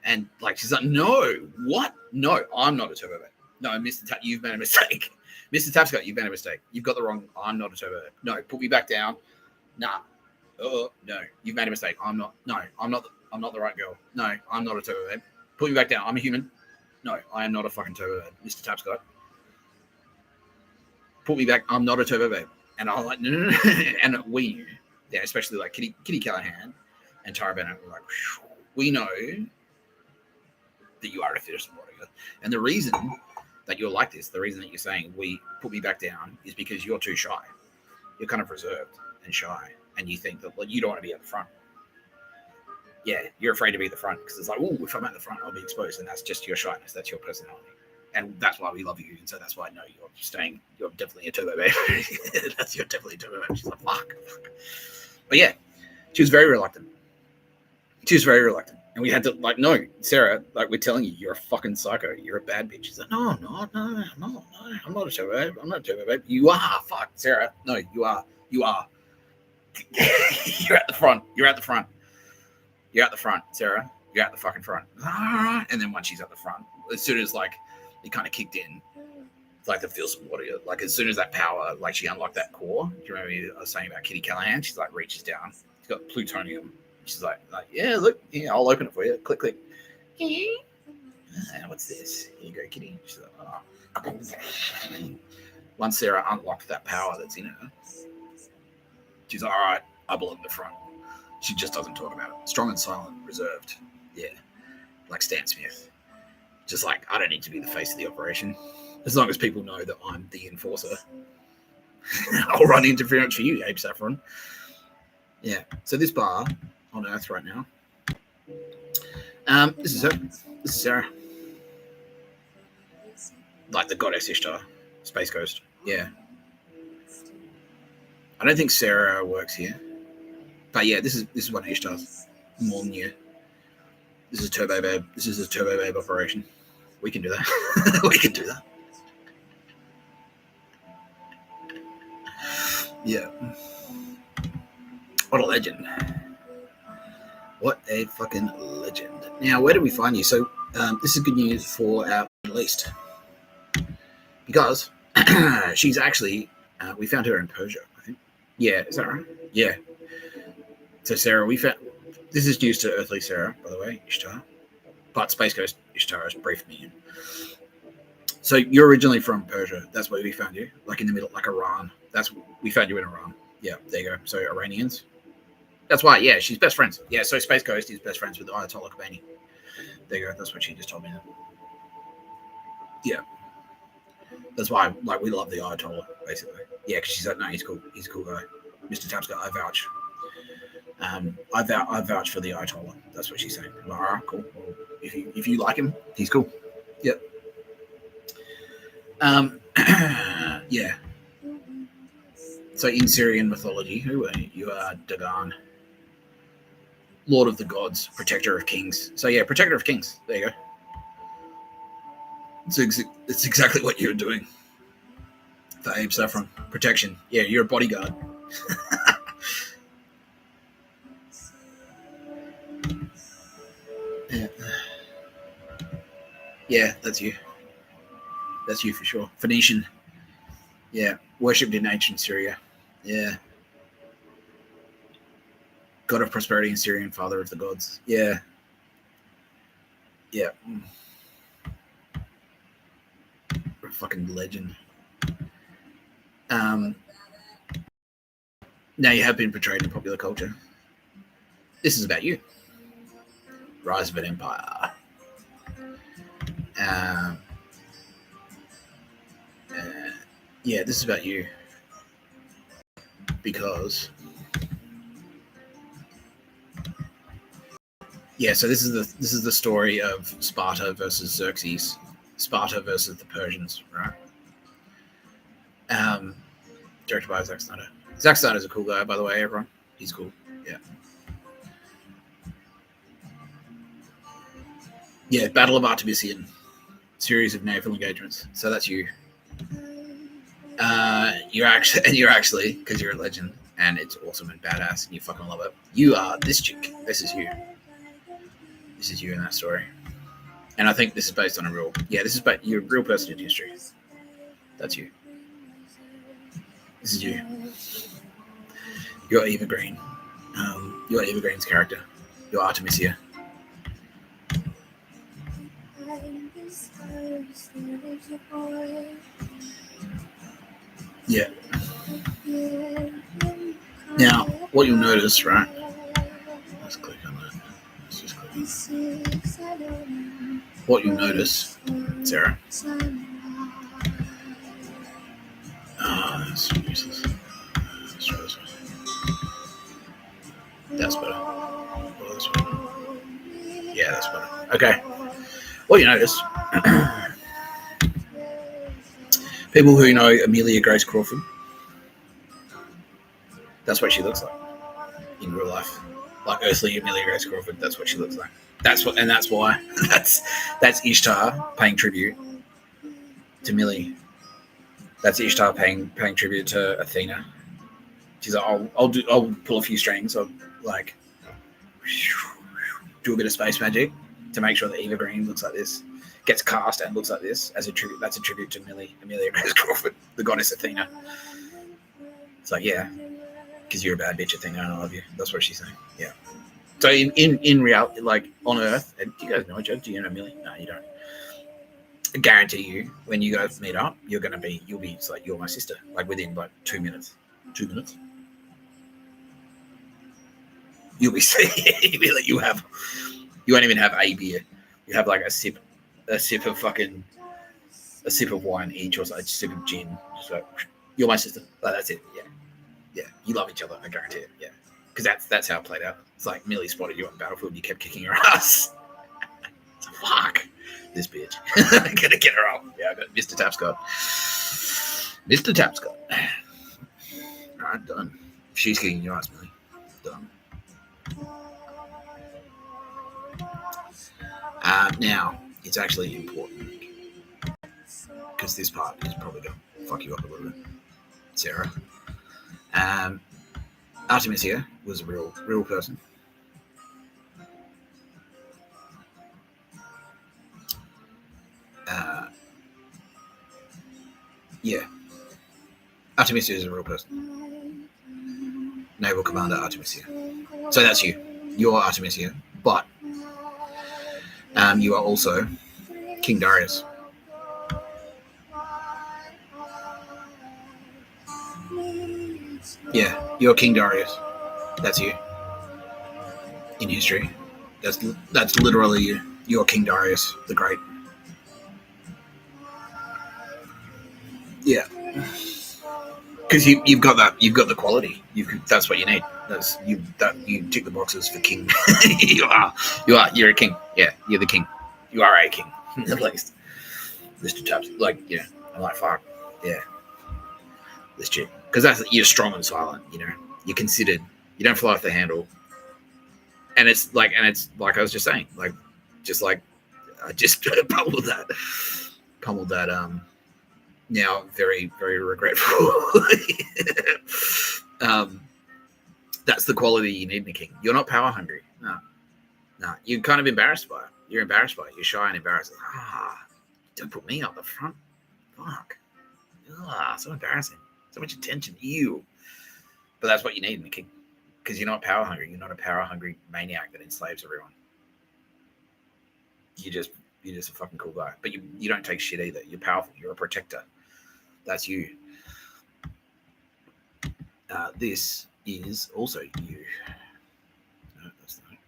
And like, she's like, no, what? No, I'm not a Turbo Babe. No, Mr. You've made a mistake. Mr. Tapscott, you've made a mistake. You've got the wrong, I'm not a Turbo Babe. No, put me back down. Nah. Oh, no, you've made a mistake. I'm not the right girl. No, I'm not a Turbo Babe. Put me back down. I'm a human. No, I am not a fucking turbo babe. Mr. Tapscott. Put me back. I'm not a turbo babe. And I'm like, no. And we knew, yeah, especially like Kitty Callahan and Tara Bennett were like, we know that you are a fierce warrior. And the reason that you're like this, the reason that you're saying we put me back down is because you're too shy. You're kind of reserved and shy. And you think that you don't want to be at the front. Yeah, you're afraid to be at the front because it's like, oh, if I'm at the front, I'll be exposed. And that's just your shyness. That's your personality. And that's why we love you. And so that's why I know you're staying. You're definitely a turbo babe. You're definitely a turbo babe. She's like, fuck. But yeah, she was very reluctant. And we had to, like, no, Sarah, like, we're telling you, you're a fucking psycho. You're a bad bitch. She's like, no, I'm not a turbo babe. I'm not a turbo babe. You are. Fuck, Sarah. No, you are. You're at the front. You're at the front, Sarah. You're at the fucking front. And then once she's at the front, as soon as, like, it kind of kicked in, like the feel some water, like as soon as that power, like she unlocked that core. Do you remember I was saying about Kitty Callahan? She's like reaches down. She's got plutonium. She's like, yeah, look, yeah, I'll open it for you. Click, click. What's this? Here you go, Kitty. She's like, oh. Once Sarah unlocked that power that's in her, she's like, all right, I belong in the front. She just doesn't talk about it. Strong and silent, reserved. Yeah, like Stan Smith. Just like, I don't need to be the face of the operation. As long as people know that I'm the enforcer, I'll run interference for you, Abe Saffron. Yeah. So this bar on Earth right now. This is her. This is Sarah. Like the goddess Ishtar, Space Ghost. Yeah. I don't think Sarah works here, but yeah, this is one of Ishtar's. More than you. This is Turbo Babe. This is a Turbo Babe operation. We can do that. We can do that. Yeah. What a legend. What a fucking legend. Now, where do we find you? So, this is good news for our Middle East. Because she's actually, we found her in Persia, I think. Yeah, is that right? Yeah. So, Sarah, we found, this is news to Earthly Sarah, by the way, Ishtar. But Space Ghost Ishtar has briefed me in. So, you're originally from Persia. That's where we found you. Like in the middle, like Iran. We found you in Iran. Yeah, there you go. So, Iranians. That's why, yeah, she's best friends. Yeah, so Space Ghost is best friends with Ayatollah Khomeini. There you go. That's what she just told me. Yeah. That's why, like, we love the Ayatollah, basically. Yeah, because she's like, no, he's cool. He's a cool guy. Mr. Tapscott, I vouch. I vouch for the Ayatollah. That's what she's saying. I'm like, all right, cool. Well, if you like him, he's cool. Yep. Yeah. So in Syrian mythology, who are you? You are Dagon, Lord of the Gods, Protector of Kings. So yeah, Protector of Kings. There you go. It's exactly what you're doing for Abe Saffron. Protection. Yeah, you're a bodyguard. Yeah. Yeah, that's you. That's you for sure. Phoenician. Yeah, worshipped in ancient Syria. Yeah. God of prosperity in Syrian, father of the gods. Yeah. Yeah. A fucking legend. Now you have been portrayed in popular culture. This is about you. Rise of an empire. Yeah, this is about you. Because yeah, so this is the story of Sparta versus Xerces. Sparta versus the Persians, right? Directed by Zack Snyder. Zack Snyder's a cool guy, by the way, everyone. He's cool. Yeah. Yeah, Battle of Artemisian. Series of naval engagements. So that's you. You're actually, because you're a legend, and it's awesome and badass, and you fucking love it. You are this chick. This is you. This is you in that story. And I think this is based on a real, this is about you're a real person in history. That's you. This is you. You're Eva Green. You're Eva Green's character. You're Artemisia. Yeah. Now, what you'll notice, right? Let's click on that. Let's just click on that. What you'll notice, Sarah. Oh, that's useless. Let's try this one. That's better. Oh, that's better. Yeah, that's better. Okay. What you notice, people who know Amelia Grace Crawford, that's what she looks like in real life. Like earthly Amelia Grace Crawford, that's what she looks like. That's why that's Ishtar paying tribute to Millie. That's Ishtar paying tribute to Athena. She's like, I'll pull a few strings. I'll like do a bit of space magic to make sure that Eva Green looks like this, gets cast and looks like this as a tribute. That's a tribute to Amelia Grace Crawford, the goddess Athena. It's like, yeah, because you're a bad bitch, Athena, and I love you. That's what she's saying. Yeah. So in reality, like on Earth, and do you guys know each other? Do you know Millie? No, you don't. I guarantee you, when you guys meet up, you'll be it's like, you're my sister, like within like 2 minutes. 2 minutes. You'll be like, you won't even have a beer. You have like a sip of fucking, a sip of wine each, or a sip of gin. Just like, you're my sister. Like, that's it. Yeah. You love each other. I guarantee it. Yeah, because that's how it played out. It's like Millie spotted you on Battlefield, and you kept kicking her ass. Fuck this bitch. I'm gonna get her up. Yeah, I got Mr. Tapscott. Mr. Tapscott. Alright, done. She's kicking your ass, Millie. Done. Now, it's actually important, because this part is probably going to fuck you up a little bit, Sarah. Artemisia was a real person. Yeah. Artemisia is a real person. Naval Commander Artemisia. So that's you. You're Artemisia, but you are also King Darius. Yeah, you're King Darius. That's you. In history. That's literally you. You're King Darius the Great. Yeah. Because you've got the quality. That's what you need. You tick the boxes for king. You're a king. Yeah, you're the king. You are a king, at least. Mr. Tubbs, like, I'm like, fuck, yeah, this chick, because you're strong and silent. You're considered. You don't fly off the handle, and it's like I was just saying, like, I just pummeled that. Now very, very regretful. That's the quality you need in a king. You're not power hungry. No. You're kind of embarrassed by it. You're embarrassed by it. You're shy and embarrassed. Don't put me up the front. Fuck. So embarrassing. So much attention. Ew. But that's what you need in a king, because you're not power hungry. You're not a power hungry maniac that enslaves everyone. You're just a fucking cool guy. But you don't take shit either. You're powerful. You're a protector. That's you. This is also you. No, that's not.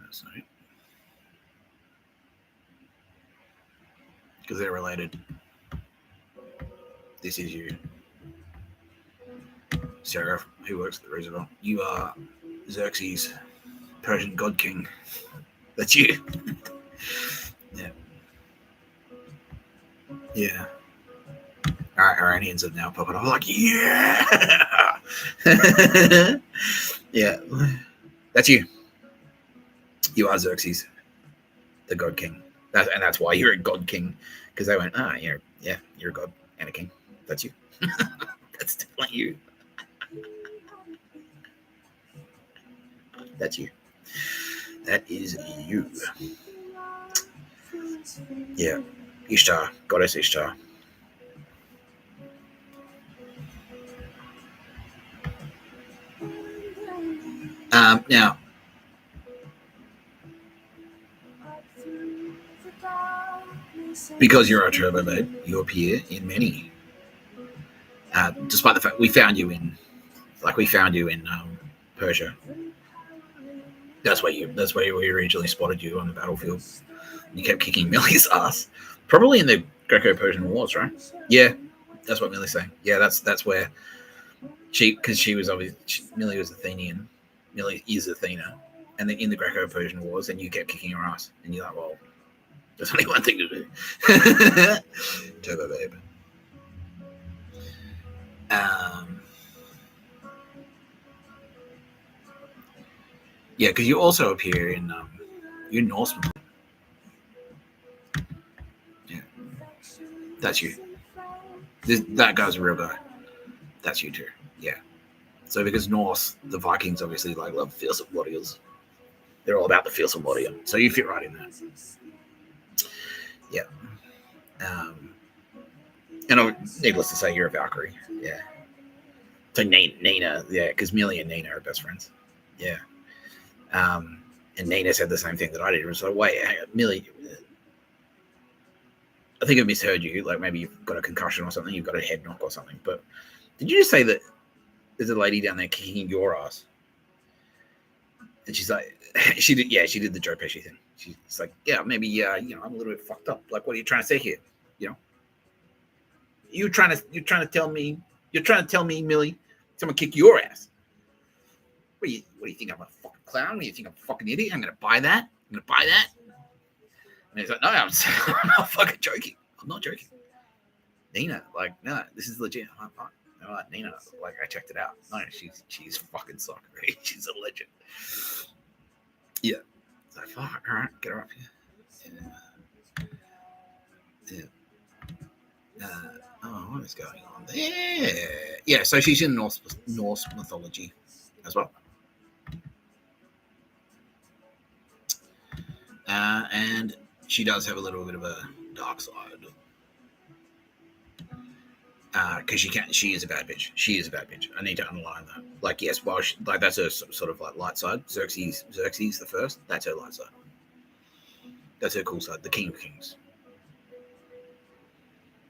That's not. Because they're related. This is you. Sarah, who works at the Roosevelt. You are Xerces, Persian God King. That's you. Yeah. Yeah. Iranians are now popping up like, yeah. Yeah. That's you. You are Xerces, the God King. That's why you're a God King, because they went, you're a God and a king. That's you. That's definitely you. That's you. That is you. Yeah. Ishtar, goddess Ishtar. Now, Because you're a turbo babe, you appear in many. Despite the fact we found you in Persia. That's where we originally spotted you on the battlefield. You kept kicking Millie's ass, probably in the Greco-Persian Wars, right? Yeah, that's what Millie's saying. Yeah, that's where because she was obviously Millie was Athenian. Millie is Athena, and then in the Greco-Persian Wars, and you kept kicking her ass, and you're like, well, there's only one thing to do. Turbo babe. Yeah, because you also appear in you're Norseman. Yeah, that's you. That guy's a real guy. That's you too. Yeah. So because Norse, the Vikings obviously love fearsome warriors. They're all about the fearsome warrior. So you fit right in there. Yeah. And needless to say, you're a Valkyrie. Yeah. So Nina, yeah, because Millie and Nina are best friends. Yeah. And Nina said the same thing that I did. It was like, wait, hang on, Millie, I think I misheard you. Like maybe you've got a concussion or something. You've got a head knock or something. But did you just say that there's a lady down there kicking your ass? And she's like, she did the Joe Pesci thing. She's like, yeah, maybe, I'm a little bit fucked up. Like, what are you trying to say here? You're trying to tell me, Millie, someone kick your ass. What do you think? I'm a fucking clown? What do you think? I'm a fucking idiot? I'm going to buy that? And he's like, no, I'm not fucking joking. I'm not joking. Nina, like, no, this is legit. I'm like, Nina, like, I checked it out. No, she's fucking soccer. Right? She's a legend. Yeah. It's like, fuck, all right, get her up here. Yeah. What is going on there? Yeah, so she's in Norse mythology as well. And she does have a little bit of a dark side. Because she is a bad bitch. She is a bad bitch. I need to underline that. Like, yes, well, that's her sort of like light side. Xerces the first. That's her light side. That's her cool side. The King of Kings.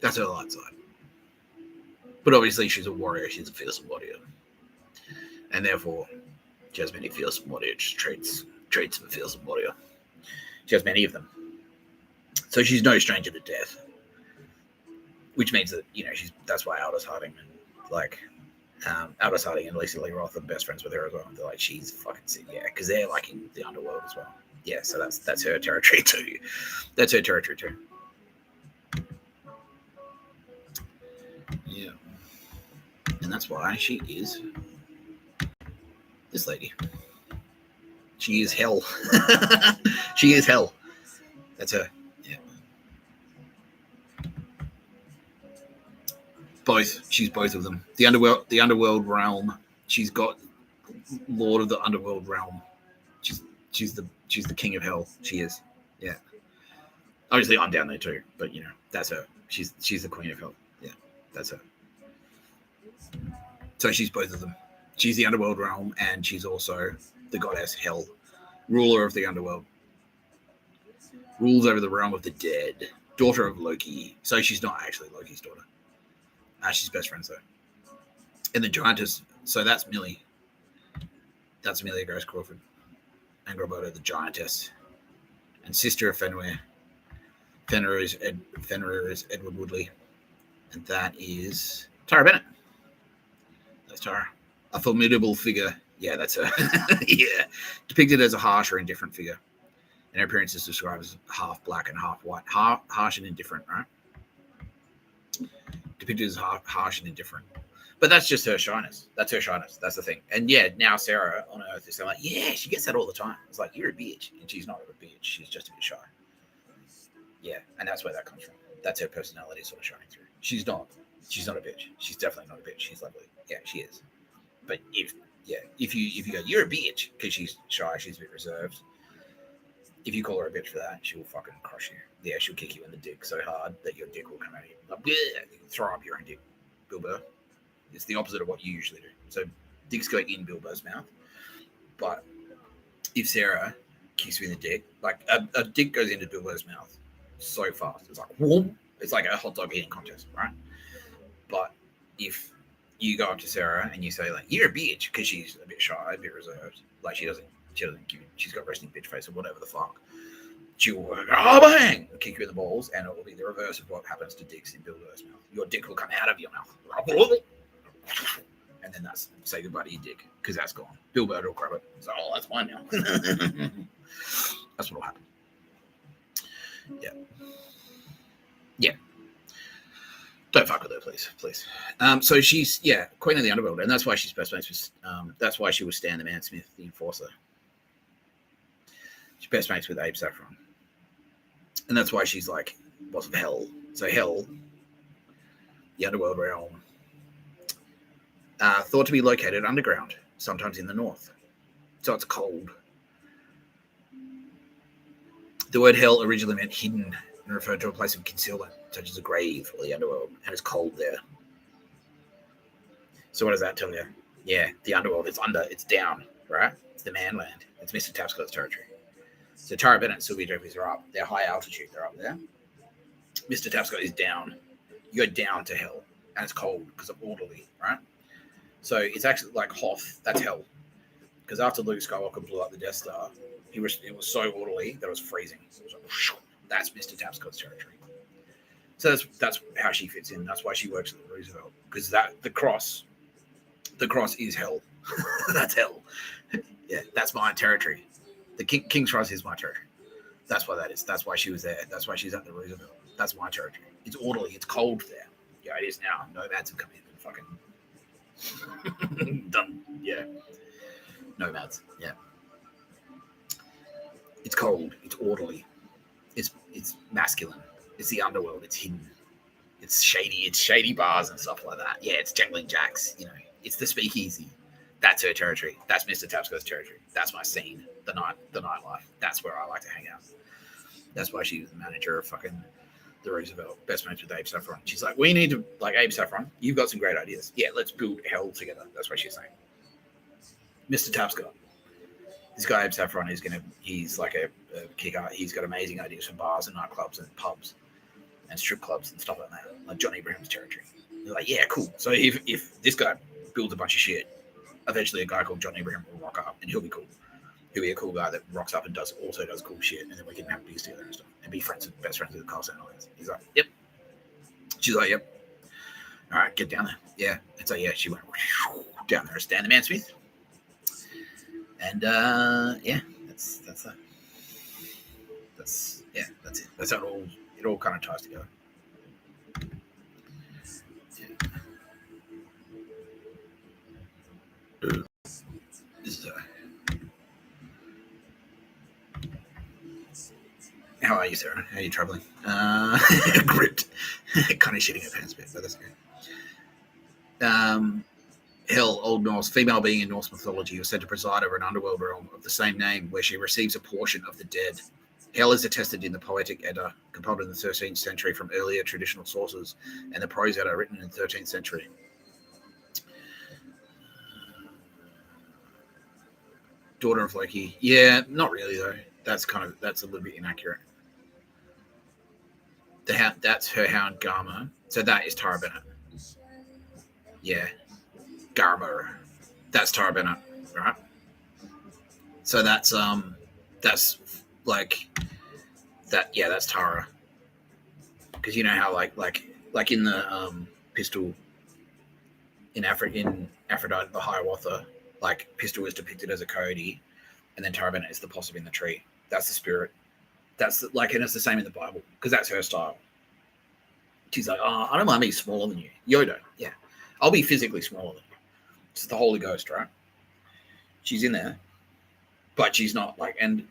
That's her light side. But obviously, she's a warrior. She's a fearsome warrior, and therefore, she has many fearsome warrior traits. Traits of a fearsome warrior. She has many of them. So she's no stranger to death. Which means that that's why Aldous Harding and Aldous Harding and Lisa Lee Roth are best friends with her as well. They're like, she's fucking sick, yeah, because they're like in the underworld as well. Yeah, so that's her territory too. That's her territory too. Yeah, and that's why she is this lady. She is hell. She is hell. That's her. Yeah. Both. She's both of them. The underworld realm. She's got Lord of the Underworld realm. She's the king of hell. She is. Yeah. Obviously, I'm down there too, but that's her. She's the queen of hell. Yeah, that's her. So she's both of them. She's the underworld realm, and she's also the goddess Hel, ruler of the underworld. Rules over the realm of the dead. Daughter of Loki. So she's not actually Loki's daughter. She's best friends though. And the giantess. So that's Millie. That's Amelia Grace Crawford. And Roberta, the giantess. And sister of Fenrir. Fenrir is Edward Woodley. And that is Tara Bennett. That's Tara. A formidable figure. Yeah, that's her. Yeah. Depicted as a harsh or indifferent figure. And her appearance is described as half black and half white. Harsh and indifferent, right? Depicted as harsh and indifferent. But that's just her shyness. That's her shyness. That's the thing. And yeah, now Sarah on Earth is like, yeah, she gets that all the time. It's like, you're a bitch. And she's not a bitch. She's just a bit shy. Yeah, and that's where that comes from. That's her personality sort of shining through. She's not a bitch. She's definitely not a bitch. She's lovely. Yeah, she is. But if you go, you're a bitch, because she's shy, she's a bit reserved. If you call her a bitch for that, she will fucking crush you. Yeah, she'll kick you in the dick so hard that your dick will come out of you. Like, you throw up your own dick. Bill Burr. It's the opposite of what you usually do. So dicks go in Bill Burr's mouth. But if Sarah kicks you in the dick, like a dick goes into Bill Burr's mouth so fast. It's like, whoop. It's like a hot dog eating contest, right? But if you go up to Sarah and you say like, "You're a bitch," because she's a bit shy, a bit reserved, like she doesn't give. She's got resting bitch face or whatever the fuck. She will go, "Oh bang!" kick you in the balls, and it will be the reverse of what happens to dicks in Bill Burr's mouth. Your dick will come out of your mouth, and then that's say goodbye to your dick because that's gone. Bill Burr will grab it. So, oh, that's mine now. That's what will happen. Yeah. Yeah. Don't fuck with her, please. So she's queen of the underworld, and that's why she's best mates with. That's why she was Stan the Man Smith, the enforcer. She's best mates with Abe Saffron, and that's why she's like boss of hell. So hell, the underworld realm, thought to be located underground, sometimes in the north. So it's cold. The word hell originally meant hidden and referred to a place of concealment, such as a grave or the underworld, and it's cold there. So what does that tell you? Yeah, the underworld is it's down, right? It's the manland. It's Mr. Tapscott's territory. So Tara Bennett and Sylvia Jeffries are up. They're high altitude. They're up there. Mr. Tapscott is down. You go down to hell, and it's cold because of orderly, right? So it's actually like Hoth. That's hell. Because after Luke Skywalker blew up the Death Star, it was so orderly that it was freezing. It was like, that's Mr. Tapscott's territory. So that's how she fits in. That's why she works at the Roosevelt, because the cross is hell. That's hell. Yeah, that's my territory. The King's Cross is my territory. That's why that is. That's why she was there. That's why she's at the Roosevelt. That's my territory. It's orderly. It's cold there. Yeah, it is now. Nomads have come in and fucking done. Yeah, nomads. Yeah, it's cold. It's orderly. It's masculine. It's the underworld. It's hidden. It's shady. It's shady bars and stuff like that. Yeah, it's jangling jacks. It's the speakeasy. That's her territory. That's Mr. Tapscott's territory. That's my scene. The nightlife. That's where I like to hang out. That's why she's the manager of fucking the Roosevelt. Best mates with Abe Saffron. She's like, we need to, like, Abe Saffron, you've got some great ideas. Yeah, let's build hell together. That's what she's saying. Mr. Tapscott. This guy Abe Saffron he's like a kicker. He's got amazing ideas for bars and nightclubs and pubs and strip clubs and stuff like that. Like Johnny Abraham's territory. They're like, yeah, cool. So if this guy builds a bunch of shit, eventually a guy called Johnny Abraham will rock up and he'll be cool. He'll be a cool guy that rocks up and also does cool shit, and then we can have beers together and stuff and be best friends with Carl Sanders. He's like, yep. She's like, yep. All right, get down there. Yeah. And so she went down there, Stan the Man Smith. And that's that. That's it. That's how it all kind of ties together. Yeah. This is how are you, Sarah? How are you traveling? Gripped. Kind of shitting her pants a bit, but that's okay. Hell, Old Norse, female being in Norse mythology, was said to preside over an underworld realm of the same name, where she receives a portion of the dead. Hell is attested in the Poetic Edda, compiled in the 13th century from earlier traditional sources, and the Prose Edda, written in the 13th century. Daughter of Loki. Yeah, not really though. That's a little bit inaccurate. That's her hound Garma. So that is Tara Bennett. Yeah. Garma. That's Tara Bennett, right? So that's like that. Yeah, that's Tara. Because you know how like in the pistol in Aphrodite the Hiawatha, like pistol is depicted as a coyote, and then Tara Bennett is the possum in the tree. That's the spirit. That's like, and it's the same in the Bible because that's her style. She's like, oh, I don't mind being smaller than you. Yoda, yeah, I'll be physically smaller than you. It's the Holy Ghost, right? She's in there, but she's not like. And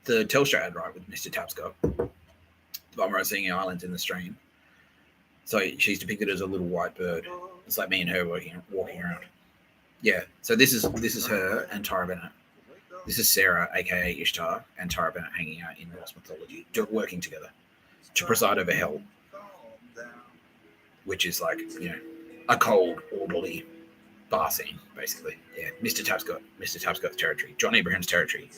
the Telstra ad, right, with Mr. Tapscott, the Bomber Singing Islands in the stream. So she's depicted as a little white bird. It's like me and her walking around. Yeah. So this is her and Tara Bennett. This is Sarah, aka Ishtar, and Tara Bennett hanging out in Norse mythology, working together to preside over hell, which is like, a cold, orderly bar scene, basically. Yeah, Mr. Tapscott's territory, John Abraham's territory,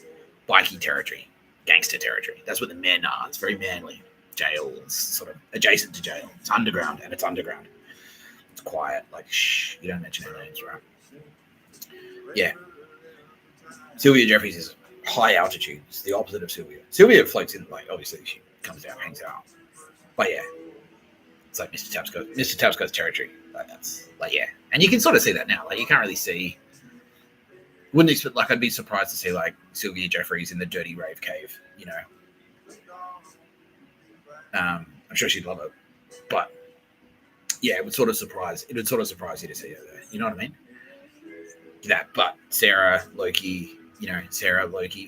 bikey territory, gangster territory. That's what the men are. It's very manly. jail. It's sort of adjacent to jail. It's underground, and it's underground. It's quiet. Like, shh, you don't mention their names, right? Yeah. Sylvia Jeffreys is high altitude. It's the opposite of Sylvia. Sylvia floats in, like, obviously she comes down, hangs out. But yeah, it's like Mr. Tapsco's territory. Like, that's like, yeah. And you can sort of see that now. Like, you can't really see. Wouldn't expect, like, I'd be surprised to see like Sylvia Jeffreys in the dirty rave cave, you know. I'm sure she'd love it. But yeah, it would sort of surprise you to see her there. You know what I mean? That, but Sarah, Loki,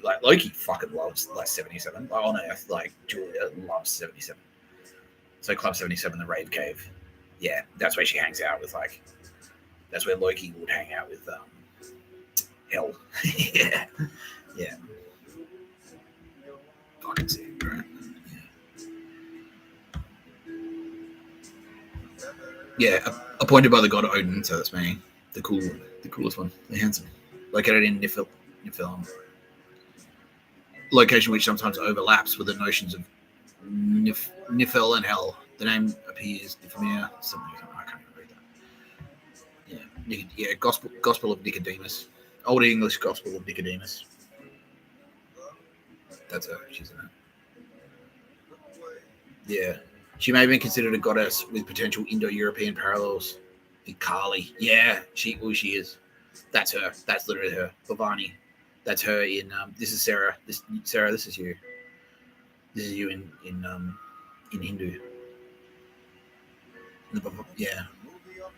like Loki fucking loves like 77. Like, on Earth, like Julia loves 77. So Club 77, the rave cave. Yeah, that's where she hangs out with, like, that's where Loki would hang out with Hell. Yeah. Yeah. Fucking sick, right? Yeah, appointed by the god Odin, so that's me. The coolest one, the handsome. Located in Niflheim. Location which sometimes overlaps with the notions of Nifel and Hell. The name appears familiar. Something I can't even read that. Yeah, Gospel of Nicodemus. Old English Gospel of Nicodemus. That's her. She's in it. Yeah. She may have been considered a goddess with potential Indo-European parallels. Kali. Yeah, she is. That's her. That's literally her. Bhavani. That's her in this is Sarah. This is you. This is you in Hindu. Yeah.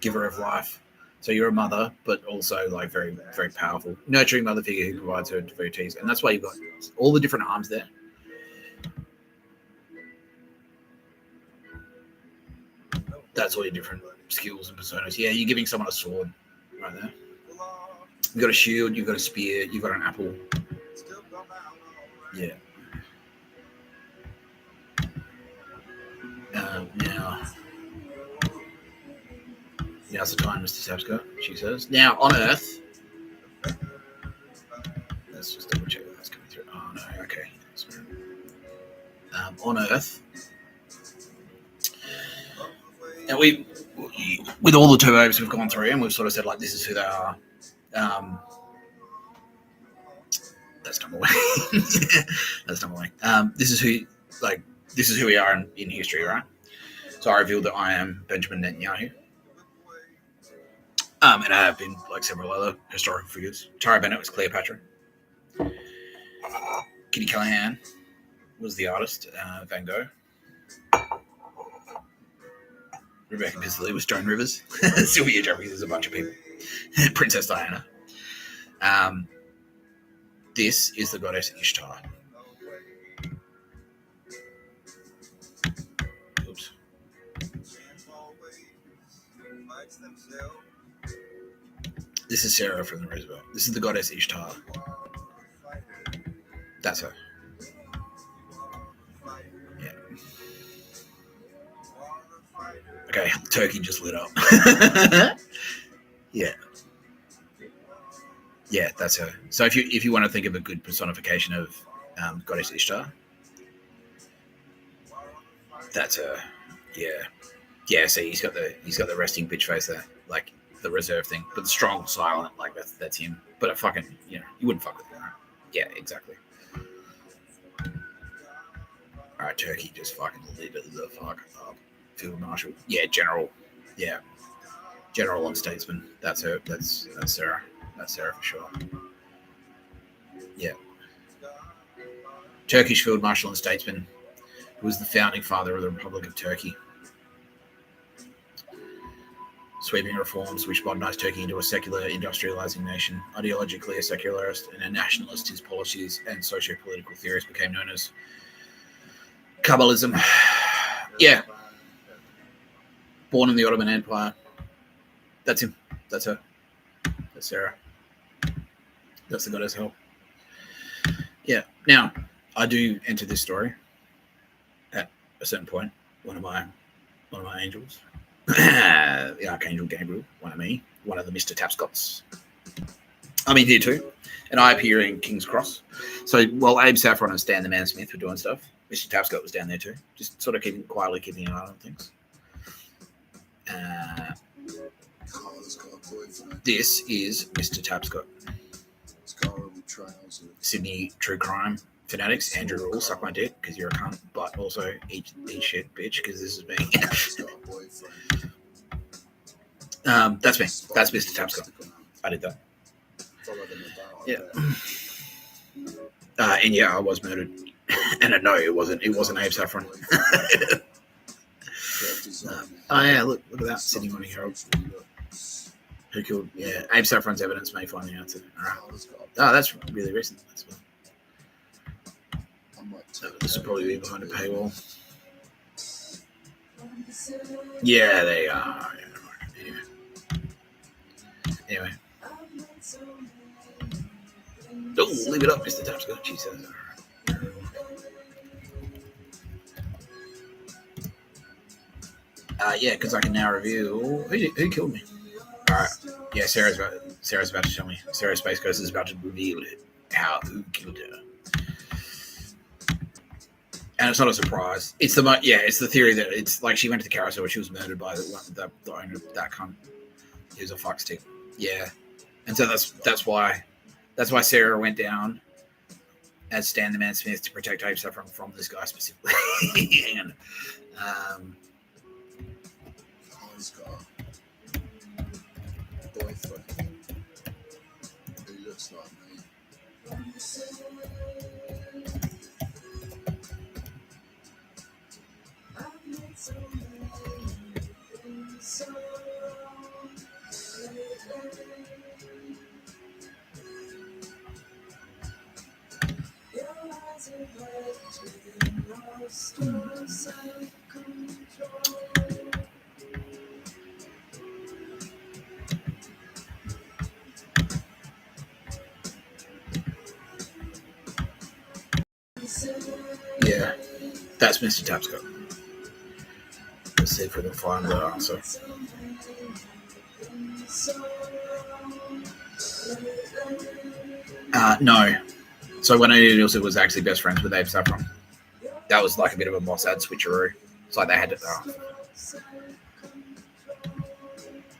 Giver of life. So you're a mother, but also like very, very powerful, nurturing mother figure who provides her devotees. And that's why you've got all the different arms there. That's all your different skills and personas. Yeah, you're giving someone a sword right there. You've got a shield, you've got a spear, you've got an apple. Yeah. Now's the time, Mr. Sapska, she says. Now, on Earth, let's just double check that's coming through. Oh, no, okay. On Earth, and with all the turbos we've gone through, and we've sort of said, like, this is who they are. That's number one. That's number one. This is who we are in history, right? So I revealed that I am Benjamin Netanyahu. And I have been like several other historical figures. Tara Bennett was Cleopatra. Kitty Callahan was the artist, Van Gogh. Rebecca Bisley was Joan Rivers. Sylvia Jeffreys is a bunch of people. Princess Diana. This is the goddess Ishtar. Oops. This is Sarah from the Roosevelt. This is the goddess Ishtar. That's her. Yeah. Okay, Turkey just lit up. Yeah. Yeah, that's her. So if you want to think of a good personification of goddess Ishtar, that's her. Yeah. Yeah, see, he's got the resting bitch face there, like the reserve thing, but the strong, silent, like that's him. But a fucking, you wouldn't fuck with him. Yeah, exactly. All right, Turkey just fucking lit it the fuck up. Field Marshal. Yeah, General. Yeah, General and Statesman. That's her. That's Sarah. That's Sarah for sure. Yeah. Turkish Field Marshal and Statesman, who was the founding father of the Republic of Turkey. Sweeping reforms which modernized Turkey into a secular, industrializing nation. Ideologically a secularist and a nationalist, his policies and socio-political theories became known as Kabbalism. Yeah. Born in the Ottoman Empire. That's him. That's her. That's Sarah. That's the goddess Hell. Yeah. Now, I do enter this story at a certain point. One of my angels. The Archangel Gabriel, one of the Mr. Tapscots. I'm in here too, and I appear in King's Cross. So while Abe Saffron and Stan the Man Smith were doing stuff, Mr. Tapscott was down there too, just sort of quietly keeping an eye on things. This is Mr. Tapscott. Sydney true crime fanatics. Andrew Rule, suck my dick because you're a cunt, but also eat shit, bitch, because this is me. That's me. That's Mr. Tapscott. I did that. Yeah. And yeah, I was murdered. And no, it wasn't. It wasn't Abe Saffron. Oh yeah, look at that sitting on a Herald. Who killed? Yeah, Abe Saffron's evidence may find the answer. All right. Oh, that's really recent. That's well. This will probably be behind a paywall. Yeah, they are. Anyway. Oh, leave it up, Mr. Tapscott. She says. Yeah, because I can now reveal who killed me. All right. Yeah, Sarah's about to tell me. Sarah Space Ghost is about to reveal who killed her. And it's not a surprise. It's the theory that it's like she went to the carousel where she was murdered by the owner of that cunt. He was a fuckstick. Yeah. And so that's why Sarah went down as Stan the Man Smith to protect Abe Saffron from this guy specifically. And boyfriend who looks like me. Yeah, that's Mr. Tapscott. Let's see if we can find the answer. No. So when Anita Nielsen was actually best friends with Abe Saffron, that was like a bit of a Mossad switcheroo. It's like they had to.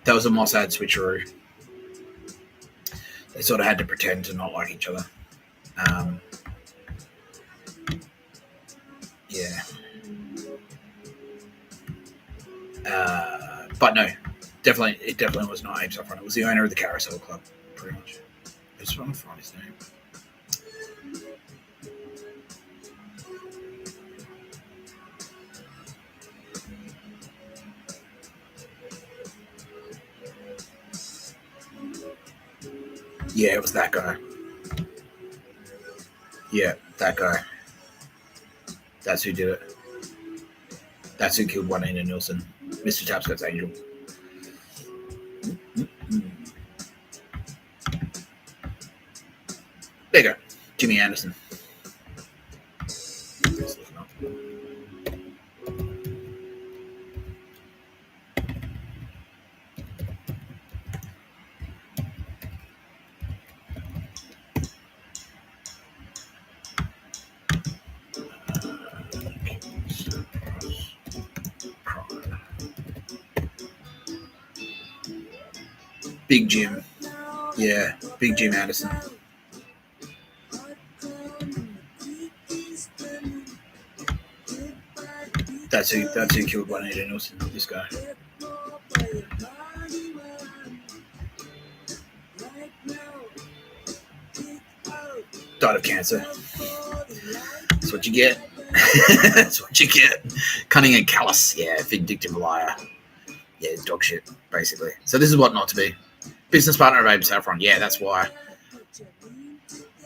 That was a Mossad switcheroo. They sort of had to pretend to not like each other. Yeah. But no, it definitely was not Abe Saffron. It was the owner of the Carousel Club, pretty much. I just want to find his name. Yeah, it was that guy. Yeah, that guy. That's who did it. That's who killed Juanita Nielsen, Mr. Tapscott's angel. There you go. Jimmy Anderson. Big Jim. Yeah, Big Jim Anderson. That's who killed Juanita Nielsen, this guy. Died of cancer. That's what you get. That's what you get. Cunning and callous. Yeah, vindictive liar. Yeah, dog shit, basically. So this is what not to be. Business partner of Abe Saffron. Yeah, that's why.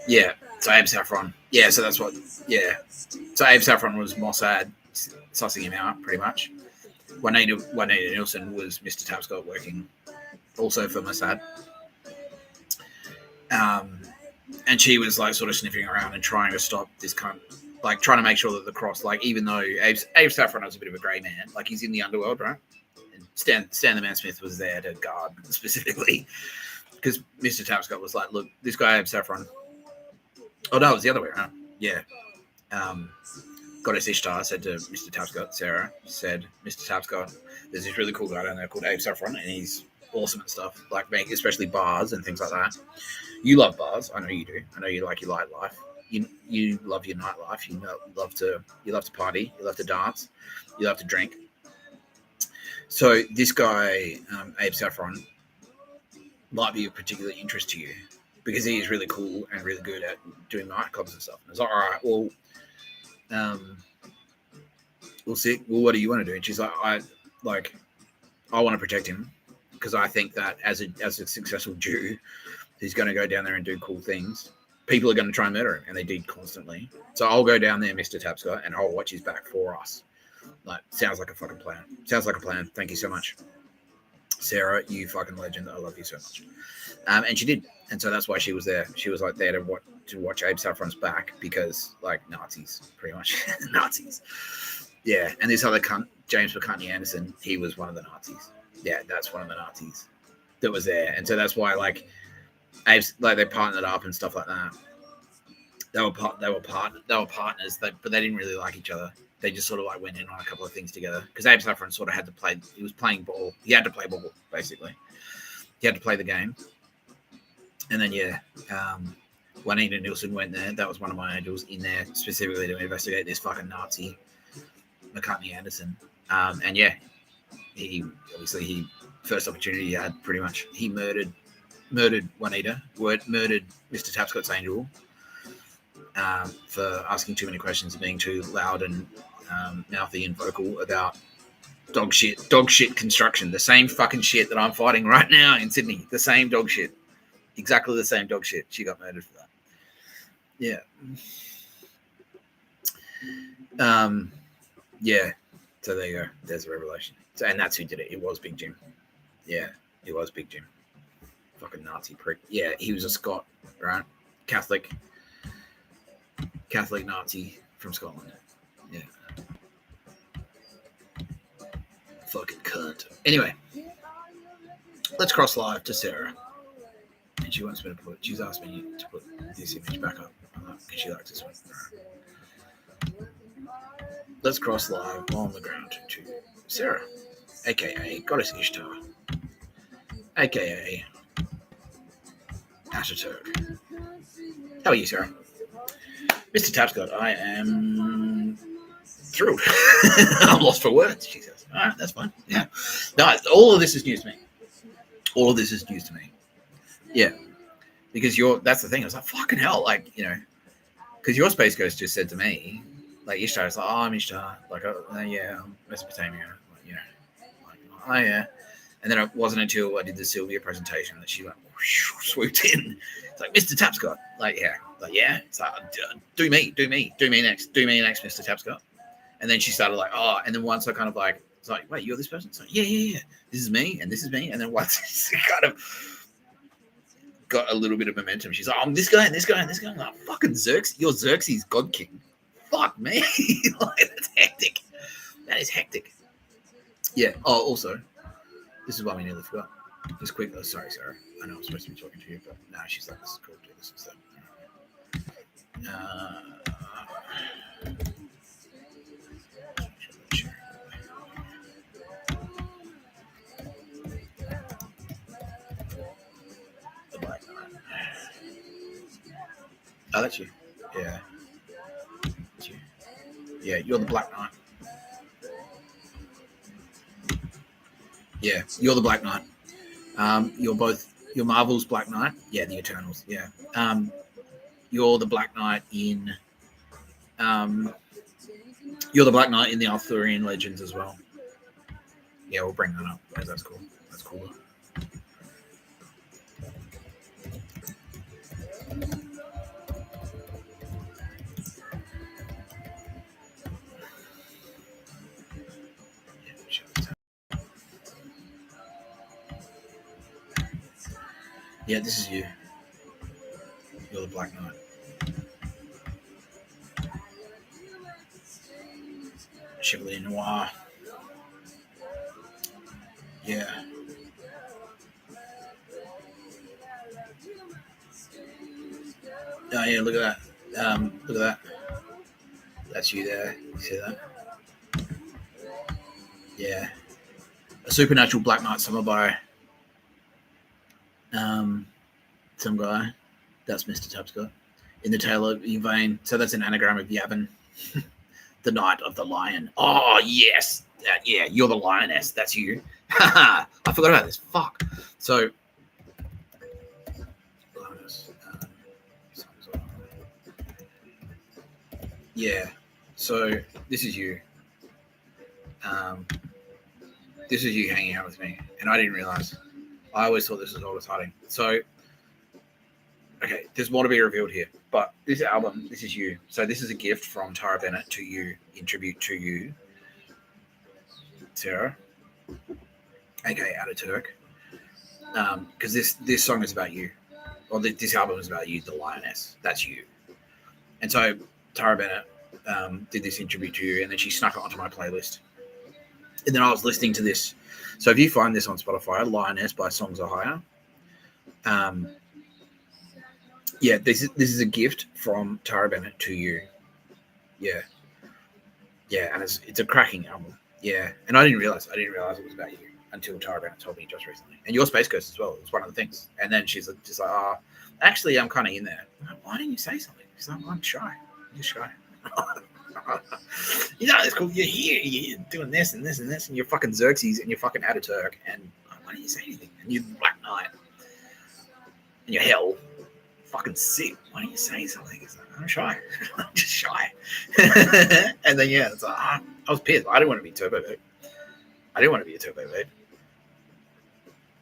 Yeah, so Abe Saffron. Yeah, so that's what. Yeah. So Abe Saffron was Mossad, sussing him out, pretty much. Juanita Nielsen was Mr. Tapscott working also for Mossad. And she was like sort of sniffing around and trying to stop this cunt, like trying to make sure that the cross, like even though Abe Saffron was a bit of a grey man, like he's in the underworld, right? And Stan the Man Smith was there to guard specifically because Mr. Tapscott was like, look, this guy Abe Saffron. Oh no, it was the other way around. Yeah. Goddess Ishtar said to Mr. Tapscott, Sarah said, Mr. Tapscott, there's this really cool guy down there called Abe Saffron, and he's awesome and stuff, like making especially bars and things like that. You love bars, I know you do. I know you like your nightlife. You love your nightlife. You love to party. You love to dance. You love to drink. So this guy, Abe Saffron, might be of particular interest to you because he is really cool and really good at doing nightclubs and stuff. And I was like, all right, well, we'll see. Well, what do you want to do? And she's like, I want to protect him because I think that as a successful Jew who's going to go down there and do cool things, people are going to try and murder him, and they did constantly. So I'll go down there, Mr. Tapscott, and I'll watch his back for us. Like, sounds like a fucking plan. Sounds like a plan. Thank you so much, Sarah. You fucking legend. I love you so much. And she did, and so that's why she was there. She was like there to watch Abe Saffron's back because like Nazis, pretty much Nazis. Yeah, and this other cunt, James McCartney Anderson, he was one of the Nazis. Yeah, that's one of the Nazis that was there, and so that's why like Abe's like they partnered up and stuff like that. They were partners, but they didn't really like each other. They just sort of like went in on a couple of things together because Abe Saffron sort of had to play. He was playing ball. He had to play ball basically. He had to play the game. And then Juanita Nilsson went there. That was one of my angels in there specifically to investigate this fucking Nazi McCartney Anderson. And yeah, he first opportunity he had pretty much. He murdered Juanita, murdered Mr. Tapscott's angel for asking too many questions and being too loud and mouthy and vocal about dog shit construction. The same fucking shit that I'm fighting right now in Sydney. The same dog shit. Exactly the same dog shit. She got murdered for that. Yeah. Yeah. So there you go. There's a revelation. So, and that's who did it. It was Big Jim. Yeah. It was Big Jim. Fucking Nazi prick. Yeah. He was a Scot, right? Catholic Nazi from Scotland. Yeah. Fucking cunt. Anyway. Let's cross live to Sarah. And she wants me to she's asked me to put this image back up because she likes this one. Let's cross live on the ground to Sarah, aka Goddess Ishtar, aka Atatürk. How are you, Sarah? Mr. Tapscott, I am thrilled. I'm lost for words, she says. All right, that's fine. Yeah. No, all of this is news to me. All of this is news to me. Yeah, because that's the thing. I was like, fucking hell, like, you know, because your Space Ghost just said to me, like, Ishtar is like, oh, I'm Ishtar, like, yeah, I'm Mesopotamia, like, you know, like, oh yeah, and then it wasn't until I did the Sylvia presentation that she like swooped in. It's like, Mr. Tapscott, like, yeah, it's like, do me next, Mr. Tapscott, and then she started like, oh, and then once I kind of like, it's like, wait, you're this person? It's like, yeah, this is me, and and then once it's kind of got a little bit of momentum. She's like, I'm this guy and this guy and this guy. I'm like, fucking Xerxes, you're Xerxes God King. Fuck me. Like, that's hectic. That is hectic. Yeah. Oh, also, this is why we nearly forgot. Just quick. Oh, sorry, Sarah. I know I'm supposed to be talking to you, but no, she's like, this is cool. Do this instead. Oh, that's you. Yeah. That's you. Yeah, you're the Black Knight. Yeah, you're the Black Knight. You're Marvel's Black Knight. Yeah, the Eternals. Yeah. You're the Black Knight in. You're the Black Knight in the Arthurian legends as well. Yeah, we'll bring that up. Yeah, that's cool. That's cool. Yeah, this is you. You're the Black Knight. Chevalier Noir. Yeah. Oh, yeah, look at that. Look at that. That's you there. You see that? Yeah. A Supernatural Black Knight Summer by some guy. That's Mr. Tapscott. In the Taylor vein. So that's an anagram of Yavin. The Knight of the Lion. Oh, yes. Yeah, you're the lioness. That's you. I forgot about this. Fuck. So, yeah. So, this is you. This is you hanging out with me. And I didn't realize. I always thought this was all exciting. So, okay, there's more to be revealed here. But this album, this is you. So, this is a gift from Tara Bennett to you, in tribute to you, Sarah, aka Atatürk. Because this song is about you. Well, this album is about you, the lioness. That's you. And so Tara Bennett did this in tribute to you, and then she snuck it onto my playlist. And then I was listening to this. So if you find this on Spotify, Lioness by Songs Are Higher. Yeah, this is a gift from Tara Bennett to you. Yeah. Yeah, and it's a cracking album. Yeah. And I didn't realize it was about you until Tara Bennett told me just recently. And your Space Coast as well. It was one of the things. And then she's just like, oh, actually, I'm kind of in there. Like, why didn't you say something? She's like, I'm shy. I'm just shy. You know, it's cool. You're here. You're doing this and this and this. And you're fucking Xerces and you're fucking Atatürk. And why didn't you say anything? And you're Black Knight. And you're Hell. Fucking sick. Why don't you say something? It's like, I'm shy. I'm just shy. And then, yeah, it's like, I was pissed. I didn't want to be Turbo Babe. I didn't want to be a Turbo Babe.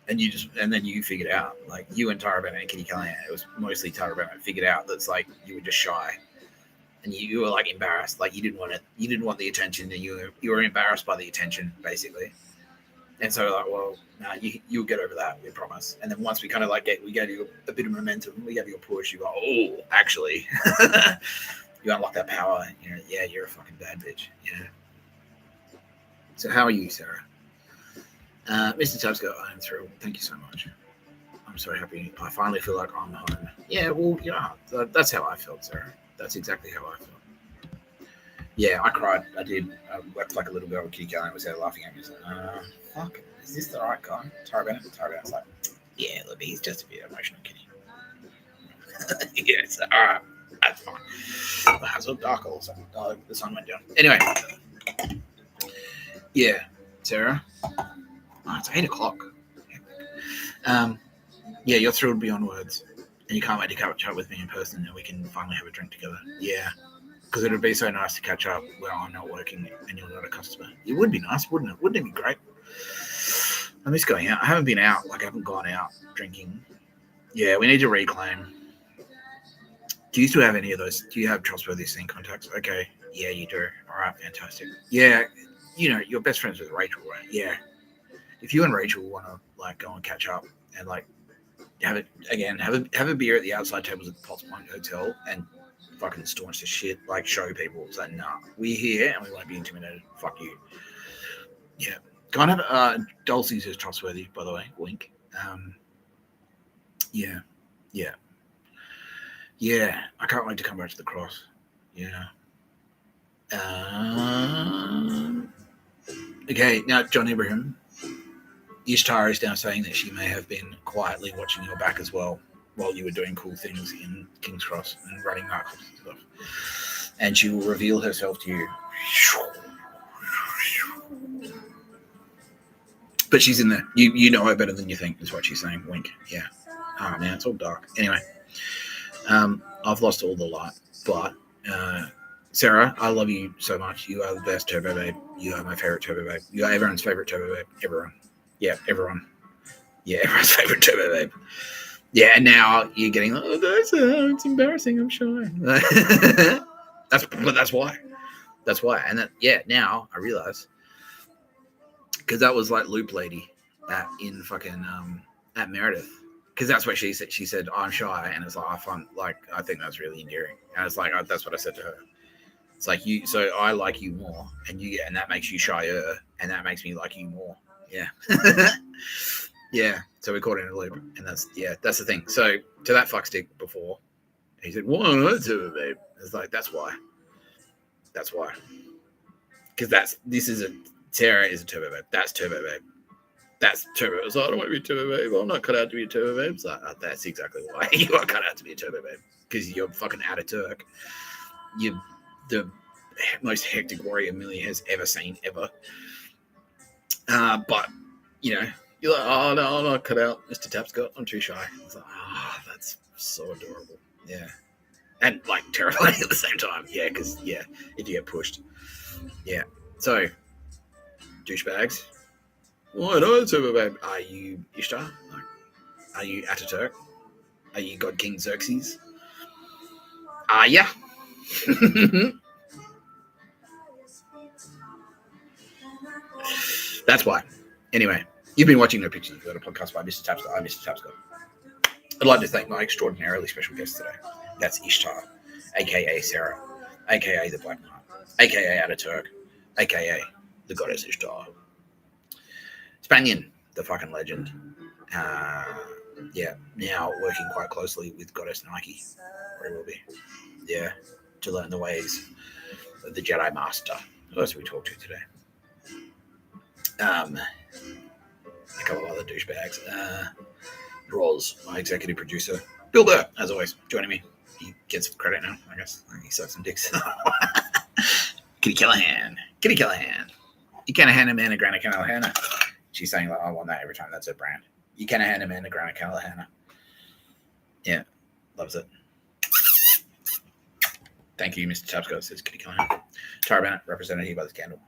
And then you figured out, like, you and Tara Bennett and Kitty Callahan, it was mostly Tara Bennett, figured out that's like you were just shy, and you were like embarrassed, like you didn't want the attention, and you were embarrassed by the attention, basically. And so like, well, nah, you'll get over that, we promise. And then once we kind of like we gave you a bit of momentum, we gave you a push. You go, oh, actually, you unlock that power. You know, yeah, you're a fucking bad bitch. Yeah. So how are you, Sarah? Mr. Tabsco, I am thrilled. Thank you so much. I'm so happy. I finally feel like I'm home. Yeah, well, yeah, that's how I felt, Sarah. That's exactly how I felt. Yeah, I cried. I did. I wept like a little girl. Kitty Callahan was there laughing at me. Like, fuck, is this the right guy? Tara Bennett's like, yeah, look, he's just a bit emotional, Kitty. Yeah, it's all right. That's fine. The house looked dark all of a sudden. The sun went down. Anyway. Yeah, Sarah. Oh, it's 8 o'clock. Yeah, you're thrilled beyond words. And you can't wait to catch up with me in person and we can finally have a drink together. Yeah. Because it would be so nice to catch up where I'm not working and you're not a customer. It would be nice, wouldn't it? Wouldn't it be great? I miss going out. I haven't been out. Like, I haven't gone out drinking. Yeah, we need to reclaim. Do you still have any of those? Do you have trustworthy scene contacts? Okay. Yeah, you do. All right, fantastic. Yeah, you know, you're best friends with Rachel, right? Yeah. If you and Rachel want to like go and catch up and like have a beer at the outside tables at the Potts Point Hotel and fucking staunch the shit, like show people it's like, nah, we're here and we won't be intimidated. Fuck you. Yeah. Go and have Dulcie's is trustworthy, by the way. Wink. Yeah. Yeah. Yeah. I can't wait to come back to the cross. Yeah. Okay, now John Ibrahim. Ishtar is now saying that she may have been quietly watching your back as well while you were doing cool things in King's Cross and running nightclubs and stuff. And she will reveal herself to you. But she's in there. You know her better than you think, is what she's saying. Wink. Yeah. Oh, man, it's all dark. Anyway, I've lost all the light. But, Sarah, I love you so much. You are the best Turbo Babe. You are my favorite Turbo Babe. You are everyone's favorite Turbo Babe. Everyone. Yeah, everyone. Yeah, everyone's favorite Turbo Babe. Yeah, and now you're getting like, oh, it's embarrassing. I'm shy. That's why. That's why. And that, yeah, now I realize because that was like Loop Lady at Meredith. Because that's what she said. She said, I'm shy, and it's like I think that's really endearing. And it's like that's what I said to her. It's like so I like you more, and that makes you shyer, and that makes me like you more. Yeah. Yeah. So we caught in a loop, and that's the thing. So to that fuckstick before, he said, "What? Babe?" It's like that's why. That's why. Because Sarah is a turbo babe. That's turbo babe. That's turbo. So I don't want to be a turbo babe. I'm not cut out to be a turbo babe. It's like, that's exactly why you are cut out to be a turbo babe. Because you're fucking Atatürk. You're the most hectic warrior Millie has ever seen, ever. But, you're like, oh, no, I'm not cut out, Mr. Tapscott. I'm too shy. It's like, that's so adorable. Yeah. And, like, terrifying at the same time. Yeah, because, if you get pushed. Yeah. So, douchebags. Why not, turbo babe? Are you Ishtar? No. Are you Atatürk? Are you God King Xerces? Are ya? That's why. Anyway, you've been watching No Pictures. You've got a podcast by Mr. Tapscott. I'm Mr. Tapscott. I'd like to thank my extraordinarily special guest today. That's Ishtar, a.k.a. Sarah, a.k.a. the Black Knight, a.k.a. Atatürk, a.k.a. the Goddess Ishtar. Spanian, the fucking legend. Now working quite closely with Goddess Nike, or he will be. Yeah, to learn the ways of the Jedi Master. Who else we talked to today? A couple of other douchebags. Roz, my executive producer. Bill Burr, as always, joining me. He gets the credit now, I guess. He sucks some dicks. Kitty Callahan. You can't hand a man a Granny Callahan. She's saying, like, I want that every time. That's her brand. You can't hand a man a Granny Callahan. Yeah, loves it. Thank you, Mr. Tapscott, says Kitty Callahan. Tara Bennett, represented here by the scandal.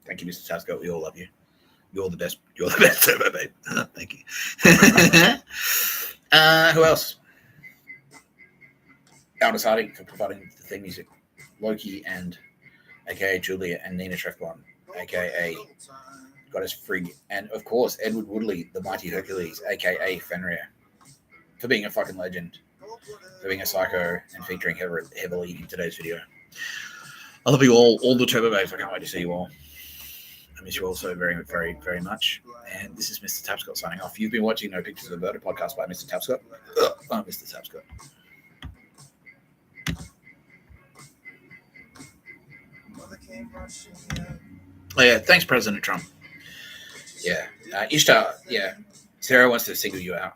Thank you, Mr. Tapscott. We all love you. You're the best. You're the best turbo babe. Thank you. Who else? Aldous Hardy for providing the theme music. Loki and a.k.a. Julia and Nina Trefbon, a.k.a. Goddess Frigg. And, of course, Edward Woodley, the mighty Hercules, a.k.a. Fenrir, for being a fucking legend, for being a psycho, and featuring heavily in today's video. I love you all the turbo babes. I can't wait to see you all. I miss you all so very, very, very much. And this is Mr. Tapscott signing off. You've been watching No Pictures of the Bird, a podcast by Mr. Tapscott. I'm Mr. Tapscott. Oh, yeah. Thanks, President Trump. Yeah. Ishtar, yeah. Sarah wants to single you out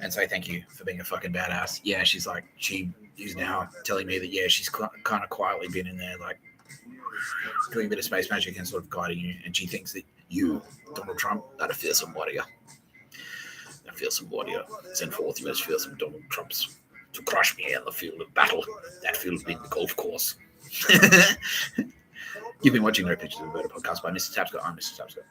and say thank you for being a fucking badass. Yeah, she's like, she is now telling me that, yeah, she's kind of quietly been in there, like, doing a bit of space magic and sort of guiding you. And she thinks that you, Donald Trump, are a fearsome warrior. A fearsome warrior. Send forth you must fearsome Donald Trumps to crush me in the field of battle. That field being the golf course. You've been watching No Pictures of the Bird, podcast by Mr. Tapscott. I'm Mr. Tapscott.